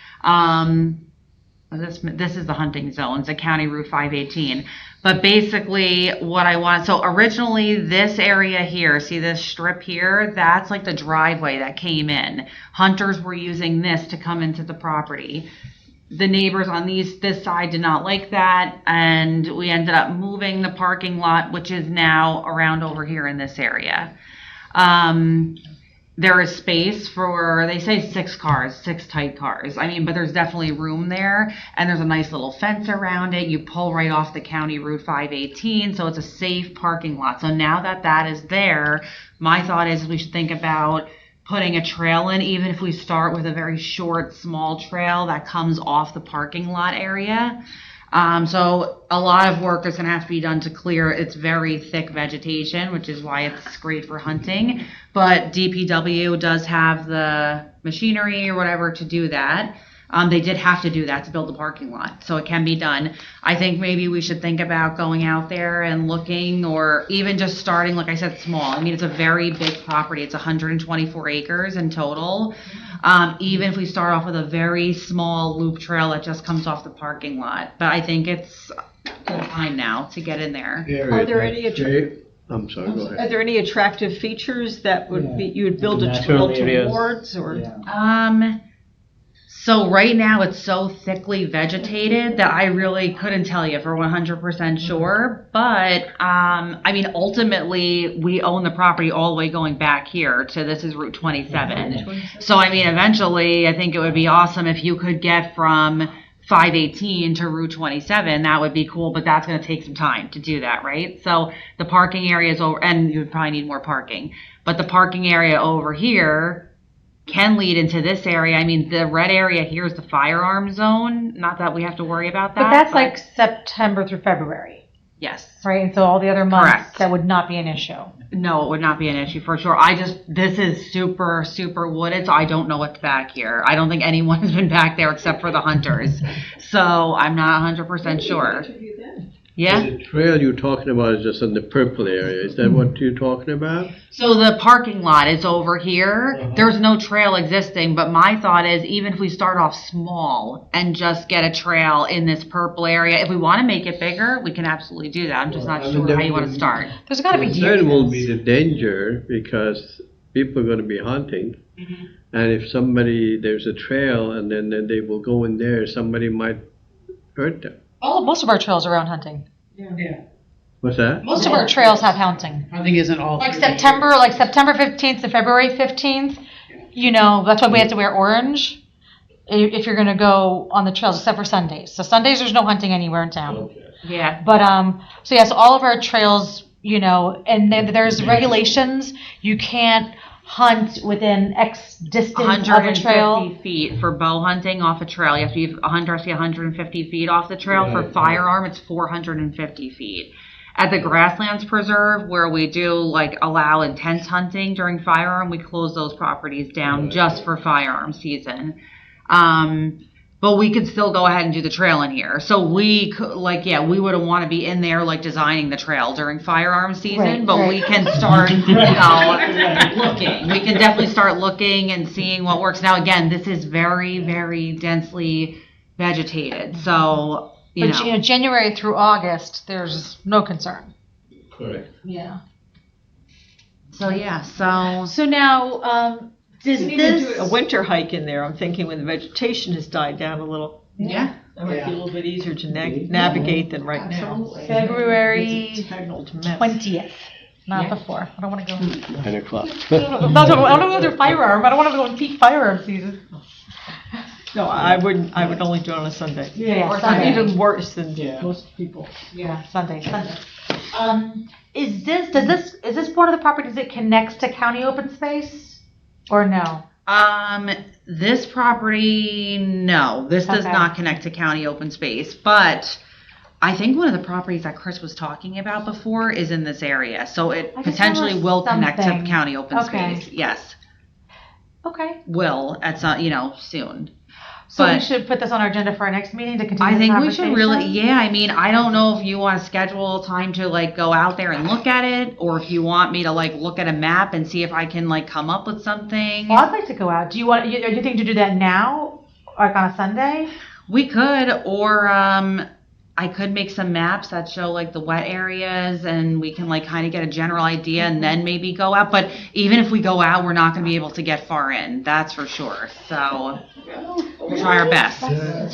This is the hunting zones, the County Route 518. But basically what I want, so originally this area here, see this strip here, that's like the driveway that came in. Hunters were using this to come into the property. The neighbors on this side did not like that, and we ended up moving the parking lot, which is now around over here in this area. There is space for, they say 6 tight cars. I mean, but there's definitely room there, and there's a nice little fence around it. You pull right off the County Route 518, so it's a safe parking lot. So now that that is there, my thought is we should think about putting a trail in, even if we start with a very short, small trail that comes off the parking lot area. So a lot of work is going to have to be done to clear its very thick vegetation, which is why it's great for hunting. But DPW does have the machinery or whatever to do that. They did have to do that to build the parking lot, so it can be done. I think maybe we should think about going out there and looking, or even just starting, like I said, small. I mean, it's a very big property. It's 124 acres in total. Even if we start off with a very small loop trail that just comes off the parking lot. But I think it's good time now to get in there. Are there any I'm sorry, go Are ahead. there any attractive features that would be, you would build a Natural trail areas. towards, or? So right now it's so thickly vegetated that I really couldn't tell you for 100% sure. But I mean, ultimately we own the property all the way going back here to, this is Route 27. So I mean, eventually I think it would be awesome if you could get from 518 to Route 27. That would be cool, but that's going to take some time to do that, right? So the parking area is over, and you would probably need more parking. But the parking area over here can lead into this area. I mean, the red area here is the firearm zone. Not that we have to worry about that. But that's like September through February, Yes. right? And so all the other months, Correct. that would not be an issue. No, it would not be an issue for sure. This is super, super wooded, so I don't know what's back here. I don't think anyone has been back there except for the hunters. So I'm not 100% sure. Yeah? The trail you're talking about is just in the purple area. Is that what you're talking about? So the parking lot is over here. There's no trail existing, but my thought is even if we start off small and just get a trail in this purple area, if we want to make it bigger, we can absolutely do that. I'm just not I mean, sure there how you want to would- start. There's got to be deer. Concern will be the danger because people are going to be hunting. And if there's a trail and then they will go in there, somebody might hurt them. Most of our trails are around hunting. What's that? Most of our trails have hunting. Hunting isn't all. Like through the September 15th to February 15th, you know, that's why we have to wear orange if you're going to go on the trails, except for Sundays. So Sundays, there's no hunting anywhere in town. Yeah. But, so all of our trails, you know, and there's regulations. You can't hunt within X distance of a trail. 150 feet for bow hunting off a trail. You have to be 150 feet off the trail. For firearm, it's 450 feet. At the Grasslands Preserve, where we do like allow intense hunting during firearm, we close those properties down just for firearm season. But we could still go ahead and do the trail in here. So we could, we wouldn't want to be in there like designing the trail during firearm season, Right, but right. we can start, looking. We can definitely start looking and seeing what works. Now, again, this is very, very densely vegetated, so, But, January through August, there's no concern. Correct. Yeah. So now, does You can do a winter hike in there, I'm thinking when the vegetation has died down a little. Yeah. That might be a little bit easier to navigate than right now. February It's a tangled mess. 20th, not before. I don't want to go. 9 o'clock. I don't want to go through firearm. I don't want to go in peak firearm season. No, I would only do it on a Sunday. Yeah, Or Sunday. even worse than most people. Yeah, Sunday. Is this one of the properties that connects to county open space, or no? This property, no, this does Okay. not connect to county open space, but I think one of the properties that Chris was talking about before is in this area, so it I just potentially saw will connect to something. county open Okay. space. Yes, Okay. will at some, soon. So we But- should put this on our agenda for our next meeting to continue I the think we conversation? should really, I mean, I don't know if you want to schedule time to go out there and look at it, or if you want me to look at a map and see if I can come up with something. Well, I'd like to go out. Do you want? Are you thinking to do that now, like on a Sunday? We could, or I could make some maps that show the wet areas, and we can kind of get a general idea, and then maybe go out. But even if we go out, we're not going to be able to get far in. That's for sure. So we'll try our best.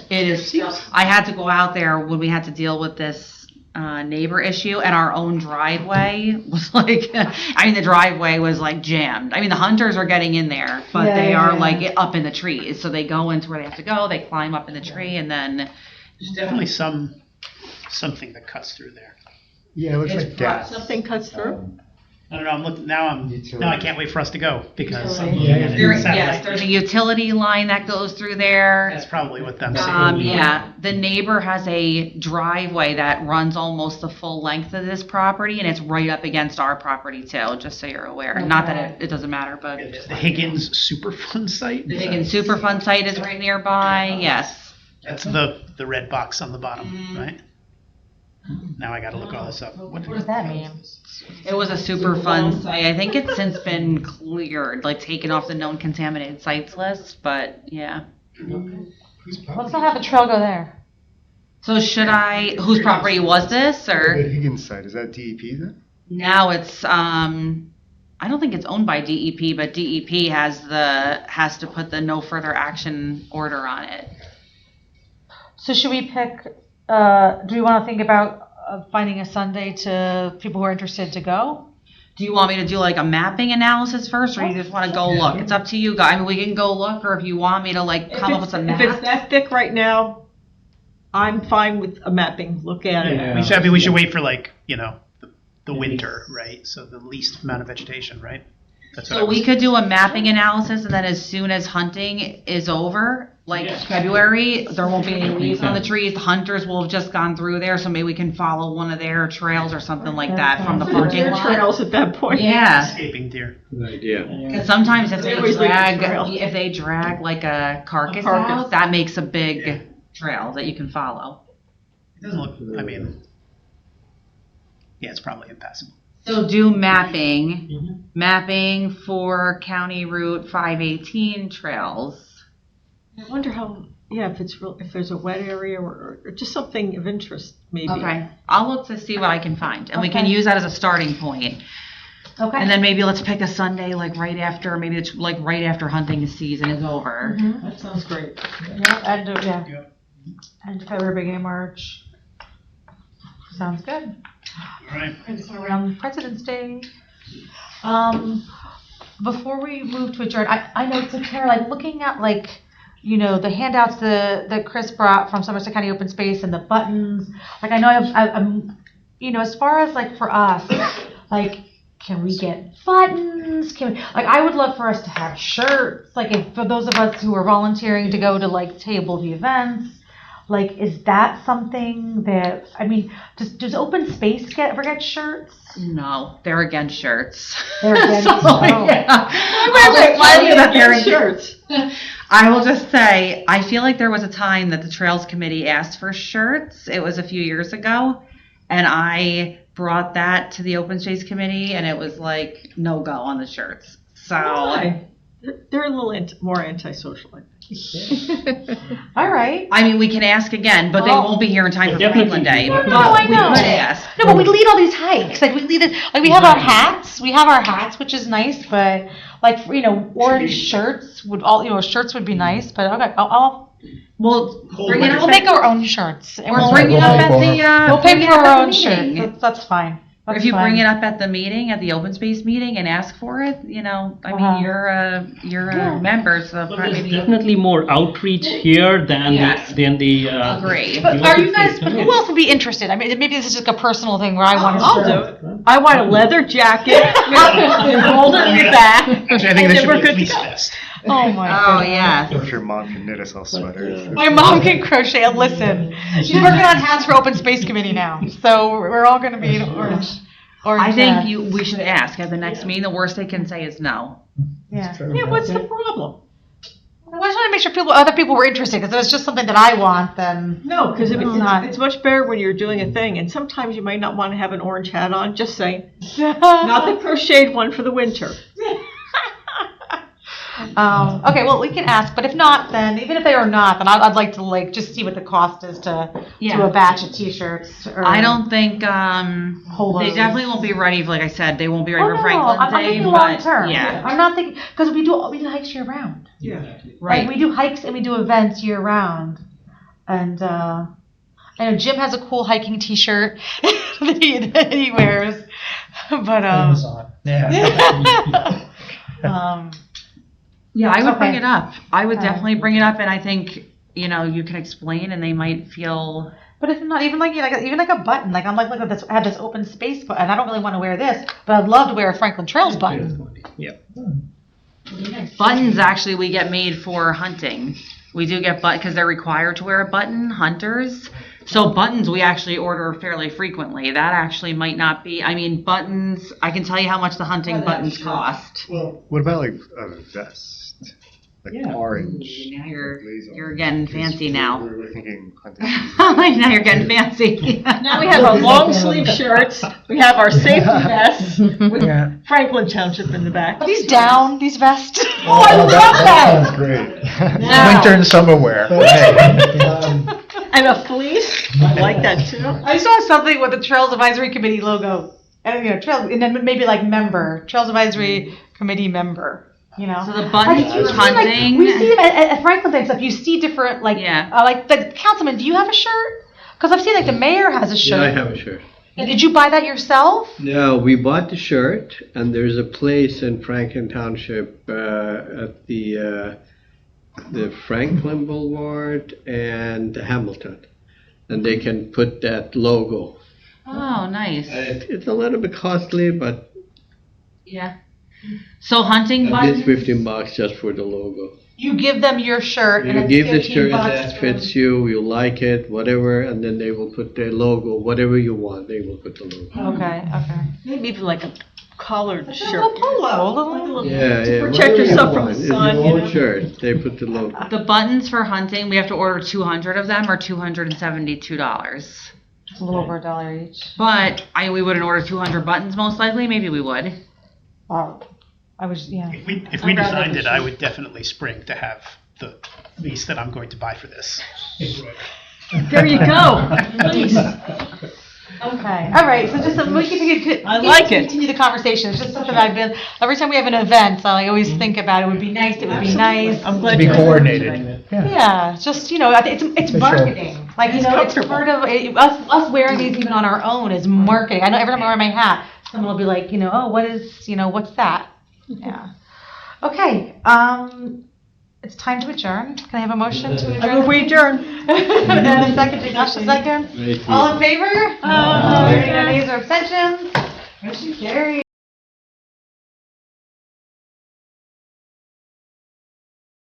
It is. I had to go out there when we had to deal with this neighbor issue, and our own driveway was the driveway was jammed. I mean, the hunters are getting in there, but Yeah, they yeah, are yeah. up in the trees. So they go into where they have to go. They climb up in the tree, and then. There's definitely something that cuts through there. Yeah, it looks like gas. Something cuts through. I don't know, I'm looking, now I can't wait for us to go, because. There's a utility line that goes through there. That's probably what I'm saying. The neighbor has a driveway that runs almost the full length of this property, and it's right up against our property too, just so you're aware. Not that it doesn't matter, but The Higgins Superfund site? the Higgins Superfund site is right nearby, yes. That's the red box on the bottom, right? Now I gotta look all this up. What does that mean? It was a Superfund site. I think it's since been cleared, taken off the known contaminated sites list, but yeah. Let's not have a trail go there. So whose property was this, The or? Higgins site, is that DEP then? Now it's, I don't think it's owned by DEP, but DEP has to put the no further action order on it. So should we pick? Do we want to think about finding a Sunday to people who are interested to go? Do you want me to do a mapping analysis first, or you just want to go look? It's up to you guys. I mean, we can go look, or if you want me to come up with some If it's maps. that thick right now, I'm fine with a mapping, look at it. We should wait for the winter, right? So the least amount of vegetation, right? That's what I So we was- could do a mapping analysis, and then as soon as hunting is over, February, there won't be any leaves on the trees. The hunters will have just gone through there, so maybe we can follow one of their trails or something like that from the parking Deer lot. trails at that point. Yeah. Escaping deer. Good idea. Because sometimes if They always leave a trail. they drag a carcass carcass. out, that makes a big trail that you can follow. It doesn't look, I mean, yeah, it's probably impassable. So do mapping for County Route 518 trails. I wonder if there's a wet area or just something of interest, maybe. Okay, I'll look to see what I can find, and we can Okay. use that as a starting point. Okay. And then maybe let's pick a Sunday, right after, maybe it's right after hunting season is over. That sounds great. End of February, beginning of March. Sounds good. All right. It's around President's Day. Before we move to adjourn, I know, so Tara, looking at the handouts that Chris brought from Somerset County Open Space and the buttons, I know I'm as far as for us, can we get buttons? Can we, I would love for us to have shirts, for those of us who are volunteering to go to table the events, like, is that something that, I mean, does open space ever get shirts? No, they're against shirts. They're against So, yeah. Shirts. I will just say, I feel like there was a time that the Trails Committee asked for shirts. It was a few years ago. And I brought that to the Open Space Committee, and it was like, no go on the shirts. So, Why? They're a little more antisocial. I think. All right. I mean, we can ask again, but they won't be here in time for Definitely. Franklin Day. No, But I we know. could ask. No, but we lead all these hikes. Like, we lead it, like, we have our hats. We have our hats, which is nice, but, like, you know, orange shirts shirts would be nice, but okay, We'll bring it we'll up. make our own shirts. And We'll we'll bring it up at the. we'll pay bring it for up at our the own meeting. shirts. That's fine. Or if you bring it up at the meeting, at the open space meeting, and ask for it, you know, I mean, you're a member, so But there's maybe. definitely more outreach here than Yes. the Agree. But the are open you guys, space who committee. else would be interested? I mean, maybe this is just a personal thing where I want to. I'll do it. I want a leather jacket, hold it in the back. Actually, I think and there then should we're be a good to fleece go. vest. Oh my Oh, goodness. yeah. If your mom can knit us all sweaters. My mom can crochet. Listen, she's working on hats for Open Space Committee now, so we're all going to be in orange. I think hats. we should ask at the next meeting. The worst they can say is no. Yeah. Yeah, what's the problem? I just want to make sure other people were interested, because if it's just something that I want, then. No, because not. it's much better when you're doing a thing, and sometimes you might not want to have an orange hat on, just saying. Not the crocheted one for the winter. Okay, well, we can ask, but if not, then even if they are not, then I'd like to just see what the cost is to do a batch of T-shirts. Or I don't think they polos. definitely won't be ready. Like I said, they won't be ready Oh, for no, Franklin I'm Day. thinking But long term. yeah, I'm not thinking, because we do hikes year round. right. Like, we do hikes and we do events year round. And I know Jim has a cool hiking T-shirt that he wears. But Yeah. Yeah, I would bring Okay. it up. I would All right. definitely bring it up, and I think you can explain, and they might feel. But if not, even like a button, like I'm like, look at this, I have this open space button. I don't really want to wear this, but I'd love to wear a Franklin Trails button. Yeah. Buttons actually we get made for hunting. We do get because they're required to wear a button, hunters. So buttons we actually order fairly frequently. That actually might not be. I mean, buttons. I can tell you how much the hunting buttons cost. Well, what about like a vest? Like orange. Now blazer. you're getting fancy now. We're thinking hunting. Now you're getting fancy. Now we have our long sleeve shirts, we have our safety vests with Yeah. Franklin Township in the back. Are these down, these vests? Oh, I love that. Sounds great. Winter and summer wear. And a fleece, I like that too. I saw something with the Trails Advisory Committee logo, and Trails, and then maybe like Trails Advisory Committee member. So the buttons You for see, hunting. we see them at Franklin and stuff. You see different, like the councilman. Do you have a shirt? Because I've seen like the mayor has a shirt. Yeah, I have a shirt. And did you buy that yourself? No, we bought the shirt, and there's a place in Franklin Township at the Franklin Boulevard and Hamilton, and they can put that logo. Oh, nice. It's a little bit costly, but Yeah. So hunting it's buttons. $15 just for the logo. You give them your shirt, and You it's give the 15 shirt bucks that fits you, you like it, whatever, and then they will put their logo, whatever you want, they will put the logo. Okay. Maybe even like a collared A shirt. little polo, a little. Yeah, yeah. protect whatever you yourself from want. the It's sun, your you own know. shirt, they put the logo. The buttons for hunting, we have to order 200 of them, or $272. It's a little over $1 each. But we wouldn't order 200 buttons, most likely. Maybe we would. Wow. I was, yeah. If we designed it, I would definitely spring to have the fleece that I'm going to buy for this. There you go. Please. Okay, all right, so just, we can I like it. continue the conversation. It's just something I've been, every time we have an event, I always think about it. It would be nice, it would be nice. I'm To glad be you're coordinated. Yeah, just, I think it's For sure. marketing. Like, it's part of, us wearing these even on our own is marketing. I know every time I wear my hat, someone will be like, oh, what's that? Yeah. Okay, it's time to adjourn. Can I have a motion to adjourn? I move we adjourn. And a second, Josh, a second. All in favor? Any nays or abstentions? Motion carries.